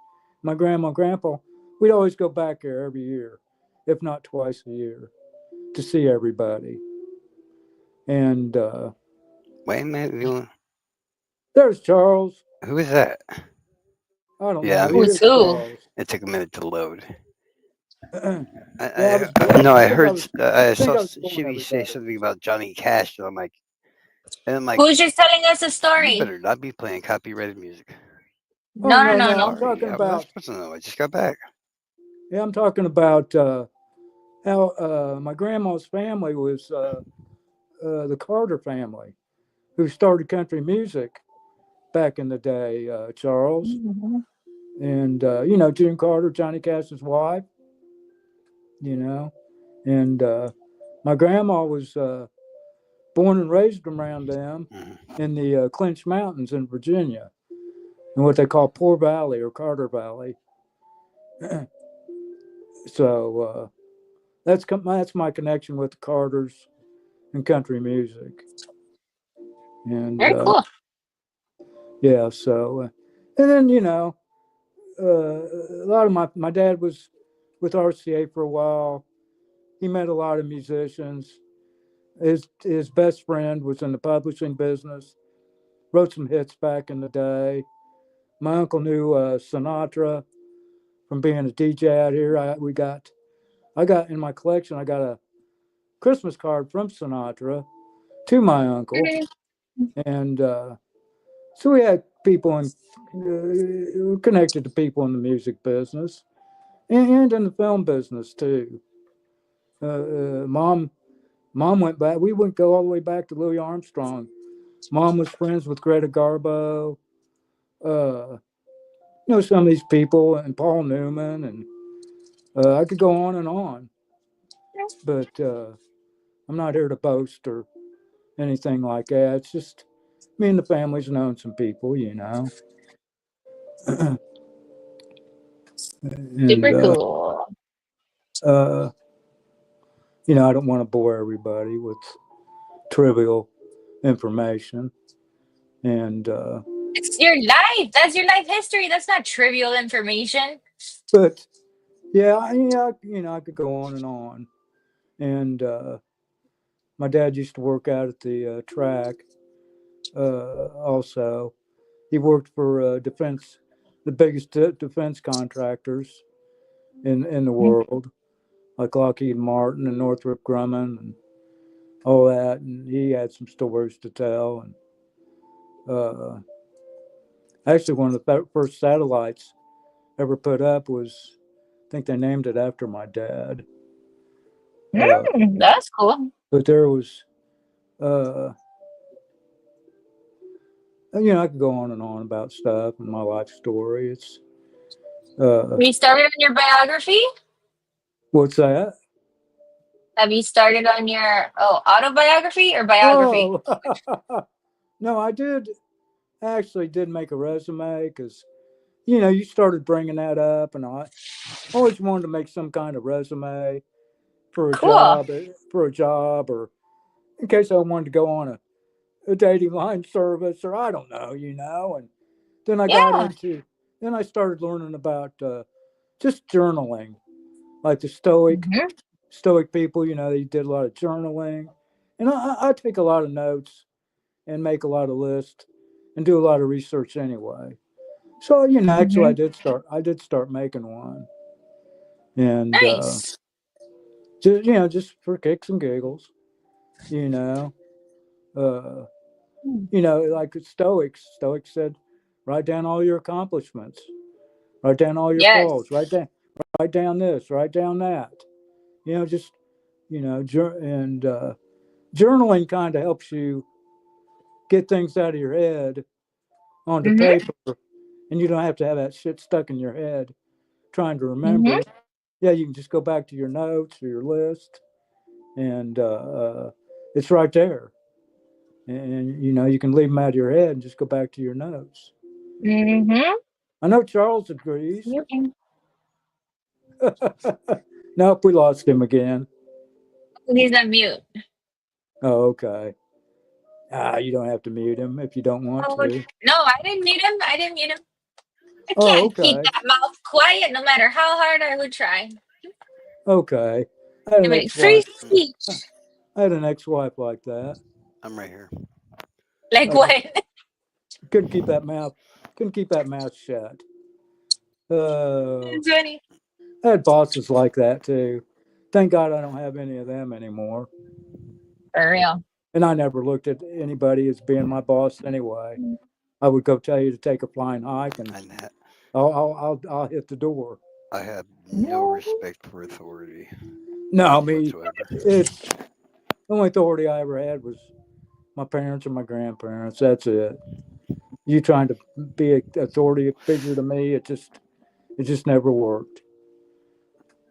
my grandma and grandpa, we'd always go back there every year, if not twice a year, to see everybody. And Wait a minute. there's Charles. Who is that? I don't Yeah, know. I'm He here. Who's is who? Charles. It took a minute to load. Yeah, I was born. No, I I think I heard. was. I I think saw I was born Shivy say everybody. something about Johnny Cash, and I'm like, Who's just telling us a you story? better not be playing copyrighted music. Oh No, no, no, no, no. I'm no. Sorry, talking I was not about. supposed to know. I just got back. Yeah, I'm talking about how my grandma's family was the Carter family, who started country music back in the day. Charles Mhm. and June Carter, Johnny Cash's wife. You know, and my grandma was born and raised around them Hmm. in the Clinch Mountains in Virginia, in what they call Poor Valley or Carter Valley. So that's my connection with the Carters and country music. And Very cool. yeah, so and then a lot of my dad was with RCA for a while. He met a lot of musicians. His best friend was in the publishing business. Wrote some hits back in the day. My uncle knew Sinatra from being a DJ out here. I got in my collection. I got a Christmas card from Sinatra to my uncle, Mhm. and so we had people in connected to people in the music business and in the film business too. Mom went back. We wouldn't go all the way back to Louis Armstrong. Mom was friends with Greta Garbo. Uh, some of these people and Paul Newman, and I could go on and on. But I'm not here to boast or anything like that. It's just me and the family's known some people. And Super cool. uh, I don't want to bore everybody with trivial information. And It's your life. That's your life history. That's not trivial information. but yeah, I could go on and on. And my dad used to work out at the track. Also, he worked for defense, the biggest defense contractors in the world, like Lockheed Martin and Northrop Grumman and all that. And he had some stories to tell. And uh, actually, one of the first satellites ever put up was, I think they named it after my dad. Uh, That's cool. but there was, uh, I could go on and on about stuff and my life story. It's, uh, Have you started on your biography? what's that? Have you started on your autobiography or biography? Oh, no, I did actually did make a resume because, you started bringing that up, and I always wanted to make some kind of resume for a Cool. job, or in case I wanted to go on a dating line service, or I don't know. And then Yeah. then I started learning about just journaling, like the Stoic people. They did a lot of journaling, and I take a lot of notes and make a lot of lists and do a lot of research anyway. So actually, Hmm. I did start making one, and Nice. just for kicks and giggles, you know. Uh, like the Stoics. Stoics said, write down all your accomplishments, write down all your Yes. faults, write write down this, write down that. Just and journaling kind of helps you get things out of your head onto Mhm. paper, and you don't have to have that shit stuck in your head trying to Mhm. remember. Yeah, you can just go back to your notes or your list, and it's right there. And you can leave them out of your head and just go back to your notes. Mhm. I know Charles agrees. You can. Nope, we lost him again. He's on mute. Oh, okay. You don't have to mute him if you don't want Oh to. no, I didn't mute him. I didn't mute him. I Oh, can't keep okay. that mouth quiet no matter how hard I would try. Okay. I had I an mean, free ex-wife. Mm, speech. I had an ex-wife like that. I'm right here. Like I just what? couldn't keep that mouth. Couldn't keep that mouth shut. Uh, It's funny. I had bosses like that too. Thank God I don't have any of them anymore. For real. And I never looked at anybody as being my boss anyway. I would go tell you to take a flying hike, and And I'll hit the door. I have no No. respect for authority, No, none me, whatsoever. it's the only authority I ever had was my parents and my grandparents. That's it. You trying to be an authority figure to me, it just never worked.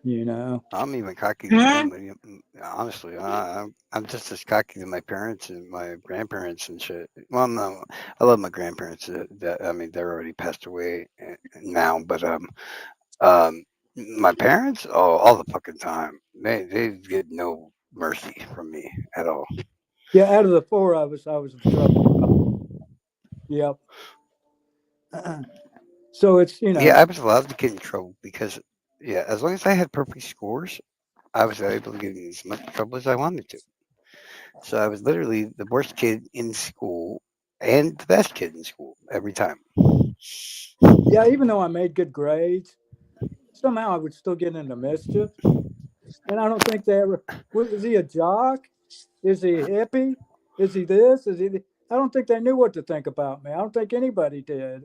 You know. I'm even cocky than Mhm. them. Honestly, I'm just as cocky than my parents and my grandparents and shit. Well, no, I love my grandparents. I mean, they're already passed away now, but um, my parents, oh, all the fucking time. They get no mercy from me at all. Yeah, out of the four of us, I was the trouble child. Yep. So it's Yeah, I was allowed to get in trouble because, yeah, as long as I had perfect scores, I was able to get in as much trouble as I wanted to. So I was literally the worst kid in school and the best kid in school every time. yeah. Even though I made good grades, somehow I would still get into mischief, and I don't think they ever. Is he a jock? Is he a hippie? Is he this? Is he? I don't think they knew what to think about me. I don't think anybody did.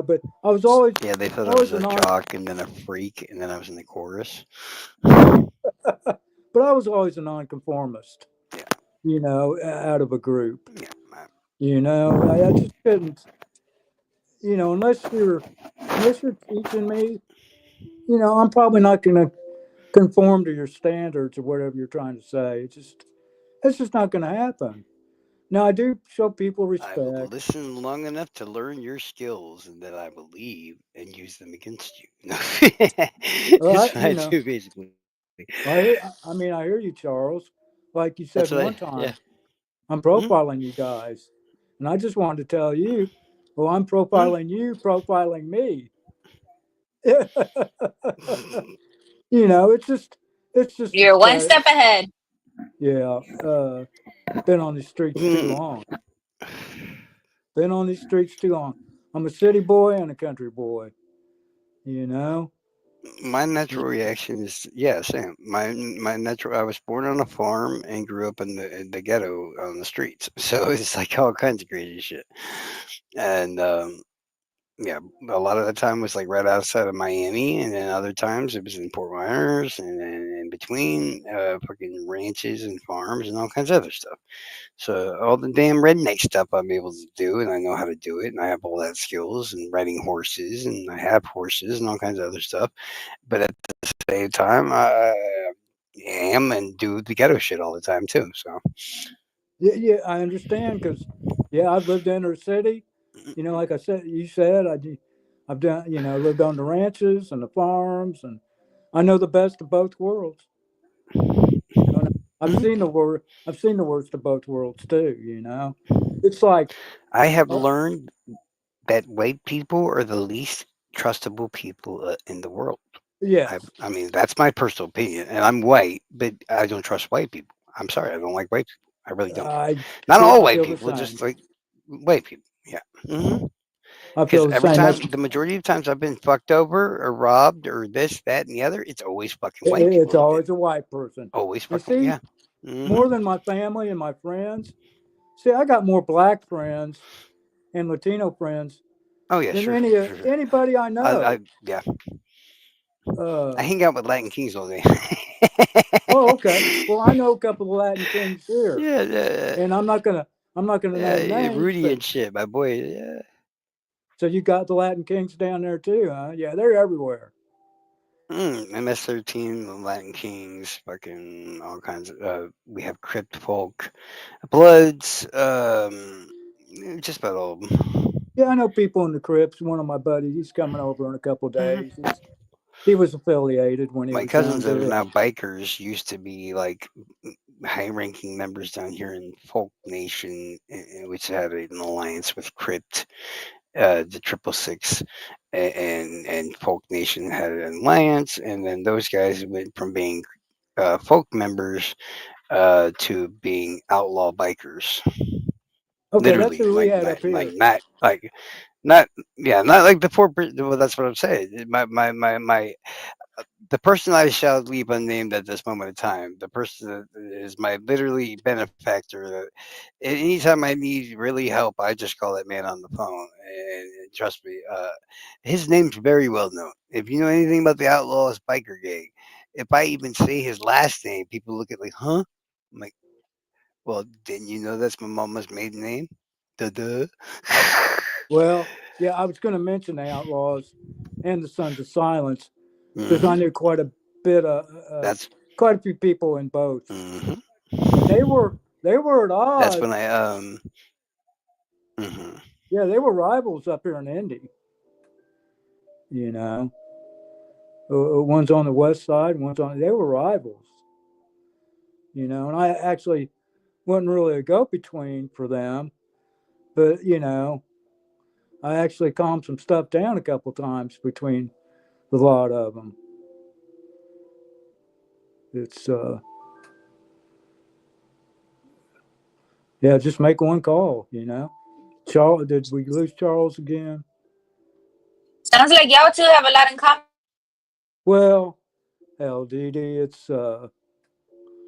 But I was always, Yeah, they thought I was always a a non. jock and then a freak, and then I was in the chorus. But I was always a nonconformist. Yeah, Out of a group. yeah. I just couldn't. Unless you're teaching me, I'm probably not going to conform to your standards or whatever you're trying to say. It's just not going to happen. Now I do show people I will respect. listen long enough to learn your skills, and then I will leave and use them against you. No. All That's right, what I do, basically. I hear you, Charles. Like you That's said what I, one yeah. time, I'm Hmm. profiling you guys, and I just wanted to tell you, well, I'm Hmm. profiling you, profiling me. It's just a You're one stat. step ahead. Yeah, been on these streets too Hmm. long. Been on these streets too long. I'm a city boy and a country boy. You know. My natural reaction is yeah, same. My natural. I was born on a farm and grew up in the ghetto on the streets, so it's like all kinds of crazy shit. And yeah, a lot of the time was like right outside of Miami, and then other times it was in Fort Myers, and then in between, fucking ranches and farms and all kinds of other stuff. So all the damn redneck stuff I'm able to do, and I know how to do it, and I have all that skills, and riding horses, and I have horses and all kinds of other stuff. But at the same time, I am and do the ghetto shit all the time too. So Yeah, yeah, I understand because, yeah, I've lived in inner city. Like I said, you said I've done, lived on the ranches and the farms, and I know the best of both worlds. And I've mhm. seen the wor I've seen the worst of both worlds too. It's like, I have uh, learned that white people are the least trustable people in the world. yes, I mean, that's my personal opinion, and I'm white, but I don't trust white people. I'm sorry, I don't like white people. I really don't. I Not feel all I white feel the people, same. just like white people. Yeah. I Because feel the every same. time, the majority of times I've been fucked over or robbed or this, that, and the other, it's always fucking white It's people who've been. always a white person. Always You fucking see, yeah. more Hmm. than my family and my friends. See, I got more black friends and Latino friends Oh yeah, than sure, any sure, sure. anybody I I know. yeah. I Uh, hang out with Latin Kings all day. oh, okay. Well, I know a couple of Latin kings here, Yeah, yeah, and I'm not gonna name yeah, names, Rudy but and shit, my boy. Yeah. so you got the Latin kings down there too, huh? Yeah, they're everywhere. MS-13, the Latin Kings, fucking all kinds of. We have Crypt Folk, Bloods, just about all of them. Yeah, I know people in the Crips. One of my buddies, he's coming over in a couple of Hmm. days. He was affiliated when he My was cousins that are younger. now bikers used to be like high-ranking members down here in Folk Nation, which had an alliance with Crypt, the 666, and Folk Nation had an alliance, and then those guys went from being folk members to being outlaw bikers. Okay, that's Literally, who we had up like here. not like not yeah, not like the four. Well, that's what I'm saying. The person I shall leave unnamed at this moment in time. The person that is my literally benefactor. That anytime I need really help, I just call that man on the phone. And trust me, his name's very well known. If you know anything about the Outlaws biker gang, if I even say his last name, people look at me, huh? I'm like, well, didn't you know that's my mama's maiden name? Duh duh. Well, yeah, I was going to mention the Outlaws and the Sons of Silence because I Hmm. knew bit of That's quite a few people in both, hmm and they were at that's when odds. I hmm Yeah, they were rivals up here in Indy. You know, one's on the west side, one's on. They were rivals. And I actually wasn't really a go between for them, but I actually calmed some stuff down a couple times between the lot of them. It's yeah, just make one call. Charles, did we lose Charles again? Sounds like y'all two have a lot in common. Well, hell, Dee Dee, it's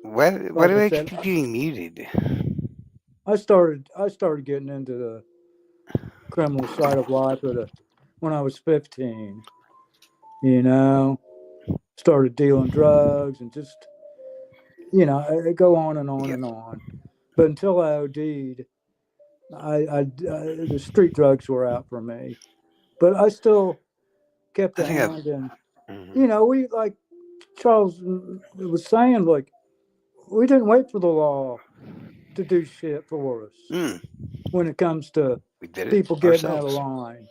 why like do I I said, keep getting muted? I started getting into the criminal side of life when I was 15. You know, started dealing drugs and just I go on and on Yeah, and on. But until I OD'd, the street drugs were out for me. But I still kept I a think I've. hand in. Hmm. We like Charles was saying, like we didn't wait for the law to do shit for us Mm, when it comes to we did it people getting out of ourselves. line.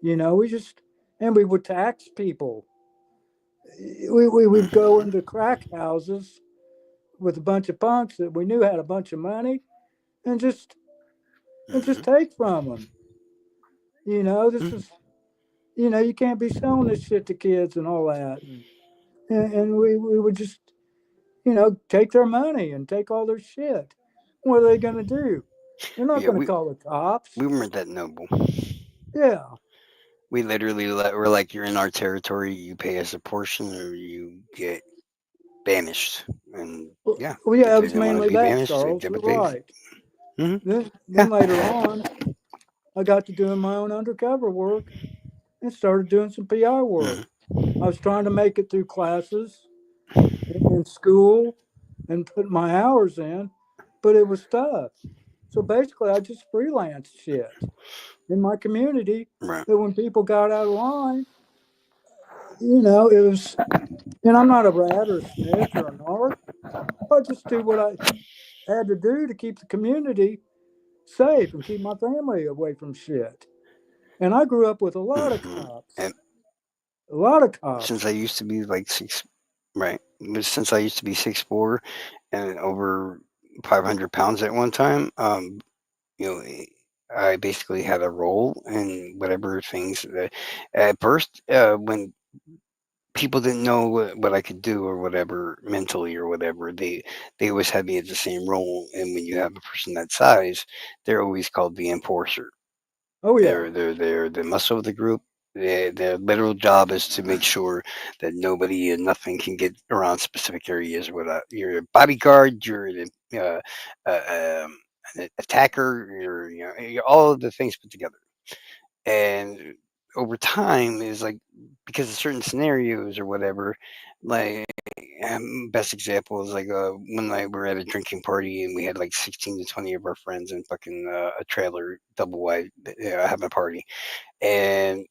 We just and we would tax people. We would go Hmm. into crack houses with a bunch of punks that we knew had a bunch of money and just Hmm. take from them. This Mm. is you can't be selling this shit to kids and all that, and we would just take their money and take all their shit. What are they going to do? They're not Yeah, going to call the we cops. weren't that noble. Yeah. We literally were like, you're in our territory. You pay us a portion, or you get banished. And yeah, Well, if yeah, it they was didn't want to mainly be that, banished, they Charles. did You're what they. right. Hmm. Then Yeah. later on, I got to doing my own undercover work and started doing some PI work. Hmm. I was trying to make it through classes in school and put my hours in, but it was tough. So basically, I just freelanced shit in my community Right. that when people got out of line, it was, and I'm not a rat or a snitch or a narc. I just do what I had to do to keep the community safe and keep my family away from shit. And I grew up with a lot of Hmm. cops, And a lot of since cops. I used to be like six, right? Since I used to be 6'4" and over 500 pounds at one time, you know, I basically had a role in whatever things. At first, when people didn't know what I could do or whatever mentally or whatever, they always had me at the same role. And when you have a person that size, they're always called the enforcer. Oh yeah. They're the muscle of the group. Their literal job is to make sure that nobody and nothing can get around specific areas. You're a bodyguard, you're an attacker, you're all of the things put together. And over time is like because of certain scenarios or whatever. Like best example is like one night we were at a drinking party and we had like 16 to 20 of our friends in fucking a trailer double wide having a party, and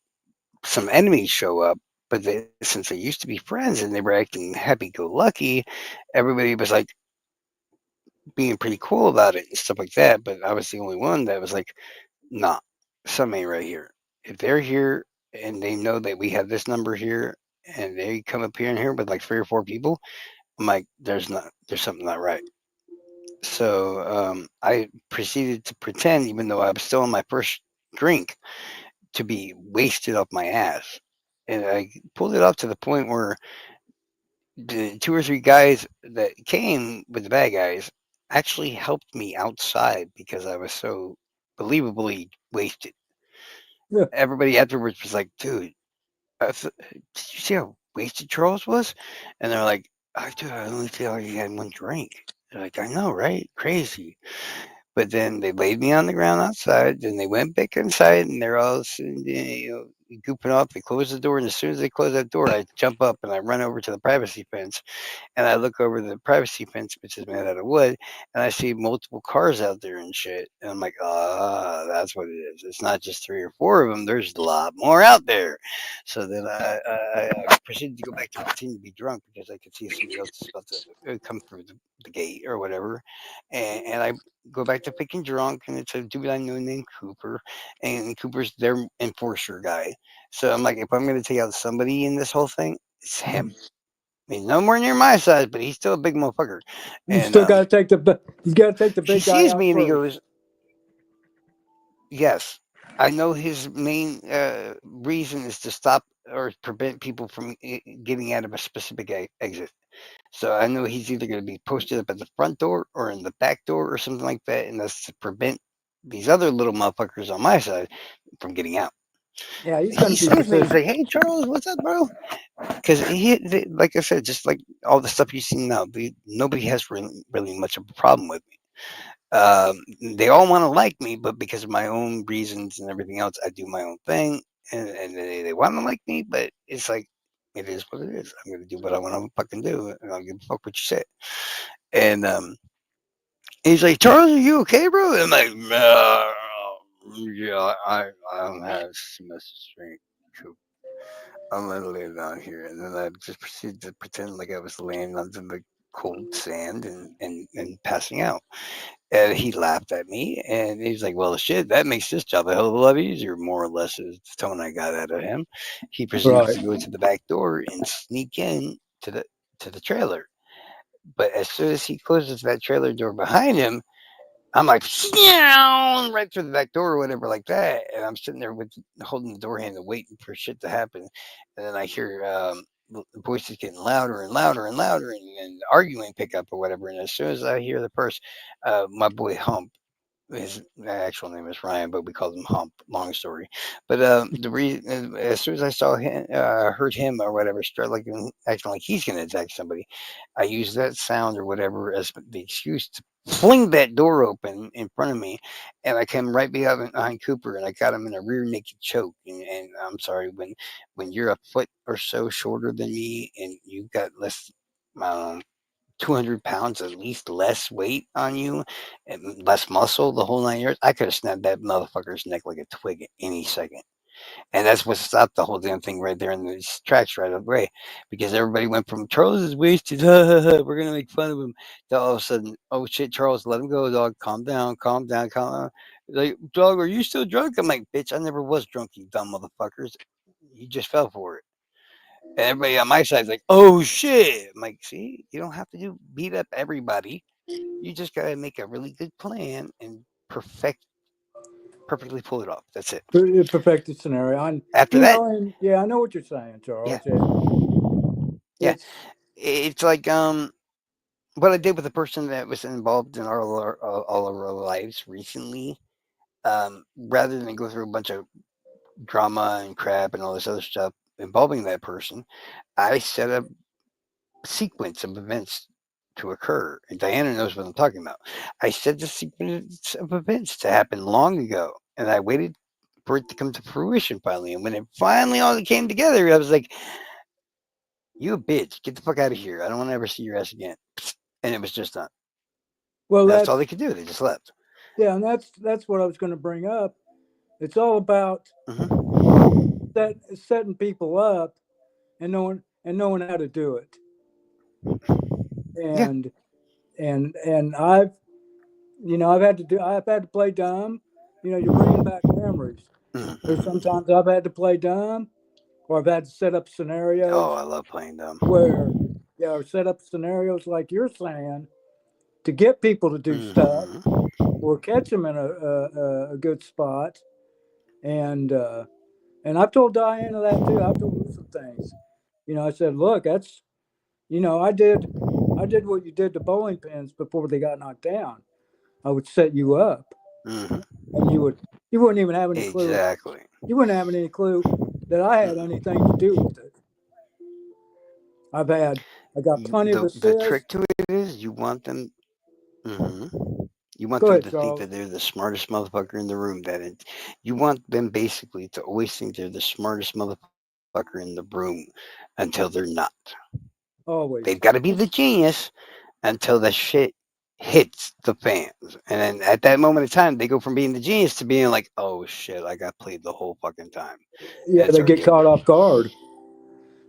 some enemies show up. But since they used to be friends and they were acting happy go lucky, everybody was like being pretty cool about it and stuff like that. But I was the only one that was like, nah, something ain't right here. If they're here and they know that we have this number here and they come up here and here with like 3 or 4 people, I'm like, there's something not right. So I proceeded to pretend, even though I was still on my first drink, to be wasted up my ass. And I pulled it up to the point where the 2 or 3 guys that came with the bad guys actually helped me outside because I was so believably wasted. Yeah. Everybody afterwards was like, dude, did you see how wasted Charles was? And they're like, dude, I only feel like he had one drink. They're like, I know, right? Crazy. But then they laid me on the ground outside. Then they went back inside, and they're all gooping off. They closed the door, and as soon as they close that door, I jump up and I run over to the privacy fence, and I look over the privacy fence, which is made out of wood, and I see multiple cars out there and shit. And I'm like, ah, that's what it is. It's not just 3 or 4 of them. There's a lot more out there. So then I proceeded to go back to pretend to be drunk because I could see somebody else is about to come through the gate or whatever. And I go back to picking drunk, and it's a dude I know named Cooper, and Cooper's their enforcer guy. So I'm like, if I'm going to take out somebody in this whole thing, it's him. He's no more near my size, but he's still a big motherfucker. You And still got to take you got to take the he big guy sees out me and he first. goes, "Yes, I know his main reason is to stop or prevent people from getting out of a specific exit. So I know he's either going to be posted up at the front door or in the back door or something like that, and that's to prevent these other little motherfuckers on my side from getting out." Yeah, he's going He to keep sees you me. He's safe. like, "Hey, Charles, what's up, bro?" Because like I said, just like all the stuff you've seen now, nobody has really much of a problem with me. They all want to like me, but because of my own reasons and everything else, I do my own thing, and they want to like me, but it's like it is what it is. I'm gonna do what I want to fucking do, and I don't give a fuck what you say. And he's like, Charles, are you okay, bro? And I'm like, yeah, I don't have too much strength. I'm gonna lay down here, and then I just proceeded to pretend like I was laying on the cold sand and passing out. And he laughed at me, and he's like, "Well, shit, that makes this job a hell of a lot easier." More or less, is the tone I got out of him. He proceeds Right. to go to the back door and sneak in to the trailer. But as soon as he closes that trailer door behind him, I'm like, "Meow," right through the back door or whatever, like that. And I'm sitting there with holding the door handle, waiting for shit to happen. And then I hear the voices getting louder and louder and louder, and arguing pick up or whatever. And as soon as I hear the first, my boy Hump, his actual name is Ryan, but we called him Hump. Long story, but the reason as soon as I saw him, heard him or whatever, start like acting like he's going to attack somebody, I used that sound or whatever as the excuse to fling that door open in front of me, and I came right behind Cooper, and I got him in a rear naked choke. And I'm sorry, when you're a foot or so shorter than me, and you've got less. 200 pounds at least less weight on you and less muscle, the whole 9 years, I could have snapped that motherfucker's neck like a twig at any second. And that's what stopped the whole damn thing right there in the tracks right away. Because everybody went from Charles is wasted, we're going to make fun of him, to all of a sudden, oh shit, Charles, let him go, dog. Calm down, calm down, calm down. Like, dog, are you still drunk? I'm like, bitch, I never was drunk, you dumb motherfuckers. You just fell for it. And everybody on my side is like, "Oh shit!" I'm like, "See, you don't have to beat up everybody. You just gotta make a really good plan and perfectly pull it off. That's it." Perfected scenario. After that, And yeah, I know what you're saying, yeah, Charles. yeah, It's it's like what I did with the person that was involved in all of our lives recently. Rather than go through a bunch of drama and crap and all this other stuff involving that person, I set up sequence of events to occur. And Diana knows what I'm talking about. I said the sequence of events to happen long ago, and I waited for it to come to fruition finally. And when it finally all came together, I was like, "You a bitch! Get the fuck out of here! I don't want to ever see your ass again." And it was just done. Well, That's all they could do. They just left. yeah, and that's what I was going to bring up. It's all about Hmm. setting people up and knowing how to do it. Yeah. And and I've had to play dumb. You're bringing back memories. There's Hmm. sometimes I've had to play dumb, or I've had to set up Oh, scenarios I love playing dumb. where, yeah, or set up scenarios like you're saying to get people to do stuff Hmm. or catch them in a good spot. And and I've told Diana that too. I've told her some things. I said, look, I did what you did to bowling pins before they got knocked down. I would set you up, Hmm. and you wouldn't even have any clue. Exactly. You wouldn't have any clue that I had anything to do with it. I got plenty of The assists. trick to it is you want them. Hmm. You want Go them ahead, to think Charles. that they're the smartest motherfucker in the room. You want them basically to always think they're the smartest motherfucker in the room until they're not. They've got to Always. be the genius until that shit hits the fans. And then at that moment of time, they go from being the genius to being like, oh shit, I got played the whole fucking time. And Yeah, it they starts get getting caught real. off guard.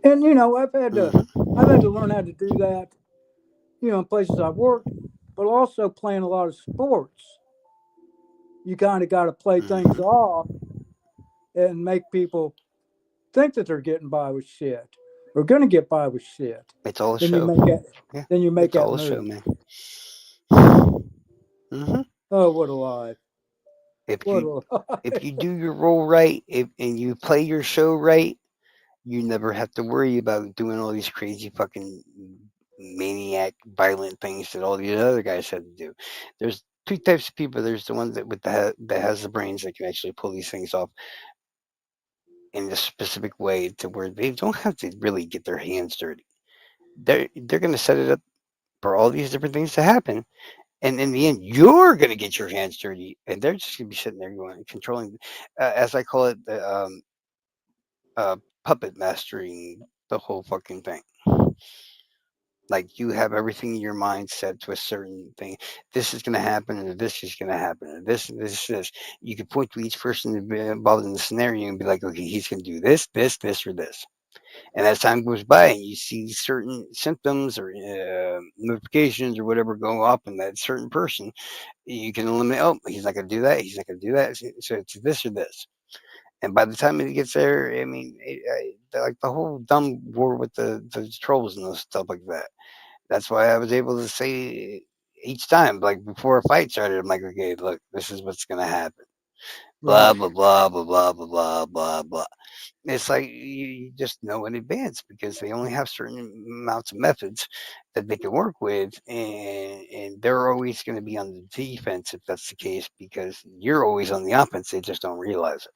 And I've had to Hmm. learn how to do that. In places I've worked, but also playing a lot of sports. You kind of got to play things Hmm. off and make people think that they're getting by with shit or going to get by with shit. It's all a Then you show. make that. Yeah, Then you make it's that all a show, move. man. Hmm. Oh, what a life! If What you a if life! you do your role right, and you play your show right, you never have to worry about doing all these crazy fucking maniac violent things that all the other guys had to do. There's two types of people. There's the ones that that has the brains that can actually pull these things off in a specific way to where they don't have to really get their hands dirty. They're going to set it up for all these different things to happen. And in the end, you're going to get your hands dirty, and they're just going to be sitting there going, controlling, as I call it, the uh, puppet mastering the whole fucking thing. Like you have everything in your mind set to a certain thing. This is going to happen, and this is going to happen, and this. You can point to each person involved in the scenario and be like, okay, he's going to do this, or this. And as time goes by, and you see certain symptoms or notifications or whatever go up in that certain person, you can eliminate. Oh, he's not going to do that. He's not going to do that. So it's this or this. And by the time it gets there, I mean, like the whole dumb war with the trolls and stuff like that. That's why I was able to say each time, like before a fight started, I'm like, okay, look, this is what's gonna happen. Blah Right. blah blah blah blah blah blah blah blah. It's like you just know in advance because they only have certain amounts of methods that they can work with, and they're always going to be on the defense if that's the case because you're always on the offense. They just don't realize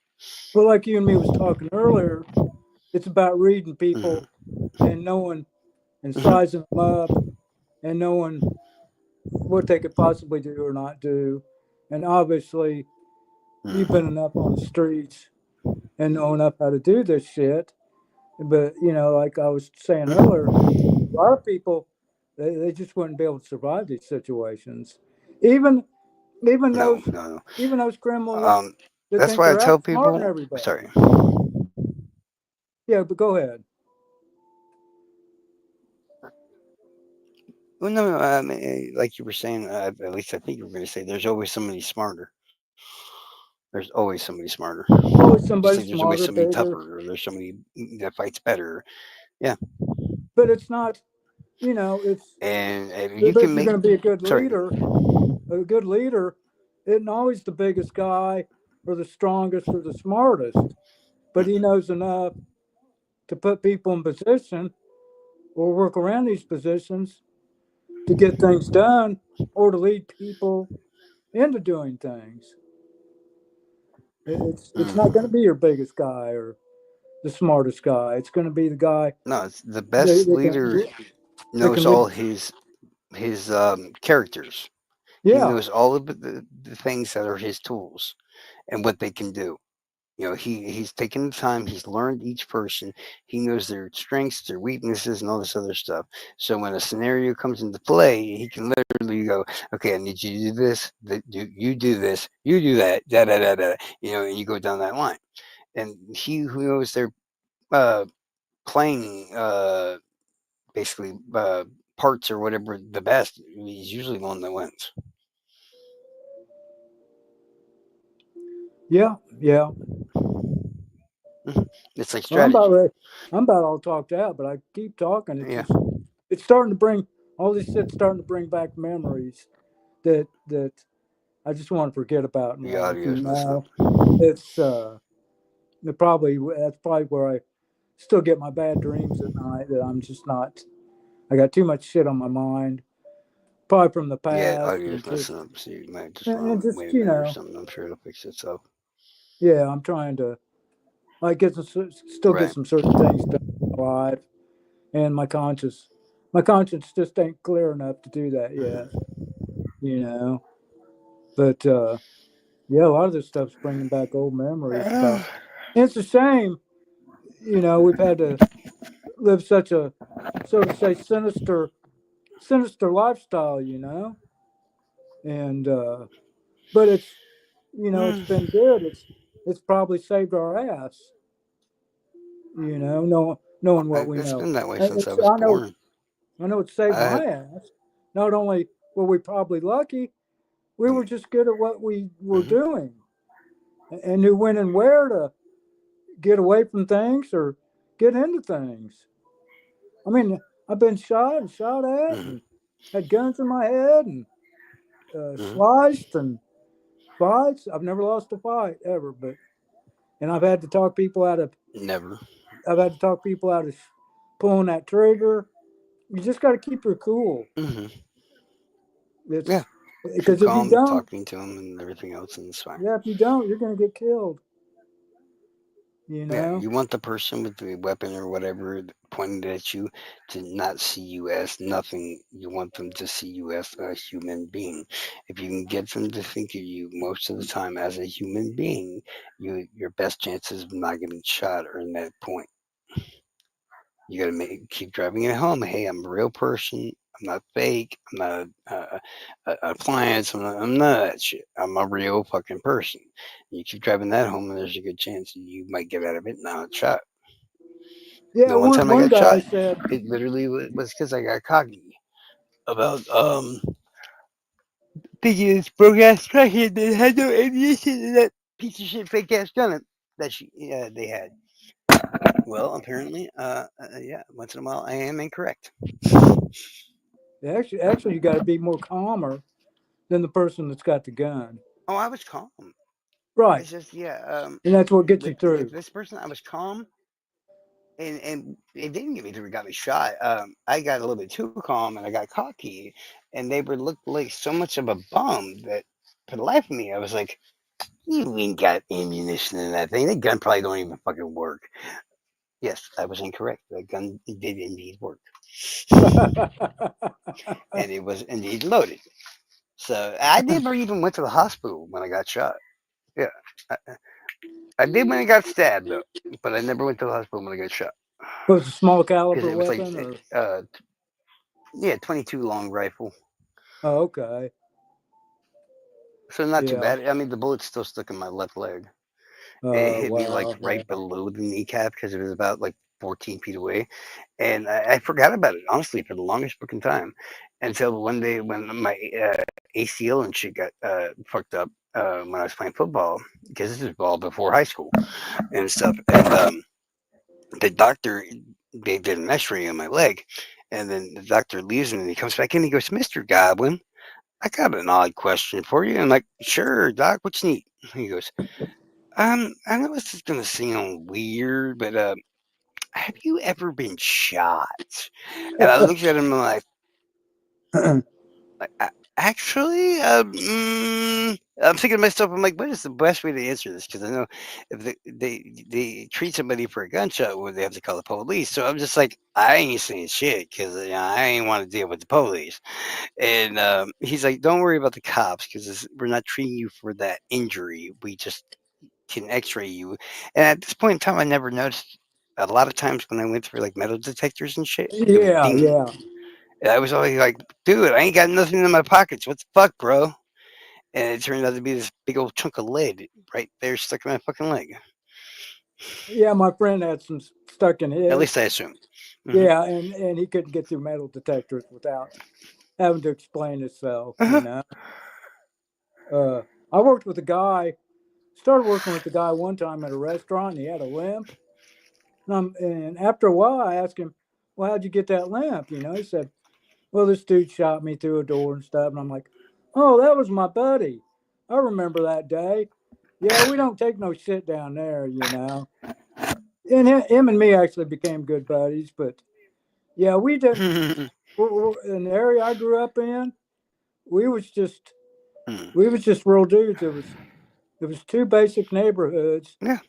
Well, like you and me was talking earlier, it's about reading it. Hmm. people and knowing and Hmm. sizing them up and knowing what they could possibly do or not do. And obviously, you've been Hmm. enough on the streets and know enough how to do this shit. But like I was saying earlier, a lot of people they just wouldn't be able to survive these situations. Even even No, those no, no. even those criminals Um, that that's think why I they're tell outsmarting people. everybody. Sorry. Yeah, but go ahead. Well, no, no. Like you were saying, at least I think you were going to say, there's always somebody smarter. There's always somebody smarter. Always Just somebody like there's always smarter, somebody bigger. tougher, or there's somebody that fights better. Yeah, But it's not. It's and you but can if you're make. going to be Sorry. a good leader isn't always the biggest guy or the strongest or the smartest, but he Mm-mm, knows enough to put people in position or work around these positions to get things done or to lead people into doing things. It's not going to mm-hmm. be your biggest guy or the smartest guy. It's going to be the guy No, it's the best leader that knows can all lead. his characters. He Yeah, knows all of the things that are his tools and what they can do. he's taken the time. He's learned each person. He knows their strengths, their weaknesses, and all this other stuff. So when a scenario comes into play, he can literally go, "Okay, I need you to do this. You do this. You do that. Da da da da." And you go down that line. And he who knows their uh, playing basically parts or whatever the best, he's usually the one that wins. Yeah, yeah. It's like Well, I'm about strategy. ready. I'm about all talked out, but I keep talking. Yeah, It's starting to bring all this shit's starting to bring back memories that I just want to forget about in the life. audio's messing up. It's that's probably where I still get my bad dreams at night. That I'm just not. I got too much shit on my mind, probably from the Yeah, past, audio's messing up. So you might just want and to just wait a minute or something. I'm sure it'll fix itself. yeah, I'm trying to like still get Right. some certain things done in my life, and my conscience just ain't clear enough to do that yet. Hmm. You know, but yeah, a lot of this stuff's bringing back old memories about. And it's a shame, we've had to live such a, so to say, sinister lifestyle, and but it's been good. It's probably saved our ass, knowing what we It's know. been that way And since I was born. I know it saved I my had. ass. Not only were we probably lucky, we Um, were just good at what we were hmm. doing and knew when and where to get away from things or get into things. I mean, I've been shot and shot at Hmm. and had guns in my head and Hmm. sliced and fights. I've never lost a fight ever, but and Never. I've had to talk people out of pulling that trigger. You just got to keep your cool. Hmm. Yeah. It's Keep because if you calm, don't, talking to him, and everything else, and it's fine. yeah, if you don't, you're going to get killed. You Yeah, know. you want the person with the weapon or whatever pointed at you to not see you as nothing. You want them to see you as a human being. If you can get them to think of you most of the time as a human being, your best chances of not getting shot are in that point. You got to keep driving it home. Hey, I'm a real person. I'm not fake. I'm not a appliance. I'm none of that shit. I'm a real fucking person. You keep driving that home, and there's a good chance you might get out of it and not shot. Yeah, The one time I one got guy shot, said, it literally was because I got cocky about thinking this broke ass crackhead that had no ammunition in that piece of shit fake ass gun that they had. Well, apparently, yeah, once in a while I am incorrect. actually, you got to be more calmer than the person that's got the gun. Oh, I was calm. Right, It's just yeah. and that's what gets you With through. this person, I was calm, and it didn't get me through. It got me shot. I got a little bit too calm, and I got cocky, and they were looked like so much of a bum that for the life of me, I was like, "You ain't got ammunition in that thing. That gun probably don't even fucking work." Yes, I was incorrect. The gun did indeed work, and it was indeed loaded. So I never even went to the hospital when I got shot. Yeah, I, I did when I got stabbed though, but I never went to the hospital when I got shot Was it a small because caliber it was like weapon or? yeah, 22 long rifle. Oh, okay. So not too Yeah. bad. I mean, the bullet still stuck in my left leg. It hit me like Wow. right below the kneecap because it was about like 14 feet away, and I forgot about it honestly for the longest fucking time until one day when my ACL and shit got fucked up when I was playing football because this is all before high school and stuff. And the doctor, they did an X-ray on my leg, and then the doctor leaves and he comes back in. And he goes, "Mister Godwin, I got an odd question for you." And I'm like, "Sure, doc, what's neat?" He goes, I know this is gonna sound weird, but have you ever been shot? And I looked at him like actually, I'm thinking to myself, I'm like, what is the best way to answer this? Because I know if they treat somebody for a gunshot, would they have to call the police? So I'm just like, I ain't saying shit because I ain't want to deal with the police. And he's like, don't worry about the cops because we're not treating you for that injury. We just can X-ray you. And at this point in time, I never noticed. A lot of times when I went through like metal detectors and shit, it would Yeah, ding. yeah, And I was always like, "Dude, I ain't got nothing in my pockets. What the fuck, bro?" And it turned out to be this big old chunk of lead right there stuck in my fucking leg. yeah. My friend had some stuck in At his. least I assume. Hmm. Yeah, and he couldn't get through metal detectors without having to explain himself. You Uh-huh. know, uh, I worked with a guy. Started working with the guy one time at a restaurant. And he had a limp, and after a while, I asked him, "Well, how'd you get that limp?" You know, he said, "Well, this dude shot me through a door and stuff." And I'm like, "Oh, that was my buddy. I remember that day. Yeah, we don't take no shit down there, you know." And him and me actually became good buddies. But yeah, we didn't. In the area I grew up in, we was just we was just rural dudes. It was two basic neighborhoods Yeah.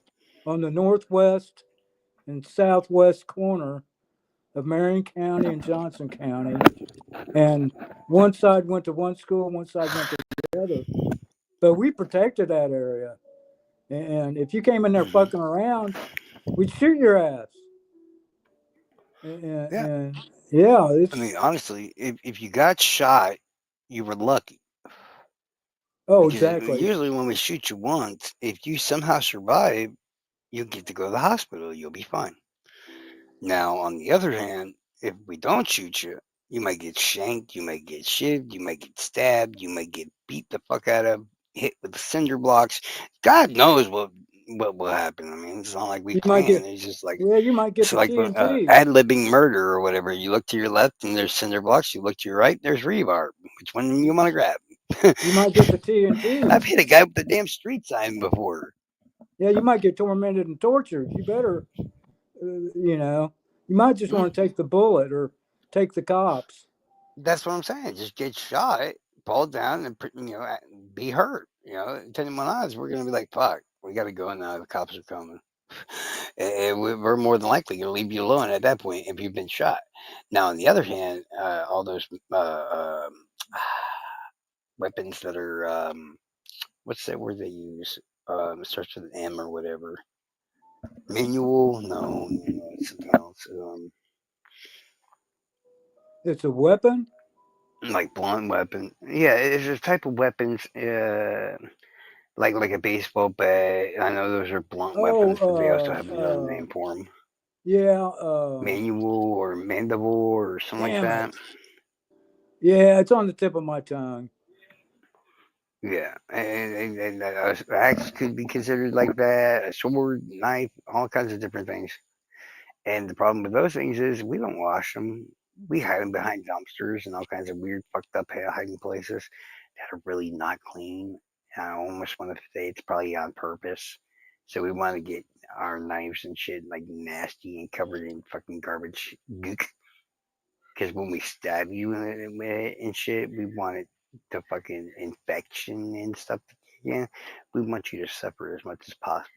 on the northwest and southwest corner of Marion County and Johnson County, and one side went to one school, one side went to the other. But we protected that area, and if you came in there Hmm. fucking around, we'd shoot your ass. And, Yeah. and yeah, I mean, it's honestly, if you got shot, you were lucky. oh Because exactly. usually when we shoot you once, if you somehow survive, you get to go to the hospital. You'll be fine. Now, on the other hand, if we don't shoot you, you might get shanked, you might get shivved, you might get stabbed, you might get beat the fuck out of, hit with cinder blocks. God knows what will happen. I mean, it's not like we You might plan. get It's just like yeah, you might get it's the like TNT. ad libbing murder or whatever. You look to your left and there's cinder blocks. You look to your right, there's rebar. Which one you want to grab? You might get the TNT. I've hit a guy with a damn street sign before. Yeah, you might get tormented and tortured. You better, you know, you might just Mm. want to take the bullet or take the cops. That's what I'm saying. Just get shot, fall down, and be hurt. Depending on odds, we're gonna be like, "Fuck, we got to go now. The cops are coming." And we're more than likely gonna leave you alone at that point if you've been shot. Now, on the other hand, all those weapons that are what's that word they use? Starts with an M or whatever. Manual? No, it's something else. It's a weapon. Like blunt weapon. Yeah, it's a type of weapons. Like a baseball bat. I know those are blunt Oh, weapons, but they also have another name for them. yeah. Manual or mandible or something like Damn that. it. Yeah, it's on the tip of my tongue. Yeah, and an axe could be considered like that. A sword, knife, all kinds of different things. And the problem with those things is we don't wash them. We hide them behind dumpsters and all kinds of weird, fucked up hiding places that are really not clean. I almost want to say it's probably on purpose. So we want to get our knives and shit like nasty and covered in fucking garbage gook. Because when we stab you and shit, we want it to fucking infection and stuff. Yeah, we want you to suffer as much as possible.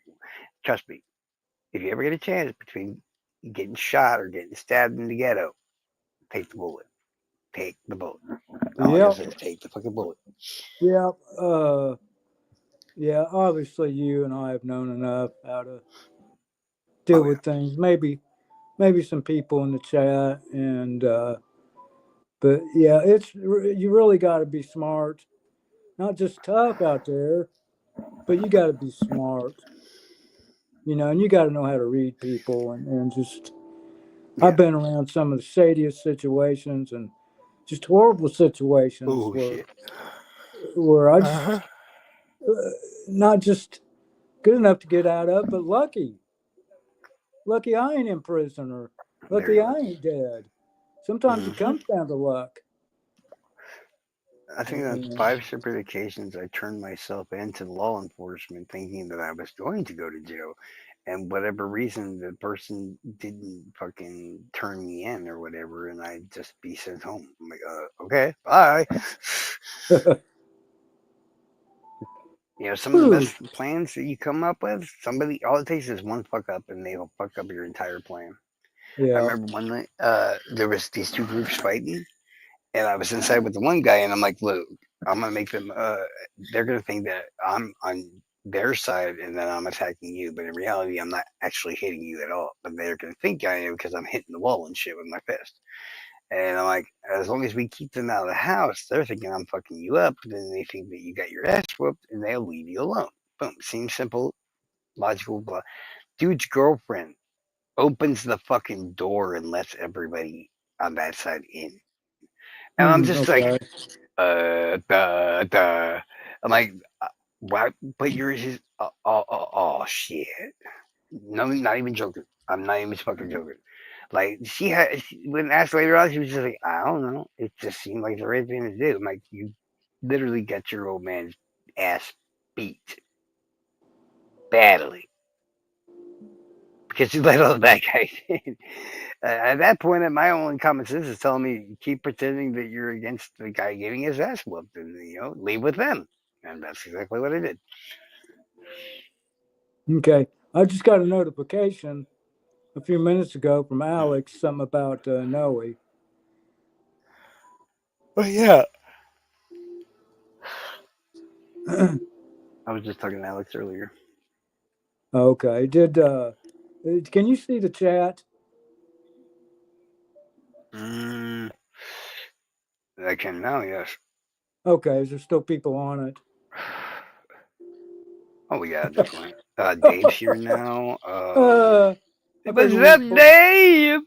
Trust me, if you ever get a chance between getting shot or getting stabbed in the ghetto, take the bullet. Take the bullet. All I gotta Yep. say is take the fucking bullet. Yep. Yeah. Obviously, you and I have known enough how to deal Oh yeah. with things. Maybe some people in the chat, and but yeah, you really got to be smart, not just tough out there, but you got to be smart. And you got to know how to read people, and just I've Yeah. been around some of the shadiest situations and just horrible situations Oh shit. where I Uh huh. just not just good enough to get out of, but lucky I ain't in prison, or There lucky you go. I ain't dead. Sometimes it Hmm. comes down to luck. I think on And, 5 separate occasions I turned myself into law enforcement thinking that I was going to go to jail. And whatever reason, the person didn't fucking turn me in or whatever, and I'd just be sent home. I'm like, okay, bye. Some of the Ooh, best plans that you come up with, somebody, all it takes is one fuck up, and they'll fuck up your entire plan. I yeah. remember one night, there was these two groups fighting, and I was inside with the one guy, and I'm like, look, I'm gonna make them. They're gonna think that I'm their side and then I'm attacking you, but in reality, I'm not actually hitting you at all. But they're gonna think I am because I'm hitting the wall and shit with my fist. And I'm like, as long as we keep them out of the house, they're thinking I'm fucking you up. Then they think that you got your ass whooped, and they'll leave you alone. Boom. Seems simple, logical. Blah. Dude's girlfriend opens the fucking door and lets everybody on that side in. And I'm just like, Okay. duh. I'm like, why? But you're his. Shit. No, not even joking. I'm not even fucking joking. Like when asked later on, she was just like, I don't know. It just seemed like the right thing to do. I'm like, you literally got your old man's ass beat badly because you let all the bad guys in. At that point, my only common sense is telling me keep pretending that you're against the guy getting his ass whooped, and leave with them. And that's exactly what I did. Okay. I just got a notification a few minutes ago from Alex, something about Noe. Oh yeah, I was just talking to Alex earlier. Okay. Can you see the chat? Mm, I can now, yes. Okay. Is there still people on it? Oh yeah, definitely. Dave's here now. uh, I What's figured we up, was put, Dave?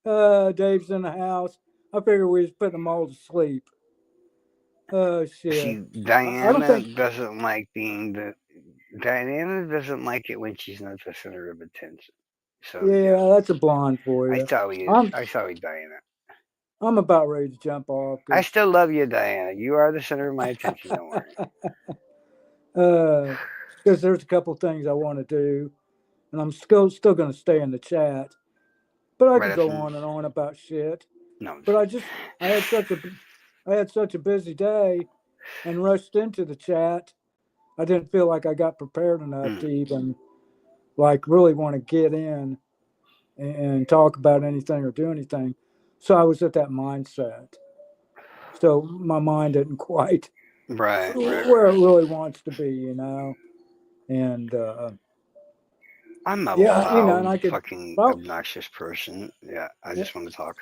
Dave's in the house. I figured we was putting them all to sleep. Oh shit. See, I don't think. Diana doesn't like it when she's not the center of attention. So yeah, Yeah, that's a blonde for you. I'm I saw you, Diana. I'm about ready to jump off I because still love you, Diana. You are the center of my attention. Don't worry. uh, there's a couple things I want to do, and I'm still going to stay in the chat. But I could Right go after. on and on about shit. No. But I had such a busy day and rushed into the chat. I didn't feel like I got prepared enough to Mm, even like really want to get in and talk about anything or do anything. So I was at that mindset. So my mind didn't quite right. where it really wants to be. And I'm a yeah, and loud, I could, fucking well, obnoxious person. Yeah, I yeah, just want to talk.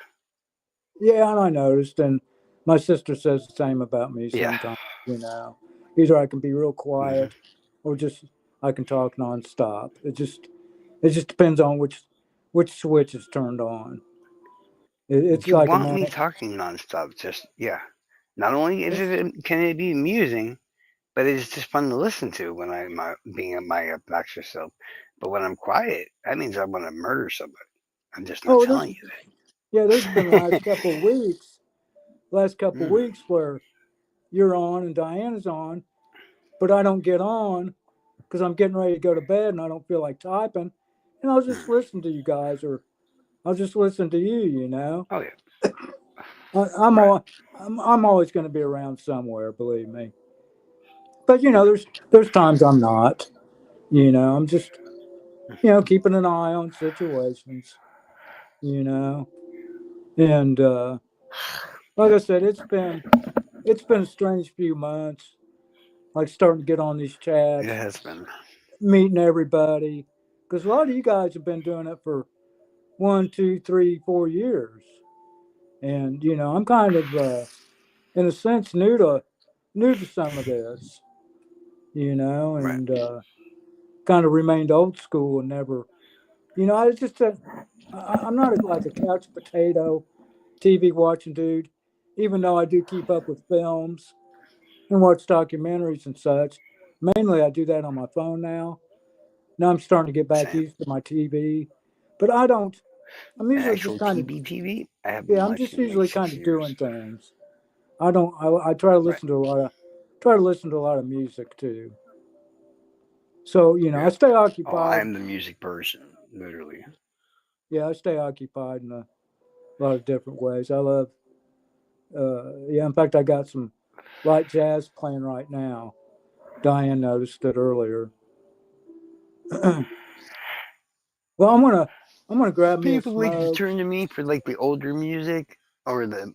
yeah, and I noticed, and my sister says the same about me Yeah. sometimes. You know, either I can be real Hmm. quiet, or just I can talk nonstop. It just depends on which switch is turned on. It's You like a want me man. talking nonstop? Just yeah. Not only is It's, it can it be amusing, but it's just fun to listen to when I'm being my obnoxious self. But when I'm quiet, that means I want to murder somebody. I'm just not oh, telling you there's been that. last couple Mm, weeks where you're on and Diana's on, but I don't get on because I'm getting ready to go to bed and I don't feel like typing, and I'll just mm. listen to you guys or I'll just listen to you. You know, Oh yeah, I, I'm right. all, I'm always going to be around somewhere, believe me. But there's times I'm not. I'm just keeping an eye on situations. You know, and like I said, it's been a strange few months. Like starting to get on these It chats, has been. meeting everybody, because a lot of you guys have been doing it for 1, 2, 3, 4 years, and I'm kind of, in a sense, new to some of this, Right. and kind of remained old school and never, I just I'm not like a couch potato TV watching dude, even though I do keep up with films and watch documentaries and such. Mainly, I do that on my phone now. Now I'm starting to get back Same. used to my TV, but I don't. I'm An usually just actual kind of, TV. I have been yeah. I'm just watching like usually kind 6 years. of doing things. I don't. I try to Right. listen to a lot of, music too. So I Yeah. stay Oh, occupied. I'm the music person, literally. Yeah, I stay occupied in a lot of different ways. I love. Yeah, in fact, I got some light jazz playing right now. Diane noticed it earlier. Well, I'm gonna grab me a People like to smoke. turn to me for like the older music. or the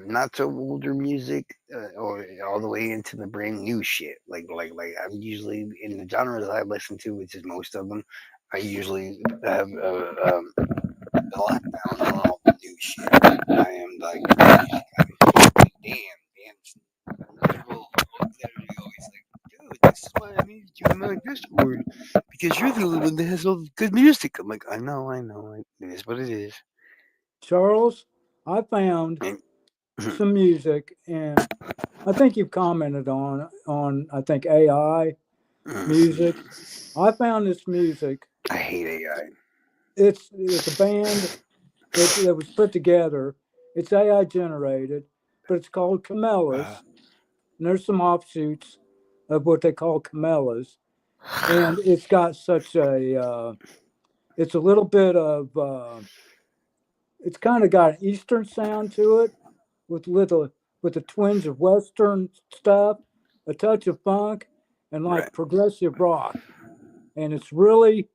not so older music, or all the way into the brand new shit. Like I'm usually in the genres I listen to, which is most of them. I usually have a lockdown on all the new shit. I am like music. Like, damn, literal, literally always like, dude, this is why I need you in my Discord because you're the only one that has all the good music. I'm like, I know, it is what it is. Charles, I found And, some music, and I think you've commented on I think AI music. I found this music. I hate AI. It's a band that was put together. It's AI generated, but it's called Uh, Camellas. And there's some offshoots of what they call Camellas, and it's got such a it's a little bit of it's kind of got an Eastern sound to it with a twinge of Western stuff, a touch of funk, and like right, progressive rock. And it's really,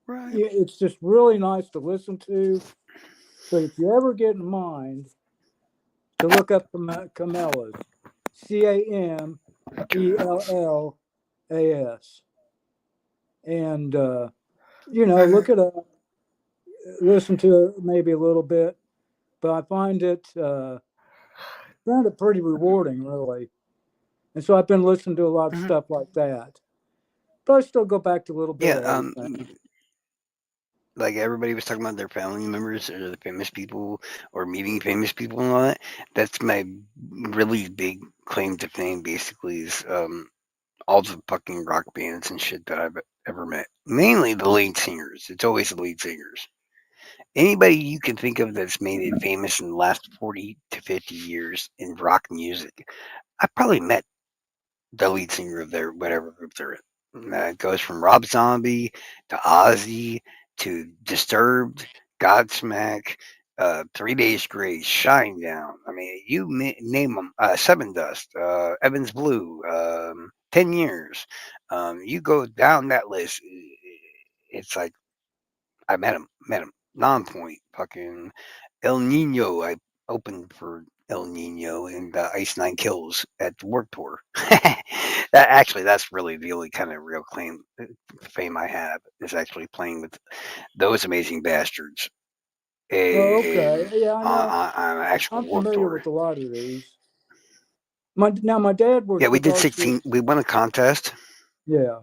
right. it's just really nice to listen to. So if you ever get in mind to look up Camellas, Camellas, and Uh, look it up, listen to it maybe a little bit. But I find it pretty rewarding, really. And so I've been listening to a lot of mhm. stuff like that. But I still go back to a little bit Yeah, of everything. like everybody was talking about their family members or the famous people or meeting famous people and all that. That's my really big claim to fame. Basically, is all the fucking rock bands and shit that I've ever met. Mainly the lead singers. It's always the lead singers. Anybody you can think of that's made it famous in the last 40 to 50 years in rock music, I've probably met the lead singer of their whatever group they're in. It goes from Rob Zombie to Ozzy to Disturbed, Godsmack, 3 Days Grace, Shinedown. I mean, you name them. Seven Dust, Evans Blue, 10 Years. You go down that list. It's like I met him. Non-point, fucking El Nino. I opened for El Nino and Ice Nine Kills at the Warped Tour. That's really the only kind of real fame I have is actually playing with those amazing bastards Oh, okay. Yeah, I know. on an actual I'm Warped familiar Tour. with a lot of these. My dad was Yeah, we with did R.C. 16. We won a contest. Yeah,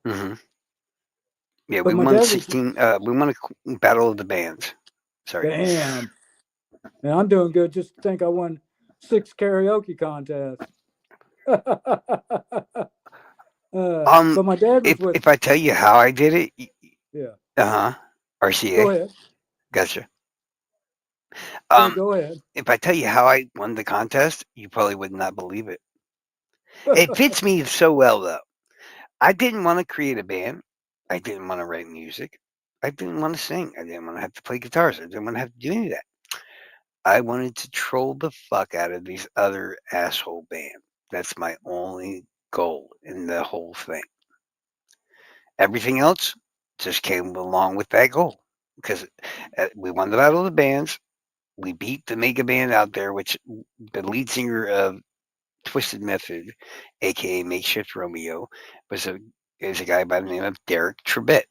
hmm Yeah, but we my won dad was 16. We won a battle of the bands. Sorry. damn, and I'm doing good. Just to think I won 6 karaoke contests. Um, But my dad was with if I tell you how I did it, yeah. uh huh, Go RCA, ahead. gotcha. Yeah, Um, go ahead. if I tell you how I won the contest, you probably would not believe it. It fits me so well, though. I didn't want to create a band. I didn't want to write music. I didn't want to sing. I didn't want to have to play guitars. I didn't want to have to do any of that. I wanted to troll the fuck out of these other asshole bands. That's my only goal in the whole thing. Everything else just came along with that goal because we won the battle of the bands. We beat the mega band out there, which the lead singer of Twisted Method, aka Makeshift Romeo, was a is a guy by the name of Derek Trebet.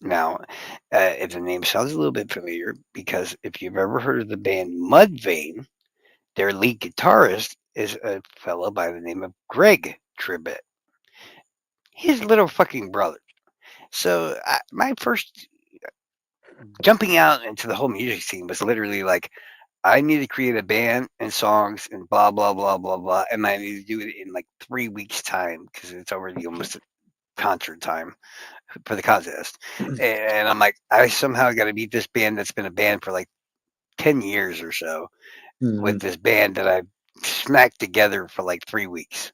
Now, if the name sounds a little bit familiar, because if you've ever heard of the band Mudvayne, their lead guitarist is a fellow by the name of Greg Trebet, his little fucking brother. So my first jumping out into the whole music scene was literally like I need to create a band and songs and blah blah blah blah blah, and I need to do it in like 3 weeks time because it's already almost concert time for the contest. And I'm like, I somehow got to beat this band that's been a band for like 10 years or so with Mhm. this band that I smacked together for like 3 weeks,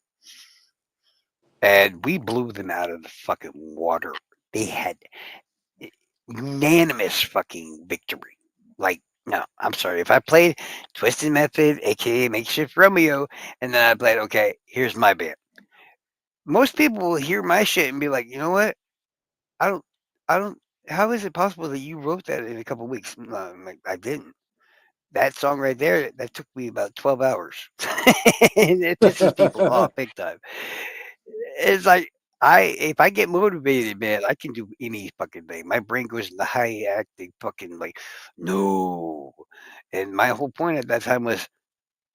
and we blew them out of the fucking water. They had unanimous fucking victory. Like, no, I'm sorry. If I played Twisted Method, aka Makeshift Romeo, and then I played, okay, here's my band. Most people will hear my shit and be like, you know what? I don't, I don't. How is it possible that you wrote that in a couple of weeks? No, I'm like, I didn't. that song right there, that took me about 12 hours. And it pisses people off big time. It's like if I get motivated, man, I can do any fucking thing. My brain goes into high acting fucking like no. And my whole point at that time was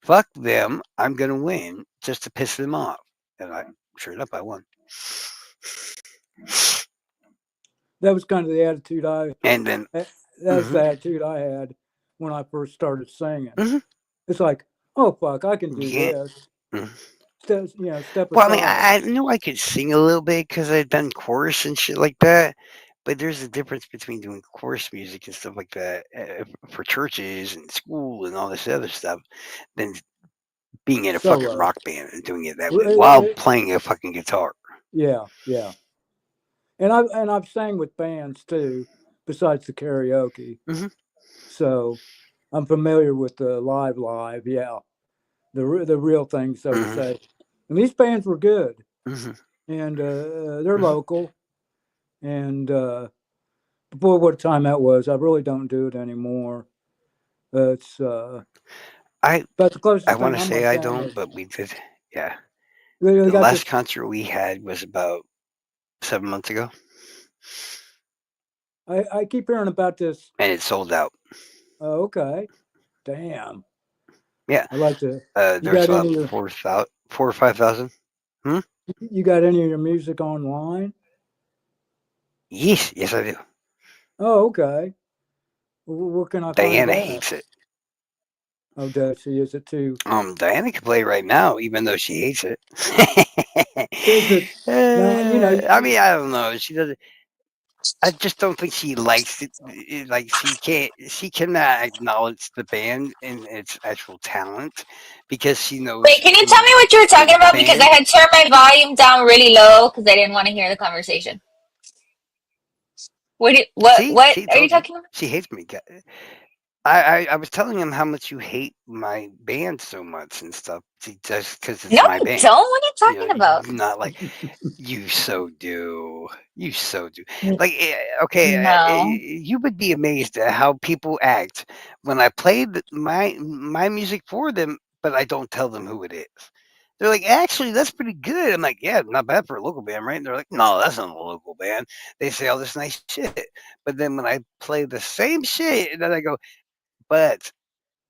fuck them, I'm gonna win just to piss them off. And I sure enough I won. That was kind of the attitude I And then that was hmm the attitude I had when I first started singing. hmm It's like, oh fuck, I can you do can't. this. mhm. Step Well, I mean, aside. I knew I could sing a little bit because I'd done chorus and shit like that. But there's a difference between doing chorus music and stuff like that for churches and school and all this other stuff than being in a fucking Solo. rock band and doing it that way Well, while playing a fucking guitar. yeah, yeah. And I've sang with bands too, besides the karaoke. hmm So I'm familiar with the live. Yeah, the real thing, so to hmm say. And these bands were good, hmm and they're hmm local. And boy, what a time that was! I really don't do it anymore. It's I about the I closest want thing to I'm say gonna I come don't, is but we did. Yeah, they the got last this. concert we had was about 7 months ago, I keep hearing about this. and it sold out. Oh, okay, damn. Yeah, I like to. You there's got about any of your 4 or 5,000. Hmm? you got any of your music online? Yes, yes I do. Oh, okay. Where can I find Diana that? hates it. Oh, does she? Is it too? Diana can play right now, even though she hates it. Is it now? I mean, I don't know. She doesn't. I just don't think she likes it. Like she can't. She cannot acknowledge the band and its actual talent because she Wait, knows can you tell me who what you were talking did the about? Because I band. had turned my volume down really low because I didn't want to hear the conversation. What See, are you told you. talking about? She hates me. I was telling him how much you hate my band so much and stuff. Just because No, it's my I band. don't. What are you You know, talking about? you're not like you so do. You so do. Like, okay, No. you would be amazed at how people act when I play my music for them, but I don't tell them who it is. They're like, actually, that's pretty good. I'm like, yeah, not bad for a local band, right? And they're like, no, that's not a local band. They say all this nice shit, but then when I play the same shit, then I go, but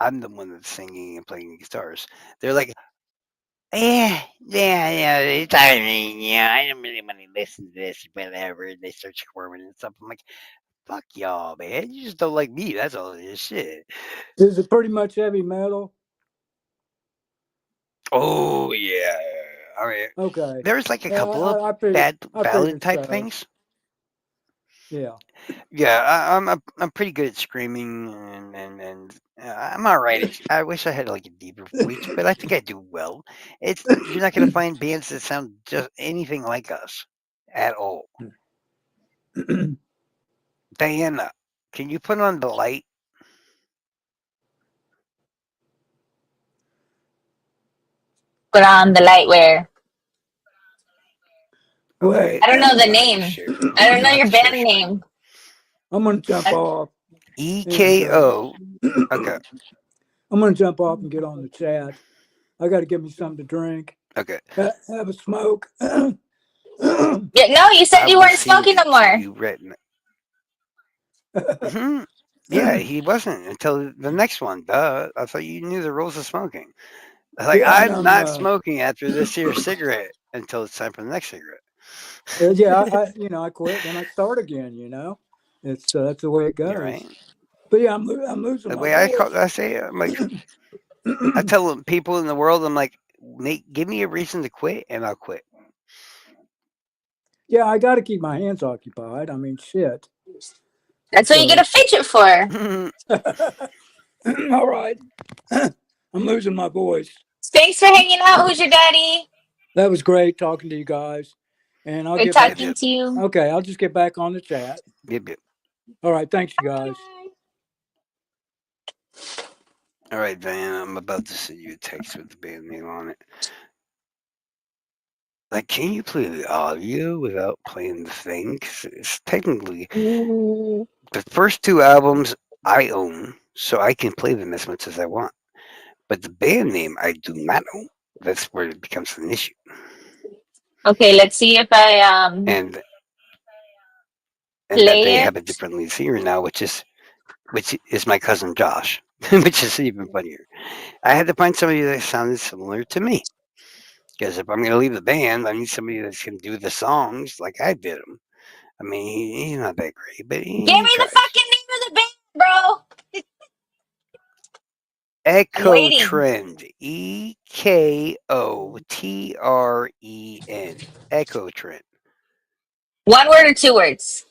I'm the one that's singing and playing the guitars. They're like, yeah, it's I mean, yeah, I don't really want to listen to this, whatever. And they start squirming and stuff. I'm like, fuck y'all, man. You just don't like me. That's all it is. Shit. Is it pretty much heavy metal? Oh yeah. I mean, Okay. there's like a Yeah, couple of bad I ballad figured type so. things. Yeah. Yeah, I'm pretty good at screaming and I'm all right. I wish I had like a deeper voice, but I think I do well. It's you're not gonna find bands that sound just anything like us at all. Diana, can you put on the light? Put on the lightwear. Okay, Wait. I don't know that's the not name. shit. I don't know Not your band search for name. I'm gonna jump I, off and EKO. Okay, I'm gonna jump off and get on the chat. I got to get me something to drink. okay. Have a smoke. yeah, no, you said I you will weren't send smoking no it to more. you written. Hmm. Yeah, he wasn't until the next one. Duh. I thought you knew the rules of smoking. Like Yeah, and I'm I'm. not smoking after this here cigarette until it's time for the next cigarette. Yeah, I quit, then I start again. It's that's the way it You're goes. right. But yeah, I'm losing The my way voice. I say it, I'm like I tell people in the world, I'm like, give me a reason to quit, and I'll quit. Yeah, I got to keep my hands occupied. I mean, shit. That's what you get a So, fidget for. all right, I'm losing my voice. Thanks for hanging out. Who's your daddy? That was great talking to you guys, and I'll Good get back. Yep, talking yep, to you. Okay, I'll just get back on the chat. yep, yep. All right, thanks, you guys. All right, Diana, I'm about to send you a text with the band name on it. Like, can you play the audio without playing the thing? 'Cause it's technically Ooh. the first two albums I own, so I can play them as much as I want. But the band name, I do not know. That's where it becomes an issue. Okay, let's see if I And that they play it. have a different lead singer now, which is my cousin Josh, which is even funnier. I had to find somebody that sounded similar to me because if I'm going to leave the band, I need somebody that can do the songs like I did them. I mean, he's not that great, but Give he me the tries. fucking name of the band, bro. I'm Echo waiting. Trend. EKOTREN. Echo Trend. One word or two words?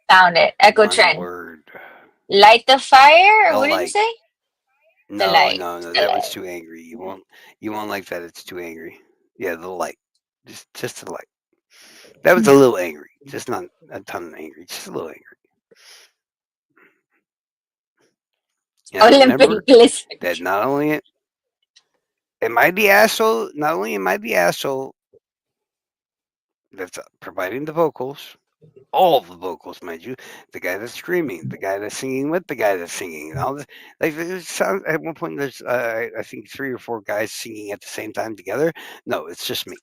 Found it. Echo One Trend. word. Light the fire, or The what did you light. say? The No, light. no, no. The That one's light. too angry. You won't like that. It's too angry. Yeah, the light. Just the light. That was a little angry. Just not a ton angry. Just a little angry. And Olympic remember listen. that not only am I the asshole, not only am I the asshole that's providing the vocals, all the vocals, mind you, the guy that's screaming, the guy that's singing with the guy that's singing, and all this. Like it sounds, at one point, there's I think 3 or 4 guys singing at the same time together. No, it's just me.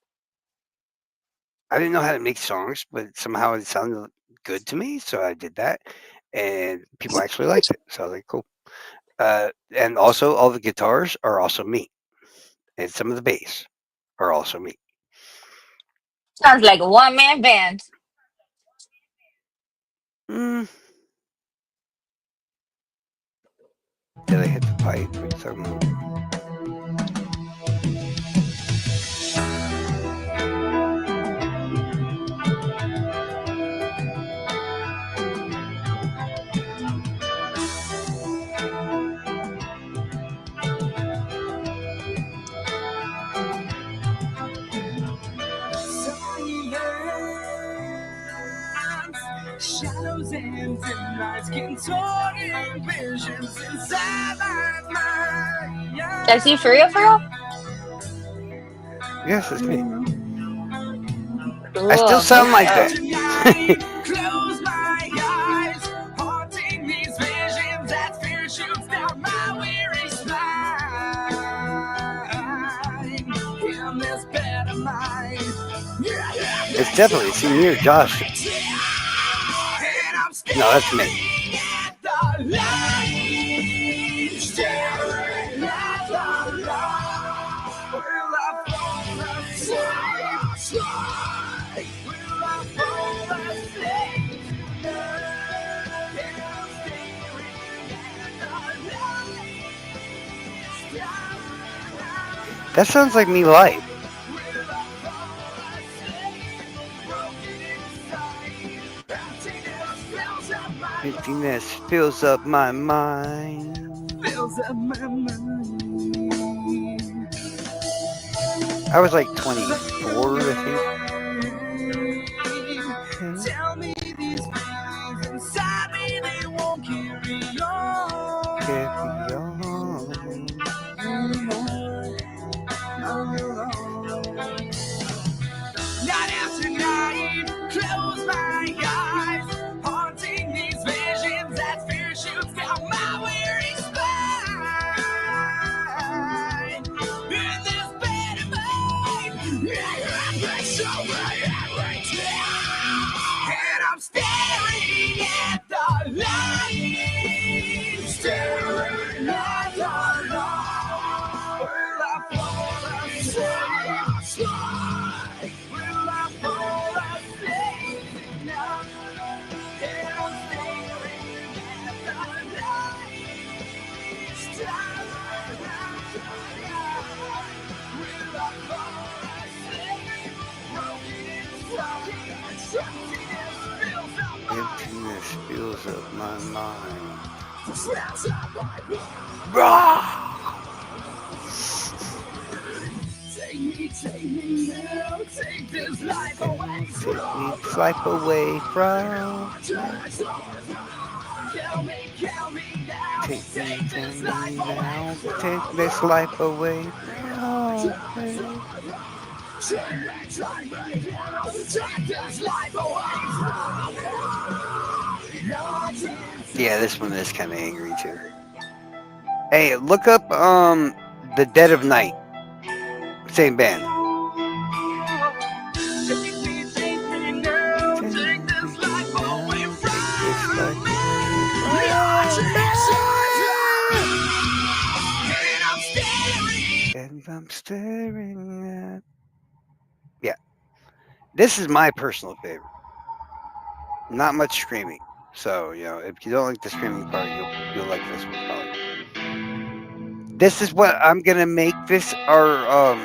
I didn't know how to make songs, but somehow it sounded good to me, so I did that, and people actually liked it. So I was like, cool. And also, all the guitars are also me, and some of the bass are also me. Sounds like a one-man band. Mm, did I hit the pipe? What are you talking about? Shadows and dim lights contorting visions inside my mind. That's you for real, for real? Yes, it's me. I still Cool. sound like Oh. that. Tonight, close my eyes, haunting these visions that fear shoots down my weary spine. In this bed of mine, It's definitely, see, me or Josh. and I'm No, that's me. staring at the light, staring at the light. Will I fall asleep? Will I fall asleep tonight? And I'm staring at the light, That sounds like me live. will I fall asleep? Broken inside, emptiness fills up my Emptiness fills up my mind. fills up my mind. I was like 24, I think. Hey, Tell me these feelings inside me, they won't carry on. carry on. Night after night, close my eyes, haunting these visions that fear shoots down my weary spine. In this bed of mine, every so every tear, and I'm staring at the light, staring at the light. Will I fall asleep? Will I fall asleep tonight? And I'm staring at the light, staring at the light. Will I fall asleep? Broken inside, emptiness fills up my Emptiness fills up my mind. fills up my mind. Rah! Take me now, take this life away Take me from this life away from me. Kill me now, Take me, take take this life me away now. Take from this life away from me. Take me now, take this life away from Yeah, this one is kind of angry too. Hey, look up The Dead of Night. Same band. Take this life away from and I'm staring at. Yeah, this is my personal favorite. Not much screaming, so if you don't like the screaming part, you'll like this one probably. This is what I'm gonna make this our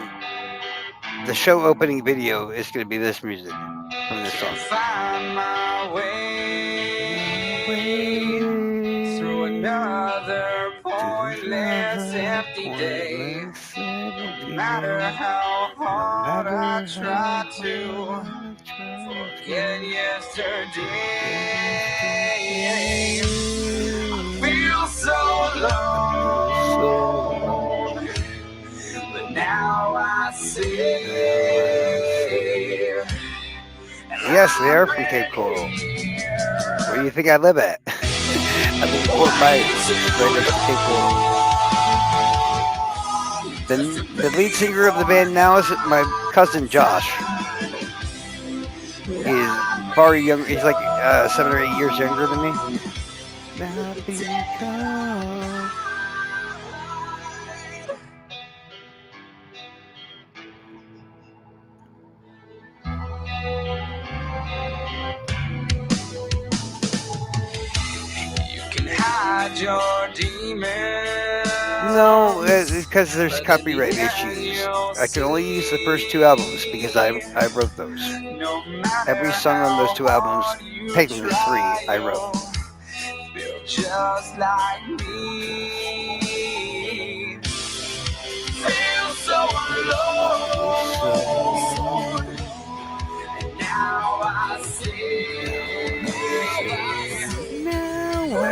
the show opening video is gonna be this music from this song. Find my way through another pointless empty day. No matter how hard I try to forget yesterday, I feel so alone. But now I see. Yes, they are from Cape Coral. Where do you think I live at? I live in Fort Myers, right next to Cape Coral. The lead singer of the band now is my cousin Josh. He's far younger. He's like 7 or 8 years younger than me. Now become. Hide your demons. No, because there's copyright issues. I can only use the first 2 albums because I wrote those. Every song on those 2 albums, technically 3, I wrote. Just like me. Feel so alone. And now I see. Now I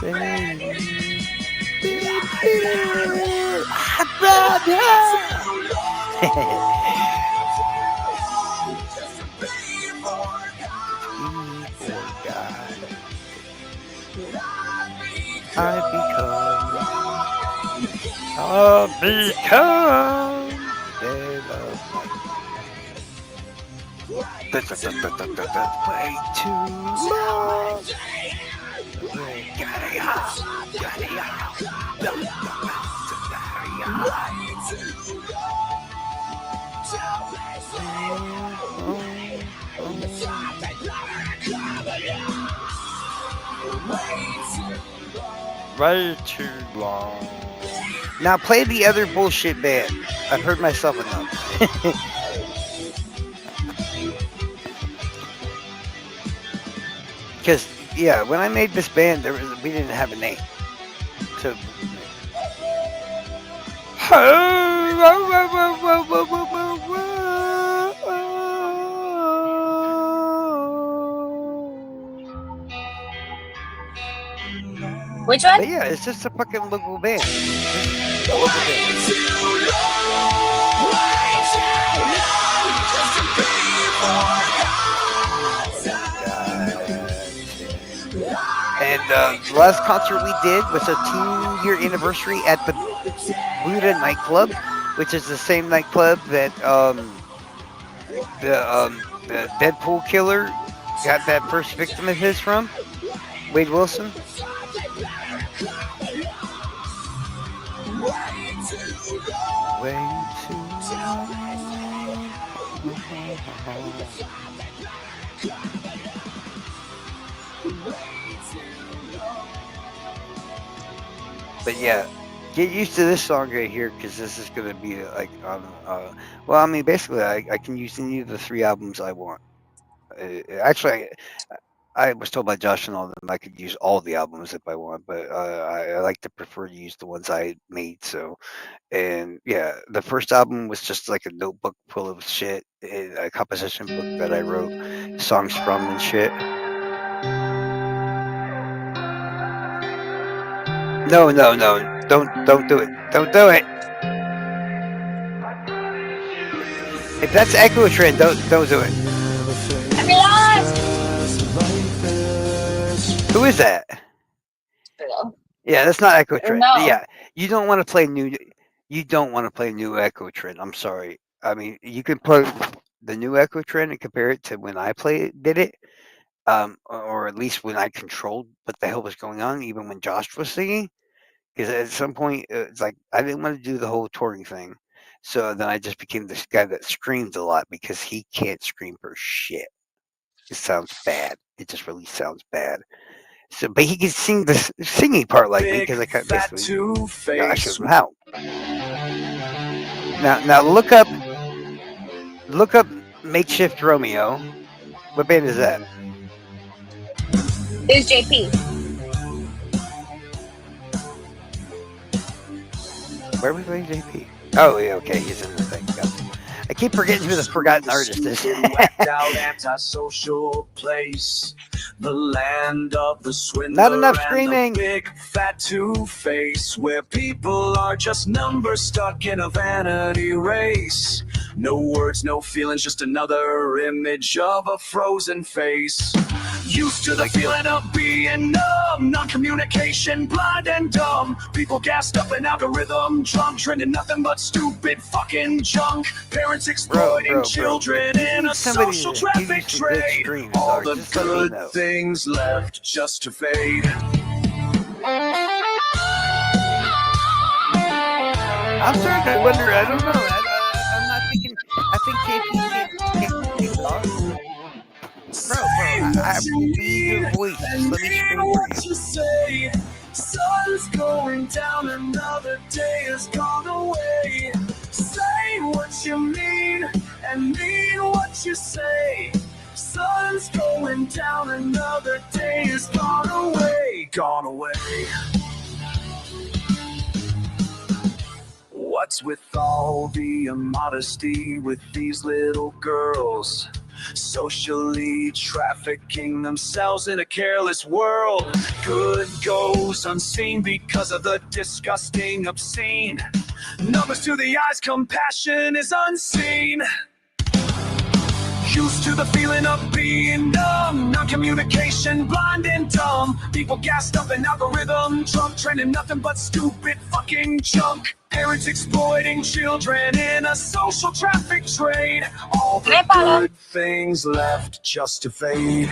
say, I've become dead of night. Way too long. Way too long. Now play the other bullshit band. I've heard myself enough. Because when I made this band, we didn't have a name. So. Which one? But yeah, it's just a fucking local band. A local band. And the last concert we did was a 10-year anniversary at the Buddha nightclub, which is the same nightclub that the Deadpool killer got that first victim of his from, Wade Wilson. Way too long. But yeah, get used to this song right here because this is gonna be like on. Well, I mean, basically, I can use any of the 3 albums I want. Actually, I was told by Josh and all of them I could use all the albums if I want, but I like to prefer to use the ones I made. So, and yeah, the first album was just like a notebook full of shit, a composition book that I wrote songs from and shit. No, don't do it. Don't do it. If that's Echo Trend, don't do it. I'm lost. Who is that? Yeah, that's not Echo Trend. No. Yeah, you don't want to play new. You don't want to play new Echo Trend. I'm sorry. I mean, you can play the new Echo Trend and compare it to when I did it, or at least when I controlled what the hell was going on, even when Josh was singing. Because at some point, it's like I didn't want to do the whole touring thing, so then I just became this guy that screams a lot because he can't scream for shit. It sounds bad. It just really sounds bad. So, but he can sing the singing part like me because I basically, I showed him how. Now look up Makeshift Romeo. What band is that? There's JP. Where are we playing JP? Oh, yeah, okay, he's in the thing. Gotcha. I keep forgetting who the forgotten artist is. Whacked out antisocial place. The land of the Not swindler enough and the screaming. big fat two-face, where people are just numbers stuck in a vanity race. No words, no feelings, just another image of a frozen face. Used to the feeling of being numb, non-communication, blind and dumb. People gassed up an algorithm, drunk, trending nothing but stupid fucking junk. Parents exploiting children in a social traffic trade. All the good things left just to fade. I'm starting to wonder. I don't know. I'm not thinking. I think JP can't talk. Bro, I will be your voice. Just let me scream for you. You say, sun's going down, another day has gone away. Say what you mean and mean what you say. Sun's going down, another day has gone away, gone away. What's with all the immodesty with these little girls? Socially trafficking themselves in a careless world. Good goes unseen because of the disgusting obscene. Numbers to the eyes, compassion is unseen. Used to the feeling of being numb, non-communication, blind and dumb. People gassed up an algorithm, drunk, trending nothing but stupid fucking junk. Parents exploiting children in a social traffic trade. All the good things left just to fade.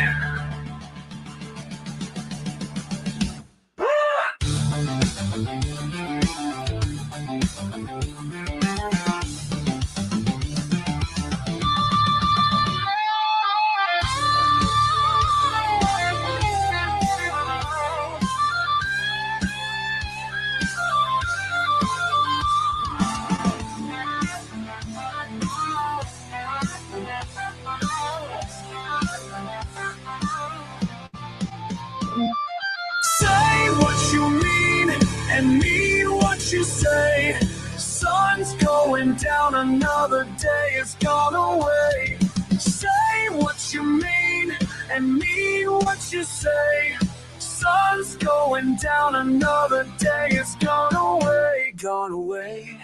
Say what you mean and mean what you say. Sun's going down, another day has gone away. Say what you mean and mean what you say. Sun's going down, another day has gone away, gone away.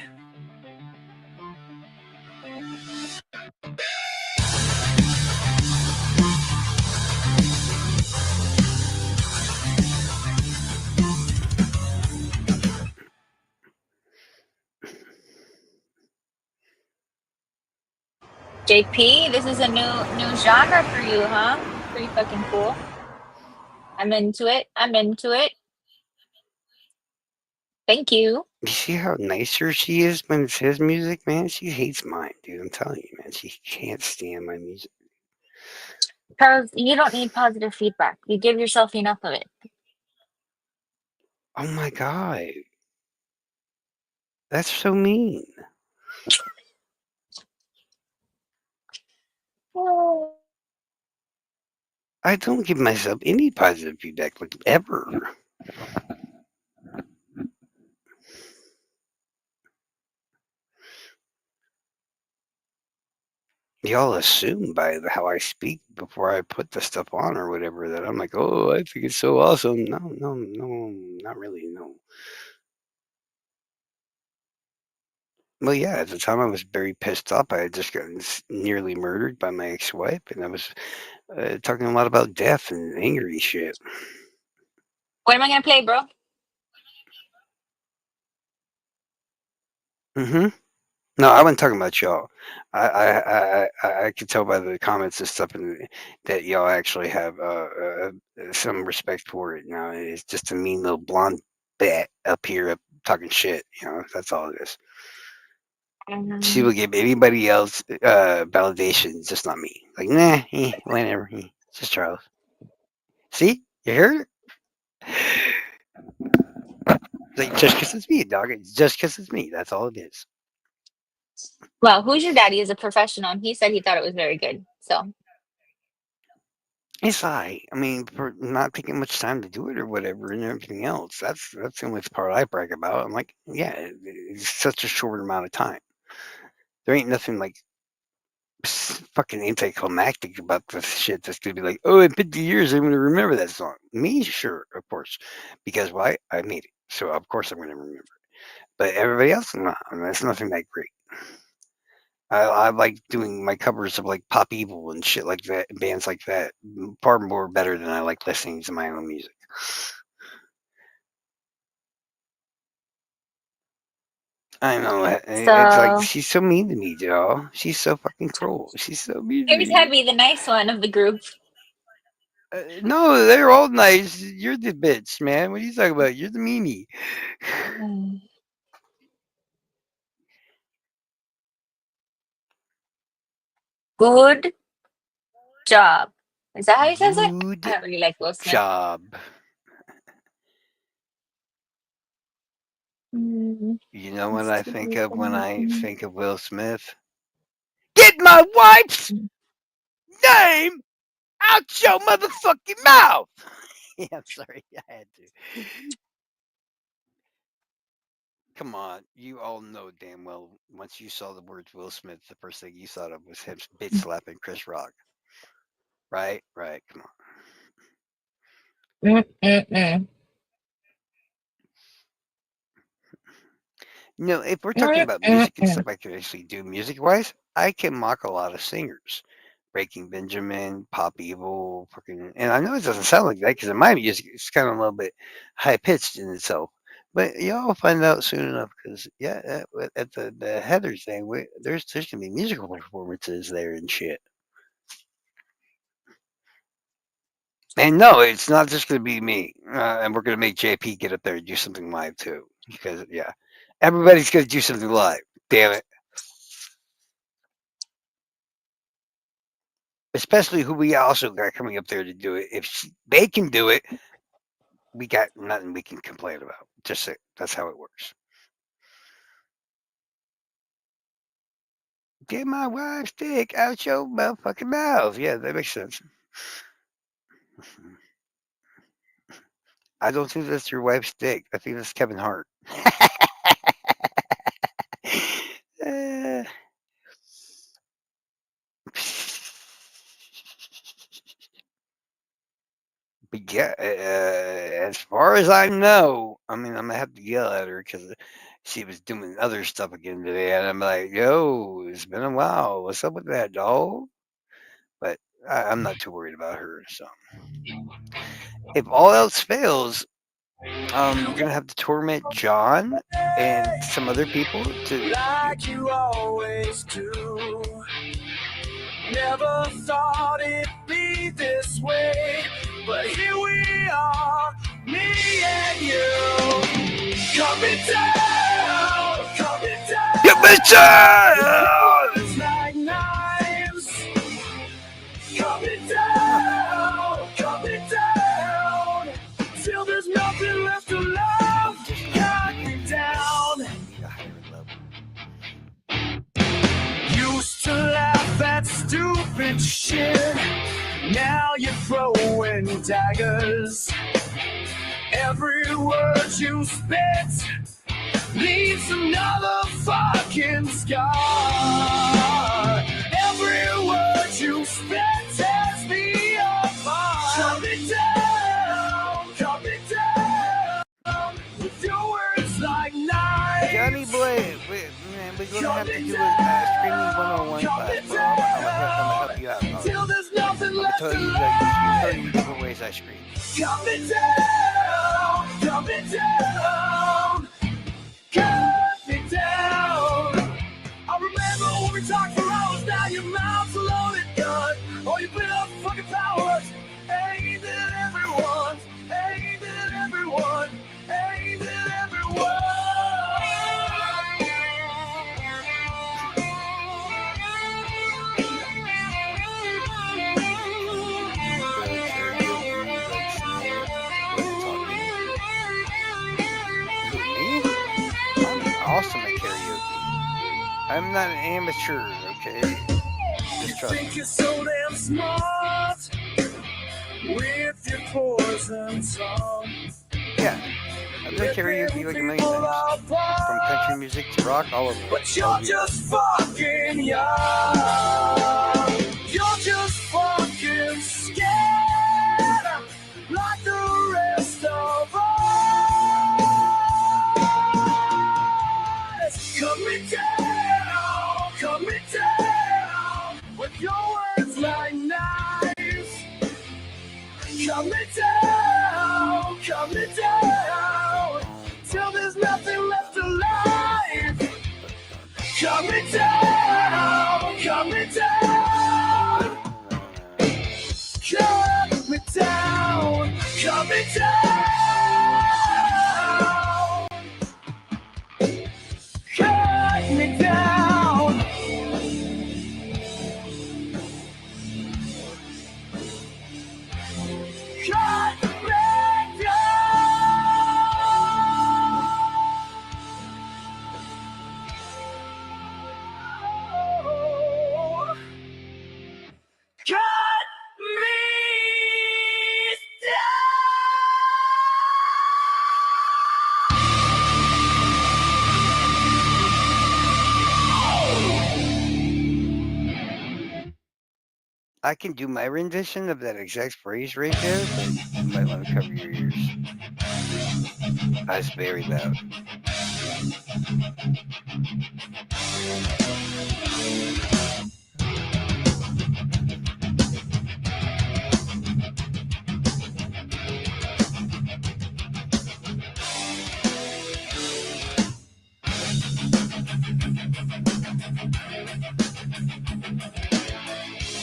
JP, this is a new genre for you, huh? Pretty fucking cool. I'm into it. I'm into it. Thank you. You see how nicer she is when it's his music, man? She hates mine, dude. I'm telling you, man. She can't stand my music. Charles, you don't need positive feedback. You give yourself enough of it. Oh my god. That's so mean. I don't give myself any positive feedback, like ever. Y'all assume by how I speak before I put the stuff on or whatever that I'm like, oh, I think it's so awesome. No, not really. No. Well, yeah, at the time I was very pissed off. I had just gotten nearly murdered by my ex-wife, and I was talking a lot about death and angry shit. What am I gonna play, bro? Mm-hmm. No, I wasn't talking about y'all. I could tell by the comments and stuff that y'all actually have some respect for it. Now it's just a mean little blonde bat up here talking shit. That's all it is. She will give anybody else validation, just not me. Like, nah, whatever. Just Charles. See, you heard it. Like, just because it's me, dog. It's just because it's me. That's all it is. Well, who's your daddy is a professional, and he said he thought it was very good. So, It's I mean, for not taking much time to do it or whatever and everything else. That's the only part I brag about. I'm like, yeah, it's such a short amount of time. There ain't nothing like fucking anticlimactic about this shit that's gonna be like, oh, in 50 years I'm gonna remember that song. Me, sure, of course, because why? I made it, so of course I'm gonna remember it. But everybody else, no, it's nothing that great. I like doing my covers of like Pop Evil and shit like that, bands like that, far more better than I like listening to my own music. I know it's like so she's so mean to me, Joe. She's so fucking cruel. She's so mean to here's me. Heavy, the nice one of the group. No, they're all nice. You're the bitch, man. What are you talking about? You're the meanie. Good job. Is that how he says it? I Good don't really like Will Smith. job. Mm, You know what it's I too think of when I bad. think of Will Smith? Get my wife's name out your motherfucking mouth. Yeah, I'm sorry. I had to. Come on. You all know damn well once you saw the words Will Smith, the first thing you thought of was him bitch slapping Chris Rock. Right? Right. Come on. Mm-mm-mm. If we're talking about music and Mm-mm-mm. stuff I can actually do music wise, I can mock a lot of singers. Breaking Benjamin, Pop Evil, fucking, and I know it doesn't sound like that because in my music it's kind of a little bit high pitched in itself. But y'all will find out soon enough because yeah, at the Heather's thing, there's gonna be musical performances there and shit. And no, it's not just gonna be me, and we're gonna make JP get up there and do something live too because yeah, everybody's gonna do something live. Damn it. Especially who we also got coming up there to do it. If they can do it, we got nothing we can complain about. Just that's how it works. Get my wife's dick out your motherfucking mouth. Yeah, that makes sense. I don't think that's your wife's dick. I think that's Kevin Hart. Uh, but yeah, as far as I know, I mean, I'm gonna have to yell at her because she was doing other stuff again today, and I'm like, "Yo, it's been a while. What's up with that, dog?" But I'm not too worried about her. So, if all else fails, we're gonna have to torment John and some other people to. Like you always do. Never thought it'd be this way, but here we are, me and you. Coming down, coming down. Get me down! Words like knives. Coming down, coming down. Till there's nothing left to love. Cut me down. Used to laugh at stupid shit. Now you're throwing daggers. Every word you spit leaves another fucking scar. Every word you spit tears me apart. Cut me down, cut me down. With your words like knives. Johnny Boy, man, we're gonna have to do a screaming 101 class, bro. I'm gonna help you out. Till there's nothing I'm gonna left tell to you different ways I scream. cut me down, cut me down, cut me down. awesome at karaoke. I'm not an amateur, okay? Just trust Think me. you're so damn smart with your poison song. Yeah, I've done karaoke like a million times. From country music to rock, all of it. But you're I'll do that. just fucking young. You're just fucking scared like the rest of us. Cut me down, cut me down with your words like knives. Cut me down till there's nothing left alive. Cut me down, cut me down, cut me down, cut me down, cut me down. Cut me down. Cut me I can do my rendition of that exact phrase right there, but you might want to cover your ears. That's very loud.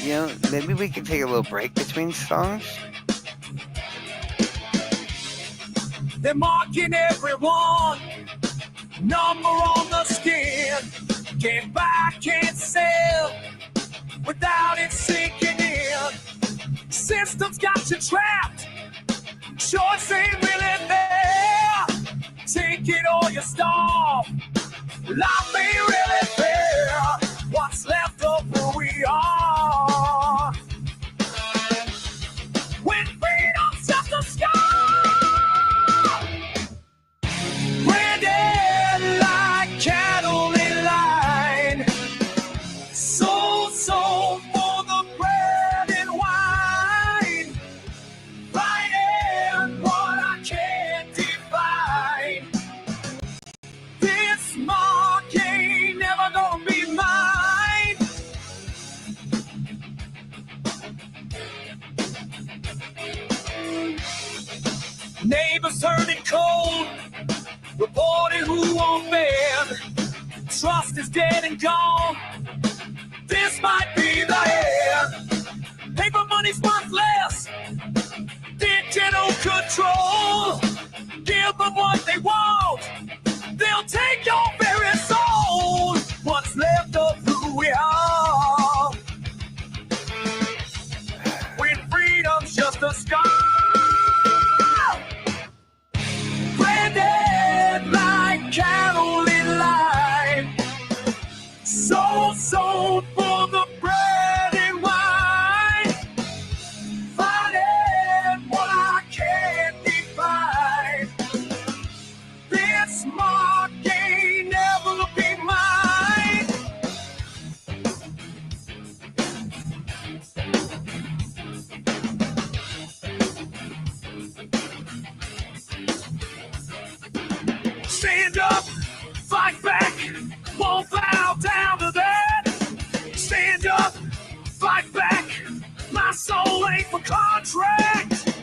You know, maybe we could take a little break between songs. They're marking everyone. Number on the skin. Can't buy, can't sell without it sinking in. System's got you trapped. Choice ain't really there. Take it or you starve. Life ain't really fair. What's left of who we are? When freedom's just a scar. Branded like cattle in line. Sold for the bread and wine. Fighting what I can't define. This mark ain't never gonna be mine. Neighbors turning cold, reporting who won't bend. Trust is dead and gone. This might be the end. Paper money's worth less. Digital control. Give them what they want. They'll take your very soul. What's left of who we are? When freedom's just a scar. Branded like cattle in line. Sold for the bread and wine. Fighting what I can't define. This mark ain't never be mine. Stand up, fight back, won't bow down to that. Stand up, fight back, my soul ain't for contract.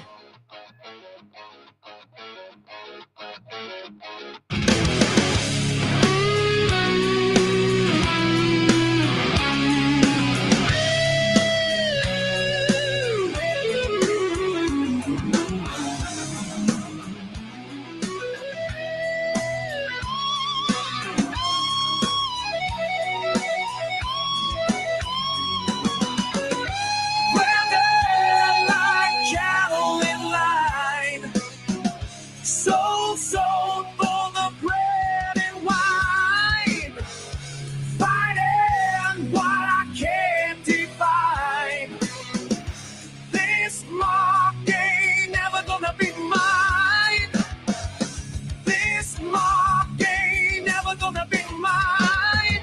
Branded like cattle gonna be mine.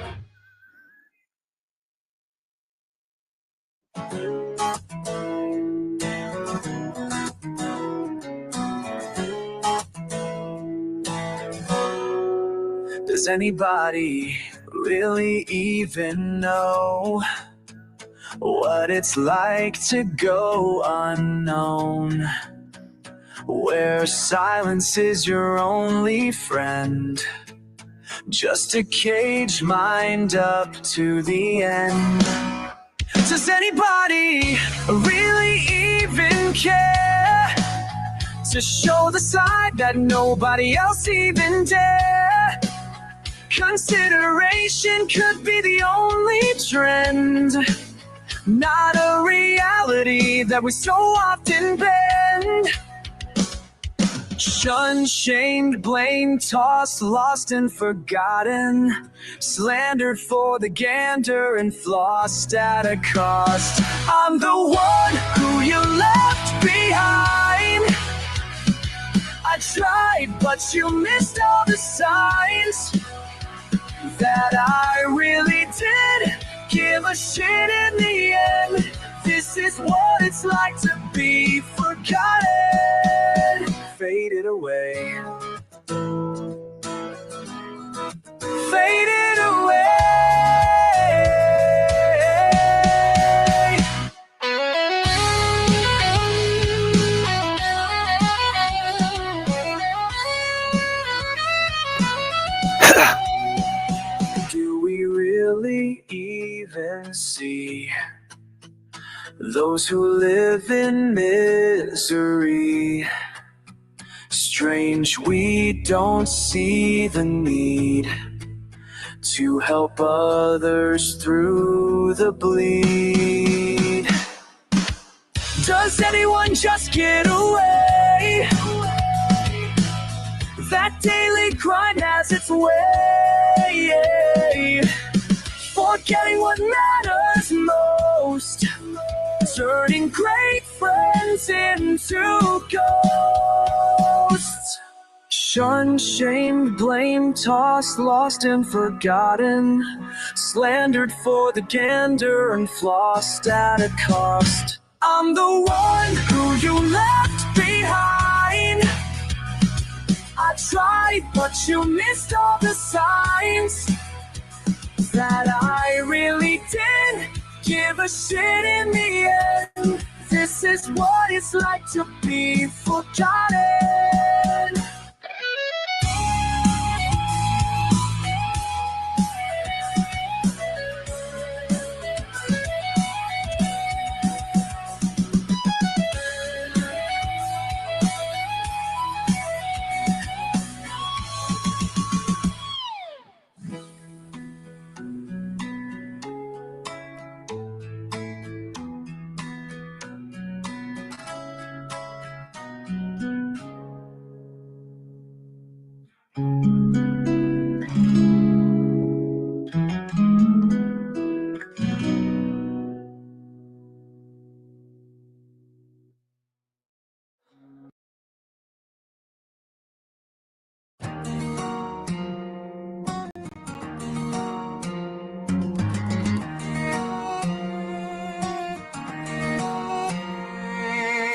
Does anybody really even know what it's like to go unknown? Where silence is your only friend, just a cage lined up to the end. Does anybody really even care to show the side that nobody else even dare? Consideration could be the only trend, not a reality that we so often bend. Shunned, shamed, blamed, tossed, lost and forgotten, slandered for the gander and flossed at a cost. I'm the one who you left behind. I tried, but you missed all the signs that I really did give a shit in the end. This is what it's like to be forgotten. Faded away. Faded away. Do we really even see those who live in misery? Strange, we don't see the need to help others through the bleed. Does anyone just get away? That daily grind has its way, forgetting what matters most, turning great friends into ghosts. Shunned, shamed, blamed, tossed, lost and forgotten, slandered for the gander and flossed at a cost. I'm the one who you left behind. I tried, but you missed all the signs that I really did give a shit in the end. This is what it's like to be forgotten.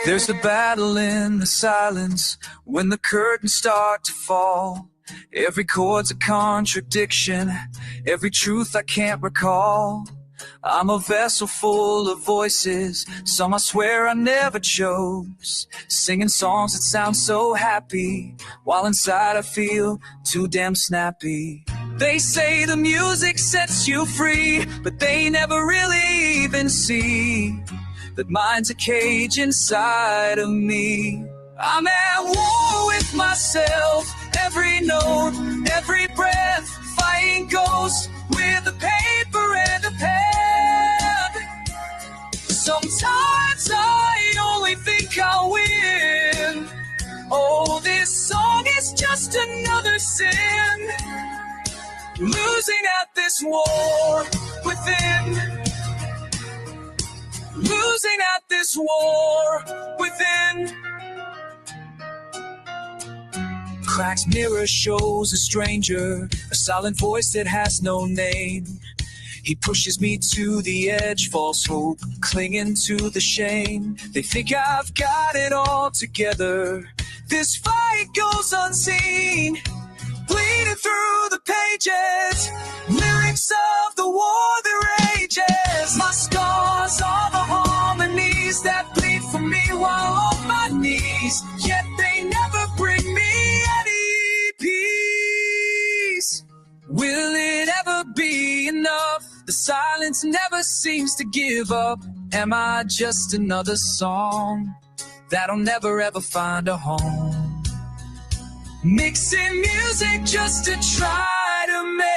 There's a battle in the silence when the curtains start to fall. Every chord's a contradiction, every truth I can't recall. I'm a vessel full of voices, some I swear I never chose, singing songs that sound so happy, while inside I feel too damn snappy. They say the music sets you free, but they never really even see that mine's a cage inside of me. I'm at war with myself, every note, every breath, fighting ghosts with a paper and a pen. Sometimes I only think I'll win. Oh, this song is just another sin. Losing at this war within. Losing at this war within. cracks mirror shows a stranger, a silent voice that has no name. He pushes me to the edge, false hope, clinging to the shame. They think I've got it all together. This fight goes unseen, bleeding through the pages, lyrics of the war that rages. My scars are the harmonies that bleed for me while on my knees, yet they never bring me any peace. Will it ever be enough? The silence never seems to give up. Am I just another song that'll never ever find a home? Mixing music just to try to make.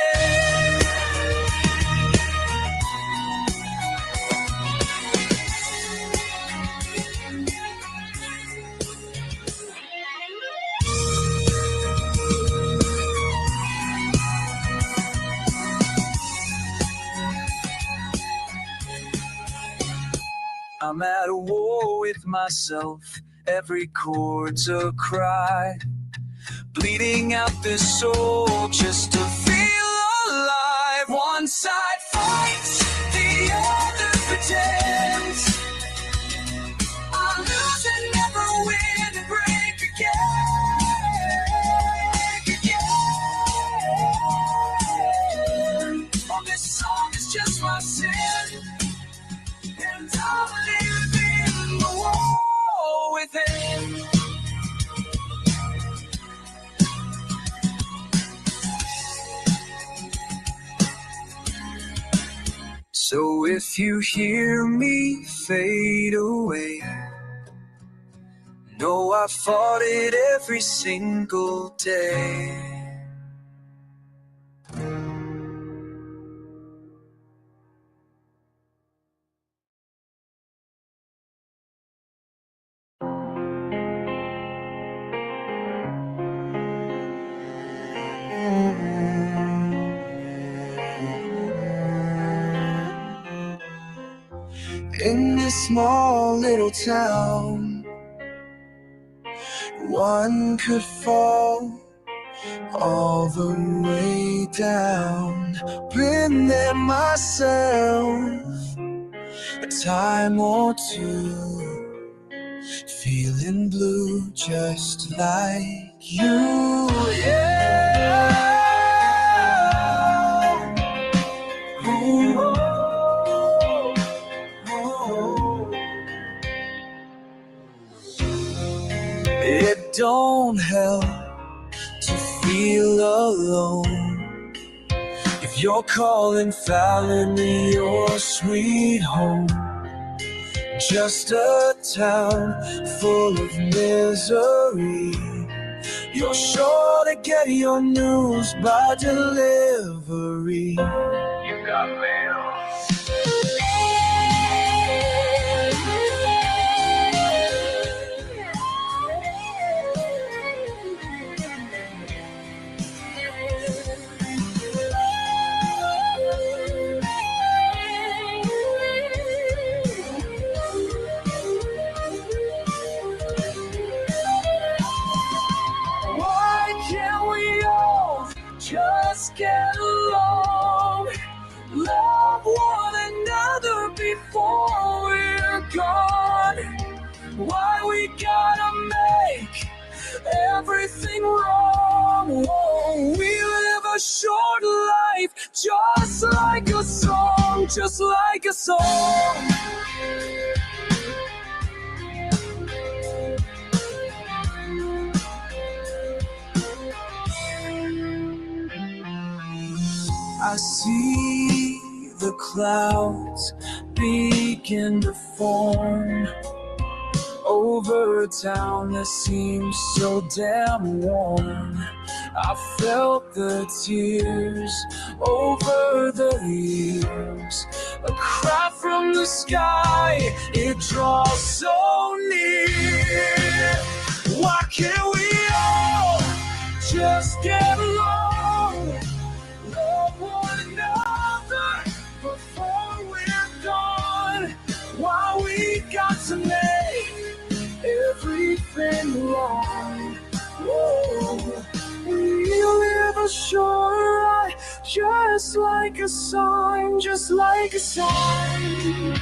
I'm at a war with myself, every chord's a cry, bleeding out this soul just to feel alive. One side fights, the other pretends. I lose and never win and break again. Oh, this song is just my sin, and I live in the war within. So if you hear me fade away, know I fought it every single day. In this small little town, one could fall all the way down. Been there myself a time or two, feeling blue just like you, yeah. Ooh, oh, oh. It don't help to feel alone if you're calling Fallon your sweet home. Just a town full of misery. You're sure to get your news by delivery. You got mail. Just get along, love one another before we're gone. Why we gotta make everything wrong? Oh, we live a short life, just like a song, just like a song. I see the clouds begin to form over a town that seems so damn warm. I felt the tears over the years, a cry from the sky, it draws so near. Why can't we all just get along? Love one another before we're gone. Why we got to make everything wrong? Whoa. for sure. Just like a song, just like a song.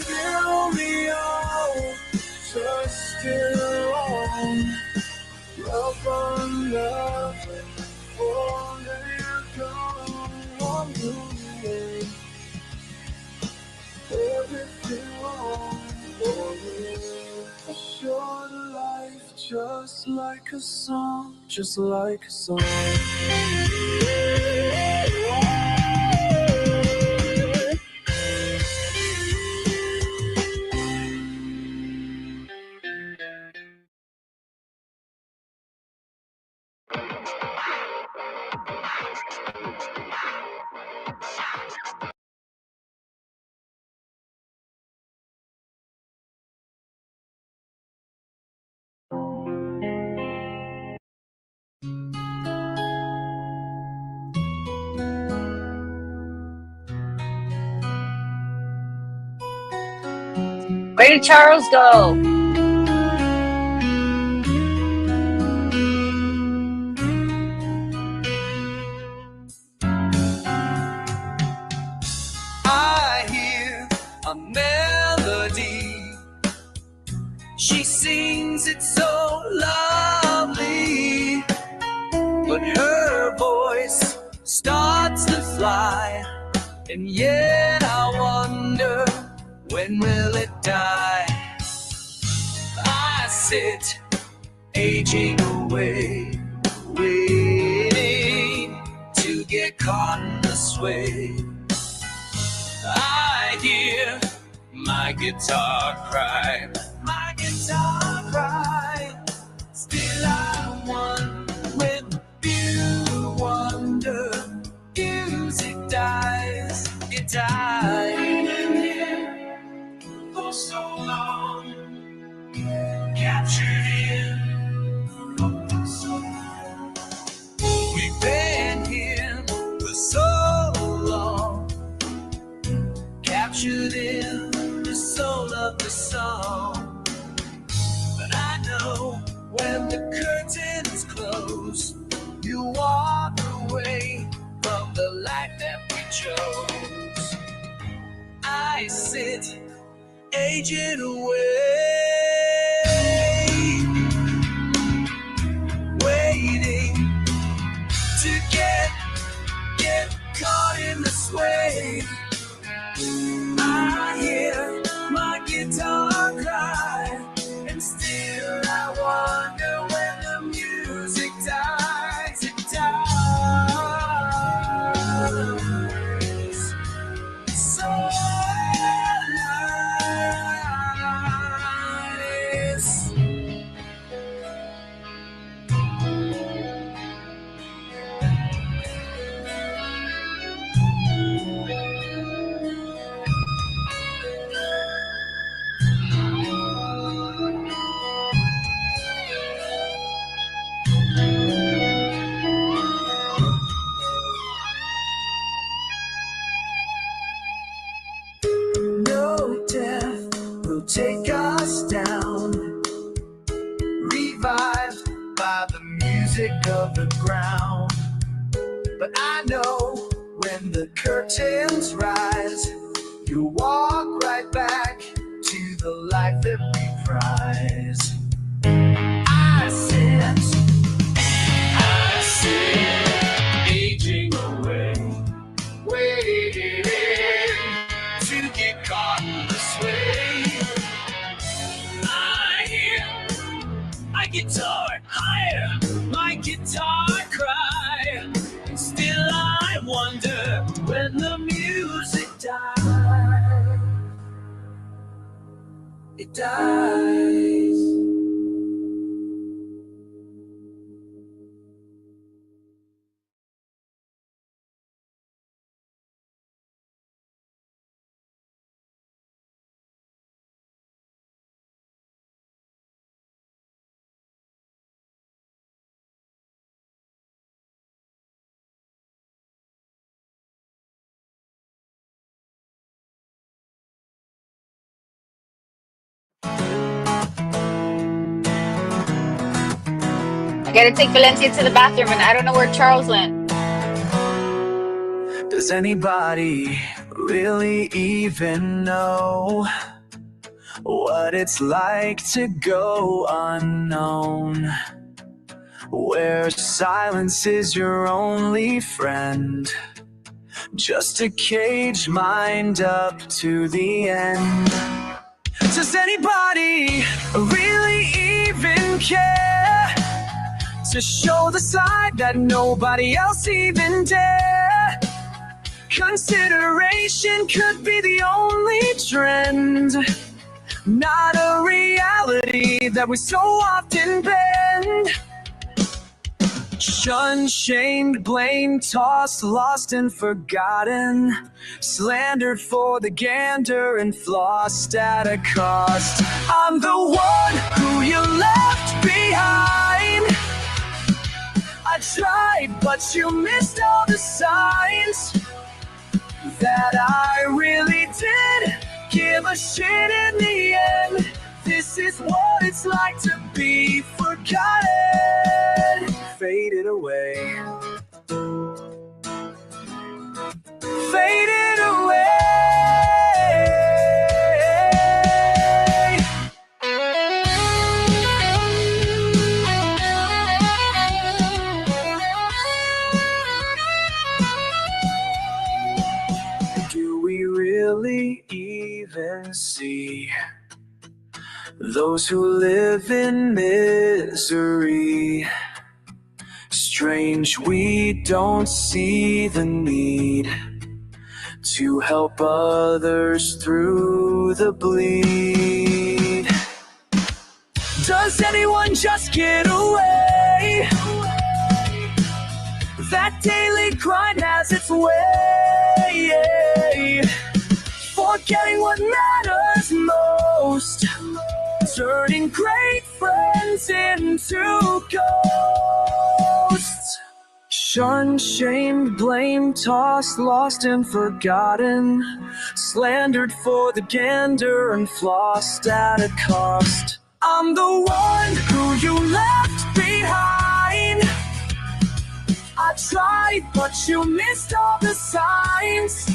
Fill me up, just alone. Love on love, all that come on you. Everything wrong for you. Short life, just like a song, just like a song. Where did Charles go? I hear a melody. She sings it so lovely, but her voice starts to fly, and yet I wonder, when will it die? I sit aging away, waiting to get caught in the sway. I hear my guitar cry, my guitar cry. Still I wonder, when you wonder, music dies, it dies. For so long, captured in. We've been here for so long, captured in the soul of the song. But I know when the curtains close, you walk away from the life that we chose. I sit aging away, waiting to get caught in the sway. I hear my guitar cry, and still I wonder, when the music dies, it dies. So lies. No death will take us down, revived by the music of the ground. But I know when the curtains rise, you walk right back to the life that we prize. I sit, aging away, waiting to get caught in the sway. I hear my guitar higher, my guitar cry, and still I wonder, when the music dies, it dies. gotta take Valencia to the bathroom, and I don't know where Charles went. Does anybody really even know what it's like to go unknown? Where silence is your only friend, just a cage lined up to the end. Does anybody really even care to show the side that nobody else even dare? Consideration could be the only trend, not a reality that we so often bend. Shunned, shamed, blamed, tossed, lost and forgotten, slandered for the gander and flossed at a cost. I'm the one who you left behind. I tried, but you missed all the signs that I really did give a shit in the end. This is what it's like to be forgotten. Faded away. Faded away. Do we really even see those who live in misery? Strange, we don't see the need to help others through the bleed. Does anyone just get away? That daily grind has its way, forgetting what matters most, turning great friends into ghosts. Shunned, shamed, blamed, tossed, lost and forgotten, slandered for the gander and flossed at a cost. I'm the one who you left behind. I tried, but you missed all the signs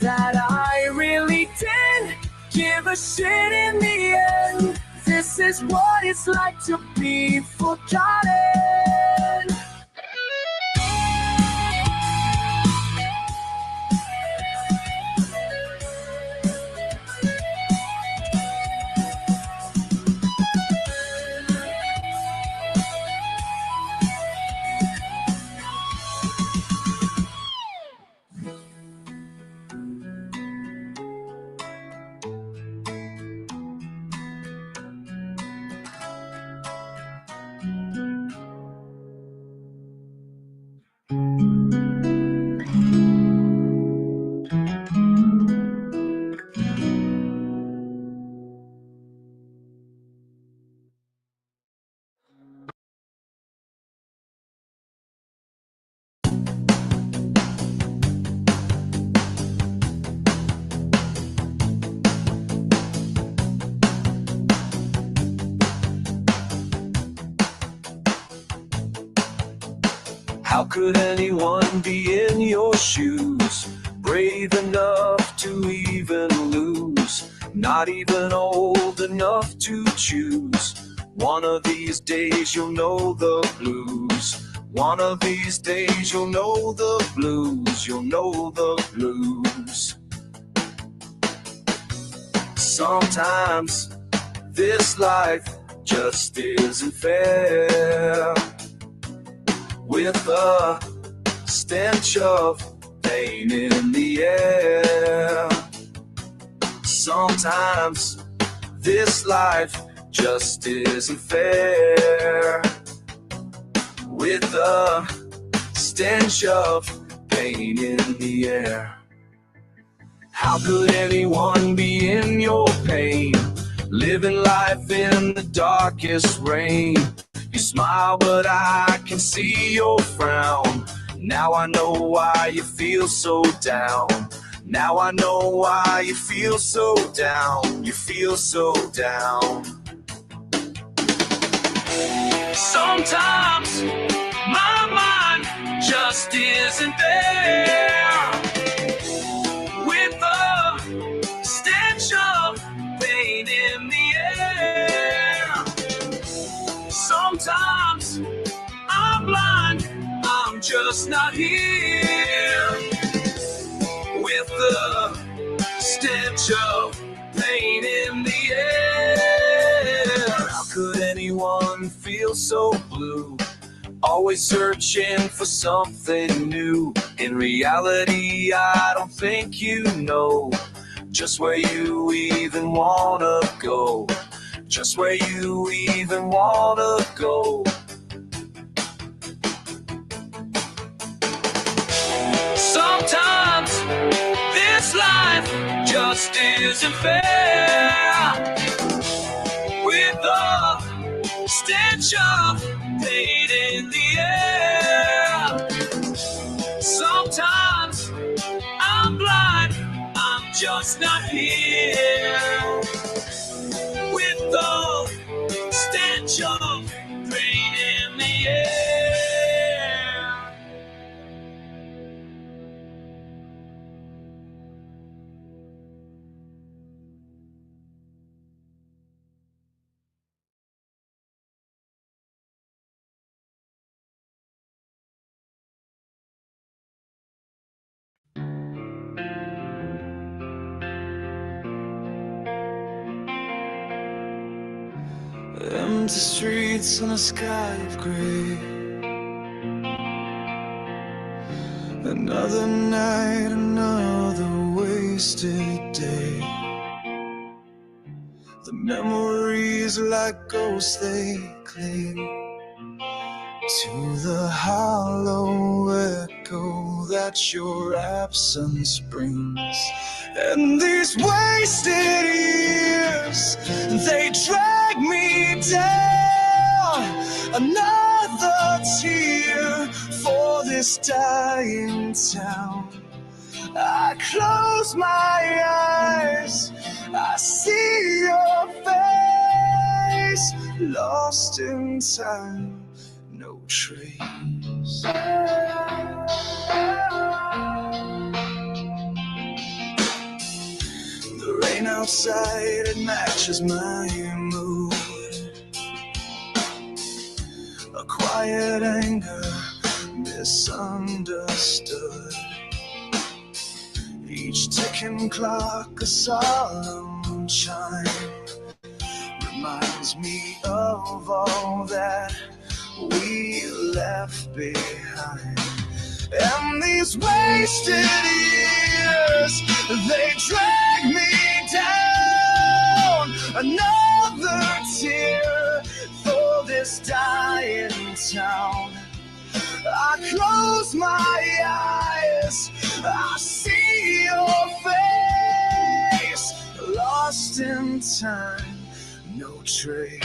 that I really did give a shit in the end. This is what it's like to be forgotten. How could anyone be in your shoes, brave enough to even lose, not even old enough to choose? One of these days you'll know the blues. One of these days you'll know the blues. You'll know the blues. Sometimes this life just isn't fair, with a stench of pain in the air. Sometimes this life just isn't fair, with a stench of pain in the air. How could anyone be in your pain, living life in the darkest rain? You smile, but I can see your frown. Now I know why you feel so down. Now I know why you feel so down. You feel so down. Sometimes my mind just isn't there. With a stench of pain in the air. Sometimes I'm blind, I'm just not here. With the stench of pain in the air. How could anyone feel so blue? Always searching for something new. In reality, I don't think you know just where you even wanna go. Just where you even wanna go. Sometimes this life just isn't fair. With the stench of pain in the air. Sometimes I'm blind, I'm just not here. With the stench of pain in the air. Empty streets and a sky of gray. Another night, another wasted day. The memories like ghosts, they cling to the hollow echo that your absence brings. And these wasted years, they drag me down. Another tear for this dying town. I close my eyes, I see your face, lost in time, no trace. The rain outside, it matches my mood. A quiet anger, misunderstood. Each ticking clock, a solemn chime, reminds me of all that we left behind. And these wasted years, they drag me down. Another tear for this dying town. I close my eyes, I see your face, lost in time, no trace.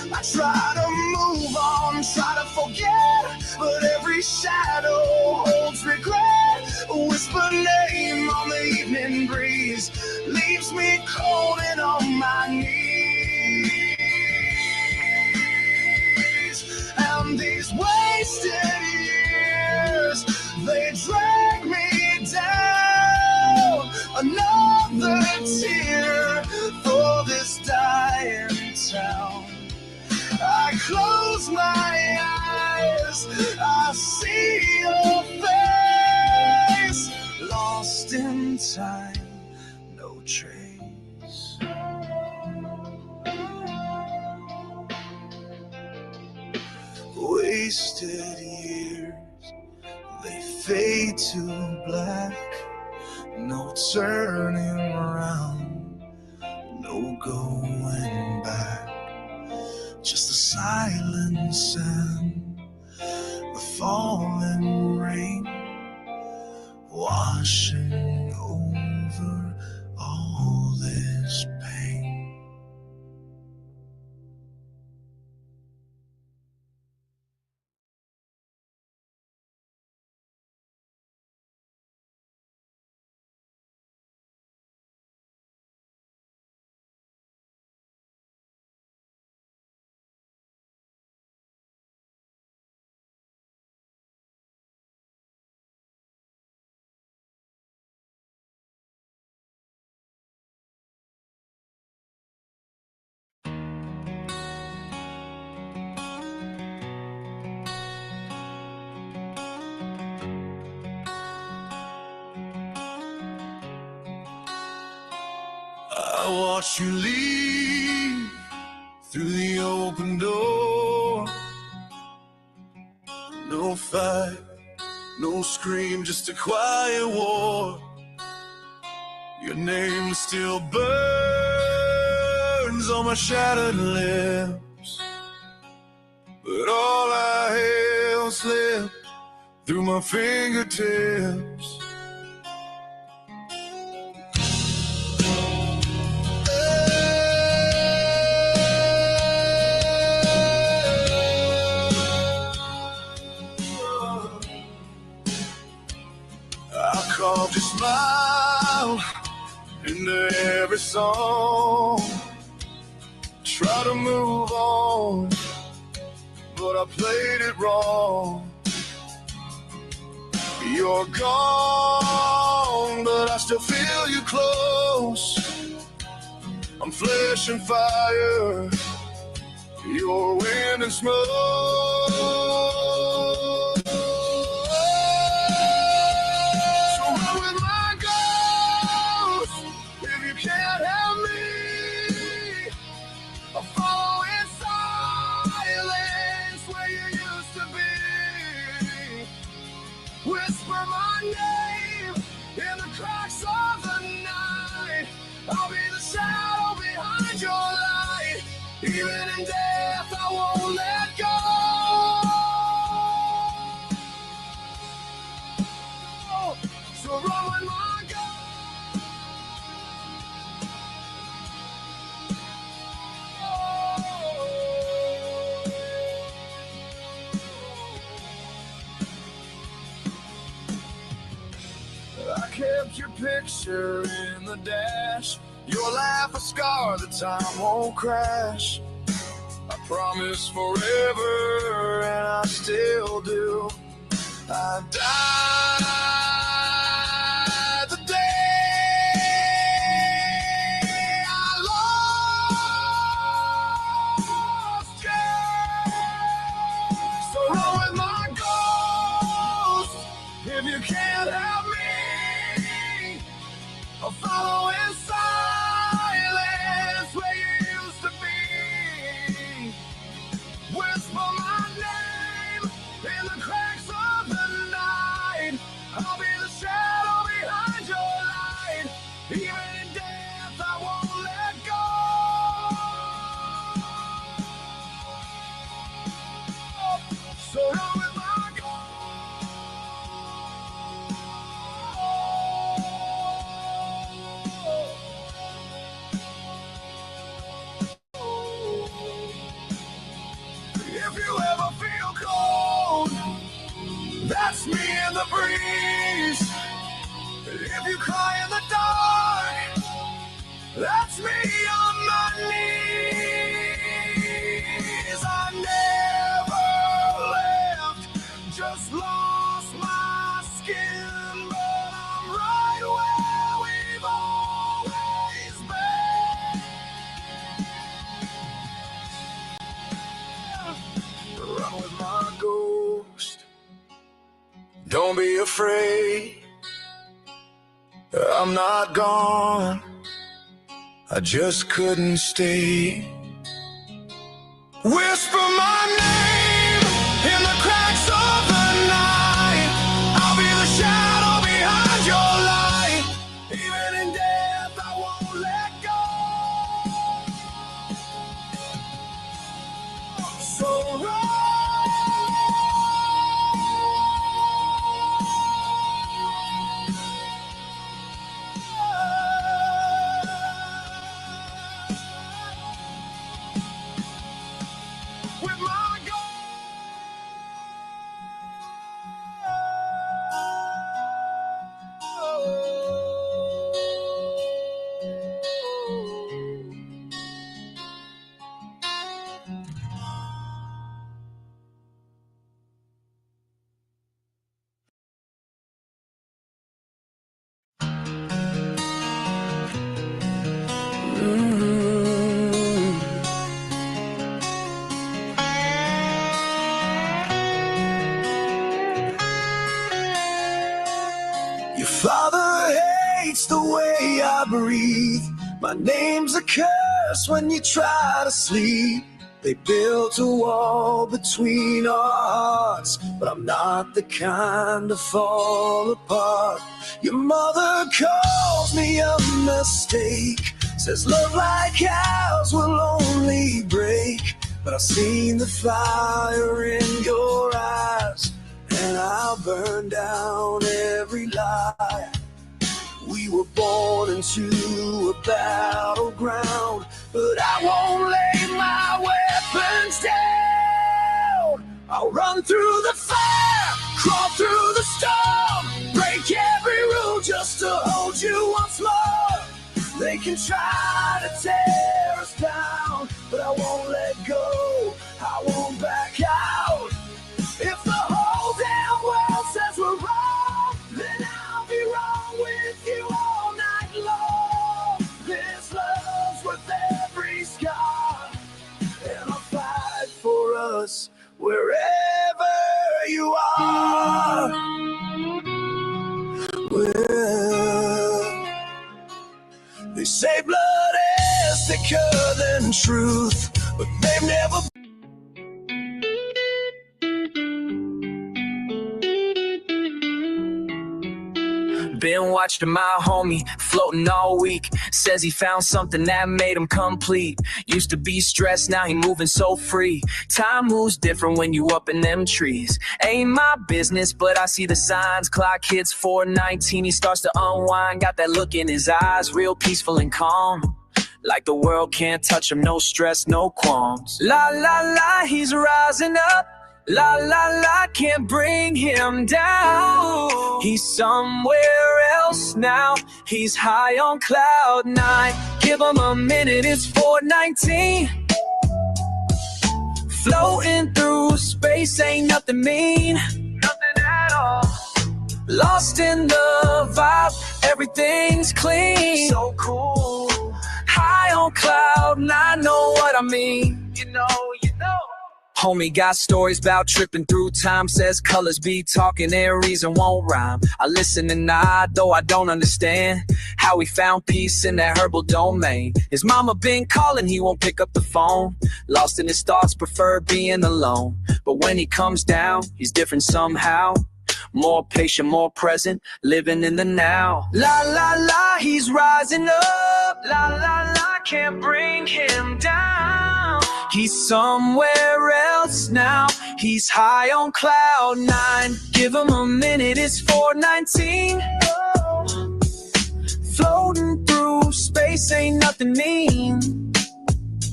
I try to move on, try to forget, but every shadow holds regret. A whispered name on the evening breeze leaves me cold and on my knees. And these wasted years, they drag me down. Another tear for this dying town. I close my eyes, I see your face, lost in time, no trace. Wasted years, they fade to black, no turning around, no going back. Just the silence and the falling rain washing over all this pain. I watch you leave through the open door. No fight, no scream, just a quiet war. Your name still burns on my shattered lips, but all I held slipped through my fingertips. I carved your smile into every song. Try to move on, but I played it wrong. You're gone, but I still feel you close. I'm flesh and fire, you're wind and smoke. So run with my ghost if you can't help me. I'll follow in silence where you used to be. Whisper my name in the cracks of the night. I'll be the shadow behind your light. Even in death, I won't let go. So run with my I kept your picture in the dash. Your laugh a scar that time won't crash. I promise forever, and I still do. I died the day I lost you. So run with my ghost if you can't help me. I'll follow in silence where you used to be. Whisper my name in the cracks of the night. I'll be the shadow behind your light. Even in death, I won't let go. So run with my if you ever feel cold, that's me in the breeze. If you cry in the dark, that's me on my knees. I never left, just lost my skin, but I'm right where we've always been. Run with my ghost. Don't be afraid. I'm not gone. I just couldn't stay. Whisper my name in the cracks of the night. I'll be the shadow behind your light. Even in death, I won't let go. So run. With my Your father hates the way I breathe. My name's a curse when you try to sleep. They built a wall between our hearts, but I'm not the kind to fall apart. Your mother calls me a mistake, says love like ours will only break. But I've seen the fire in your eyes, and I'll burn down every lie. We were born into a battleground, but I won't lay my weapons down. I'll run through the fire, crawl through the storm, break every rule just to hold you once more. They can try to tear us down, but I won't let go, I won't back out. If the whole damn world says we're wrong, then I'll be wrong with you all night long. This love's worth every scar, and I'll fight for us wherever you are. Well, they say blood is thicker than truth, but they've never been watching my homie floating all week. Says he found something that made him complete. Used to be stressed, now he moving so free. Time moves different when you up in them trees. Ain't my business, but I see the signs. Clock hits 4:19, he starts to unwind. Got that look in his eyes, real peaceful and calm. Like the world can't touch him, no stress, no qualms. La la la, he's rising up. La la la, can't bring him down. He's somewhere else now. He's high on cloud nine. Give him a minute, it's 4:19. Floating through space, ain't nothing mean. Nothing at all. Lost in the vibe, everything's clean. So cool. High on cloud nine, know what I mean. You know. Homie got stories about tripping through time. Says colors be talking, their reason won't rhyme. I listen and nod, though I don't understand how he found peace in that herbal domain. His mama been calling, he won't pick up the phone. Lost in his thoughts, prefer being alone. But when he comes down, he's different somehow. More patient, more present, living in the now. La la la, he's rising up. La la la, can't bring him down. He's somewhere else now. He's high on cloud nine. Give him a minute, it's 4:19. Floating through space, ain't nothing mean.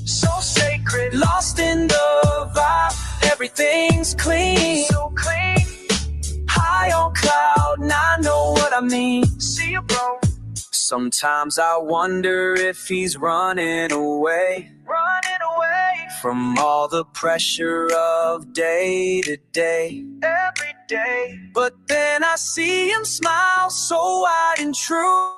So sacred, lost in the vibe, everything's clean. So clean. High on cloud nine, know what I mean. See you, bro. Sometimes I wonder if he's running away from all the pressure of day to day, every day. But then I see him smile so wide and true.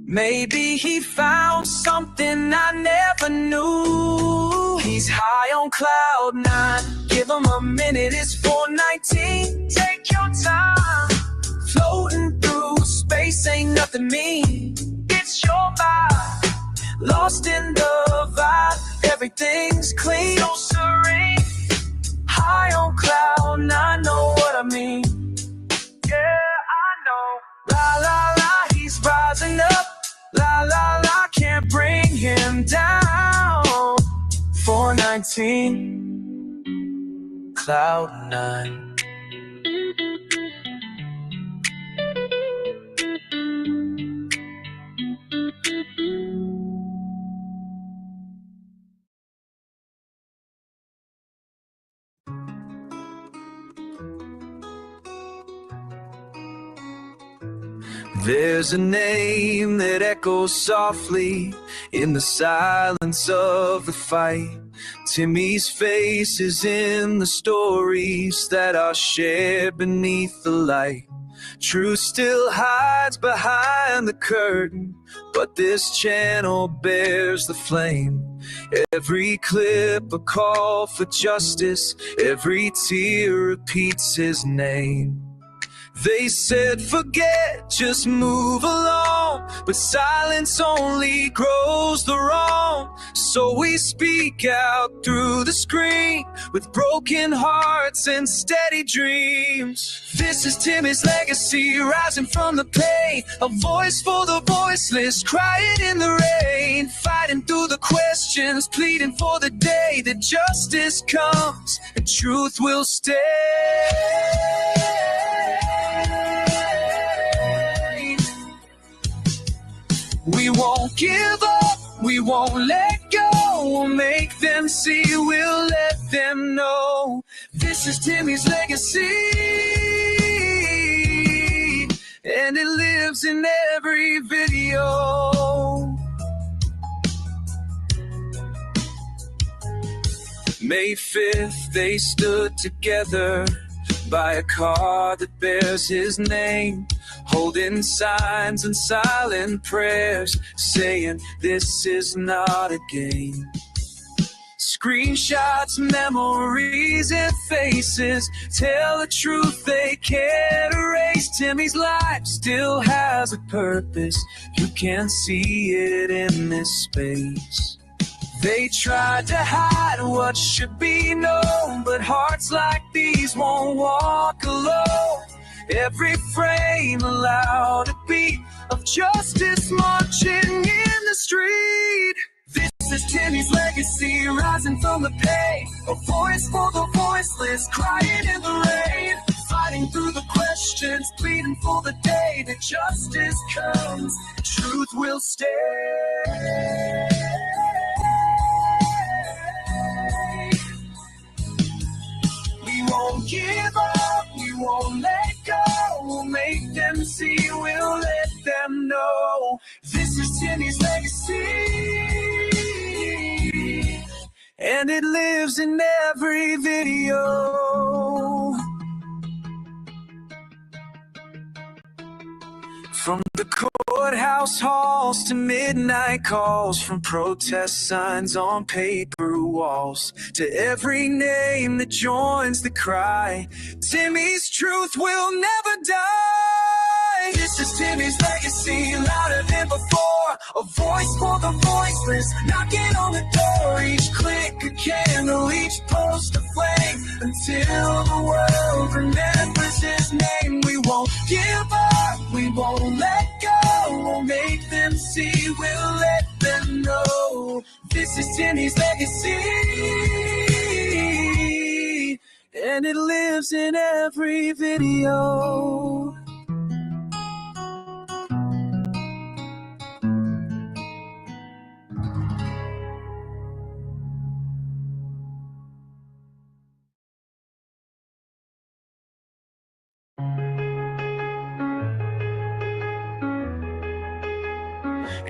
Maybe he found something I never knew. He's high on cloud nine. Give him a minute, it's 4:19. Take your time. Floating through space, ain't nothing mean. It's your vibe. Lost in the vibe, everything's clean. So serene. High on cloud nine, know what I mean. Yeah, I know. La la la, he's rising up. La la la, can't bring him down. 4:19, cloud nine. There's a name that echoes softly in the silence of the fight. Timmy's face is in the stories that are shared beneath the light. Truth still hides behind the curtain, but this channel bears the flame. Every clip a call for justice, every tear repeats his name. They said forget, just move along. strong, but silence only grows the wrong. So we speak out through the screen with broken hearts and steady dreams. This is Timmy's legacy, rising from the pain, a voice for the voiceless, crying in the rain, fighting through the questions, pleading for the day that justice comes and truth will stay. We won't give up, we won't let go. We'll make them see, we'll let them know. This is Timmy's legacy, and it lives in every video. May 5th, they stood together by a car that bears his name, holding signs and silent prayers, saying this is not a game. Screenshots, memories, and faces tell the truth they can't erase. Timmy's life still has a purpose, you can see it in this space. They tried to hide what should be known, but hearts like these won't walk alone. Every frame a loud beat of justice marching in the street. This is Timmy's legacy, rising from the pain, a voice for the voiceless, crying in the rain, fighting through the questions, pleading for the day that justice comes, truth will stay. We won't give up, we won't let go. We'll make them see, we'll let them know. This is Timmy's legacy, and it lives in every video. From the courthouse halls to midnight calls, from protest signs on paper walls, to every name that joins the cry, Timmy's truth will never die. This is Timmy's legacy, louder than before, a voice for the voiceless, knocking on the door. Each click a candle, each post a flame, until the world remembers his name. We won't give up, we won't let go. We'll make them see, we'll let them know. This is Timmy's legacy, and it lives in every video.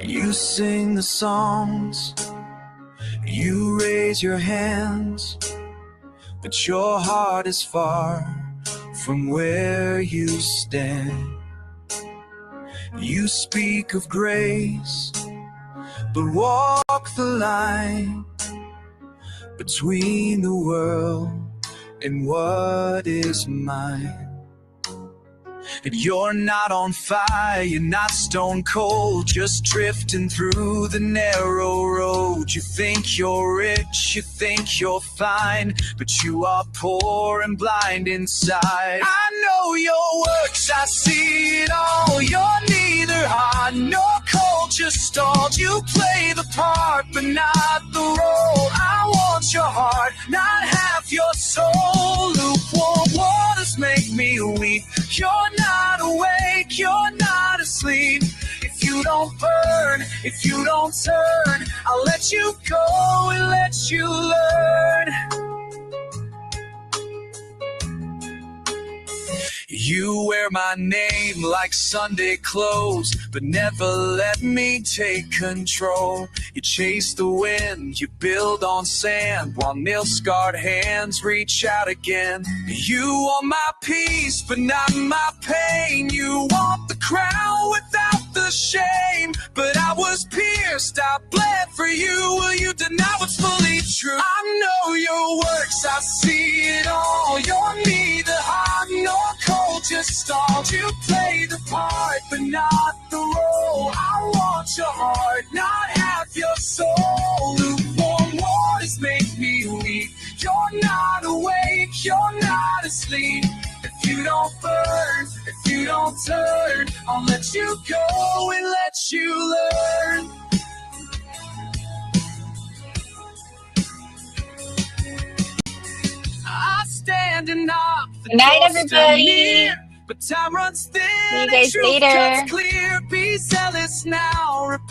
You sing the songs, you raise your hands, but your heart is far from where you stand. You speak of grace, but walk the line between the world and what is mine. And you're not on fire, you're not stone cold, just drifting through the narrow road. You think you're rich, you think you're fine, but you are poor and blind inside. I know your works, I see it all. You're neither hot nor cold, just stalled. You play the part, but not the role. I want your heart, not half your soul. Lukewarm waters make me weak. You're not awake, you're not asleep. If you don't burn, if you don't turn, I'll let you go and let you learn. You wear my name like Sunday clothes, but never let me take control. You chase the wind, you build on sand, while nail-scarred hands reach out again. You want my peace, but not my pain. You want the crown without the shame, but I was pierced, I bled for you. Will you deny what's fully true? I know your works, I see it all. You're neither hot nor cold, just stalled. You play the part, but not the role. I want your heart, not half your soul. Lukewarm waters make me weak. You're not awake, you're not asleep. If you don't burn, if you don't turn, I'll let you go and let you learn. I stand and knock, the Good night, door's still everybody. near, but time runs thin See you and guys truth later. cuts clear. Be zealous now, repent.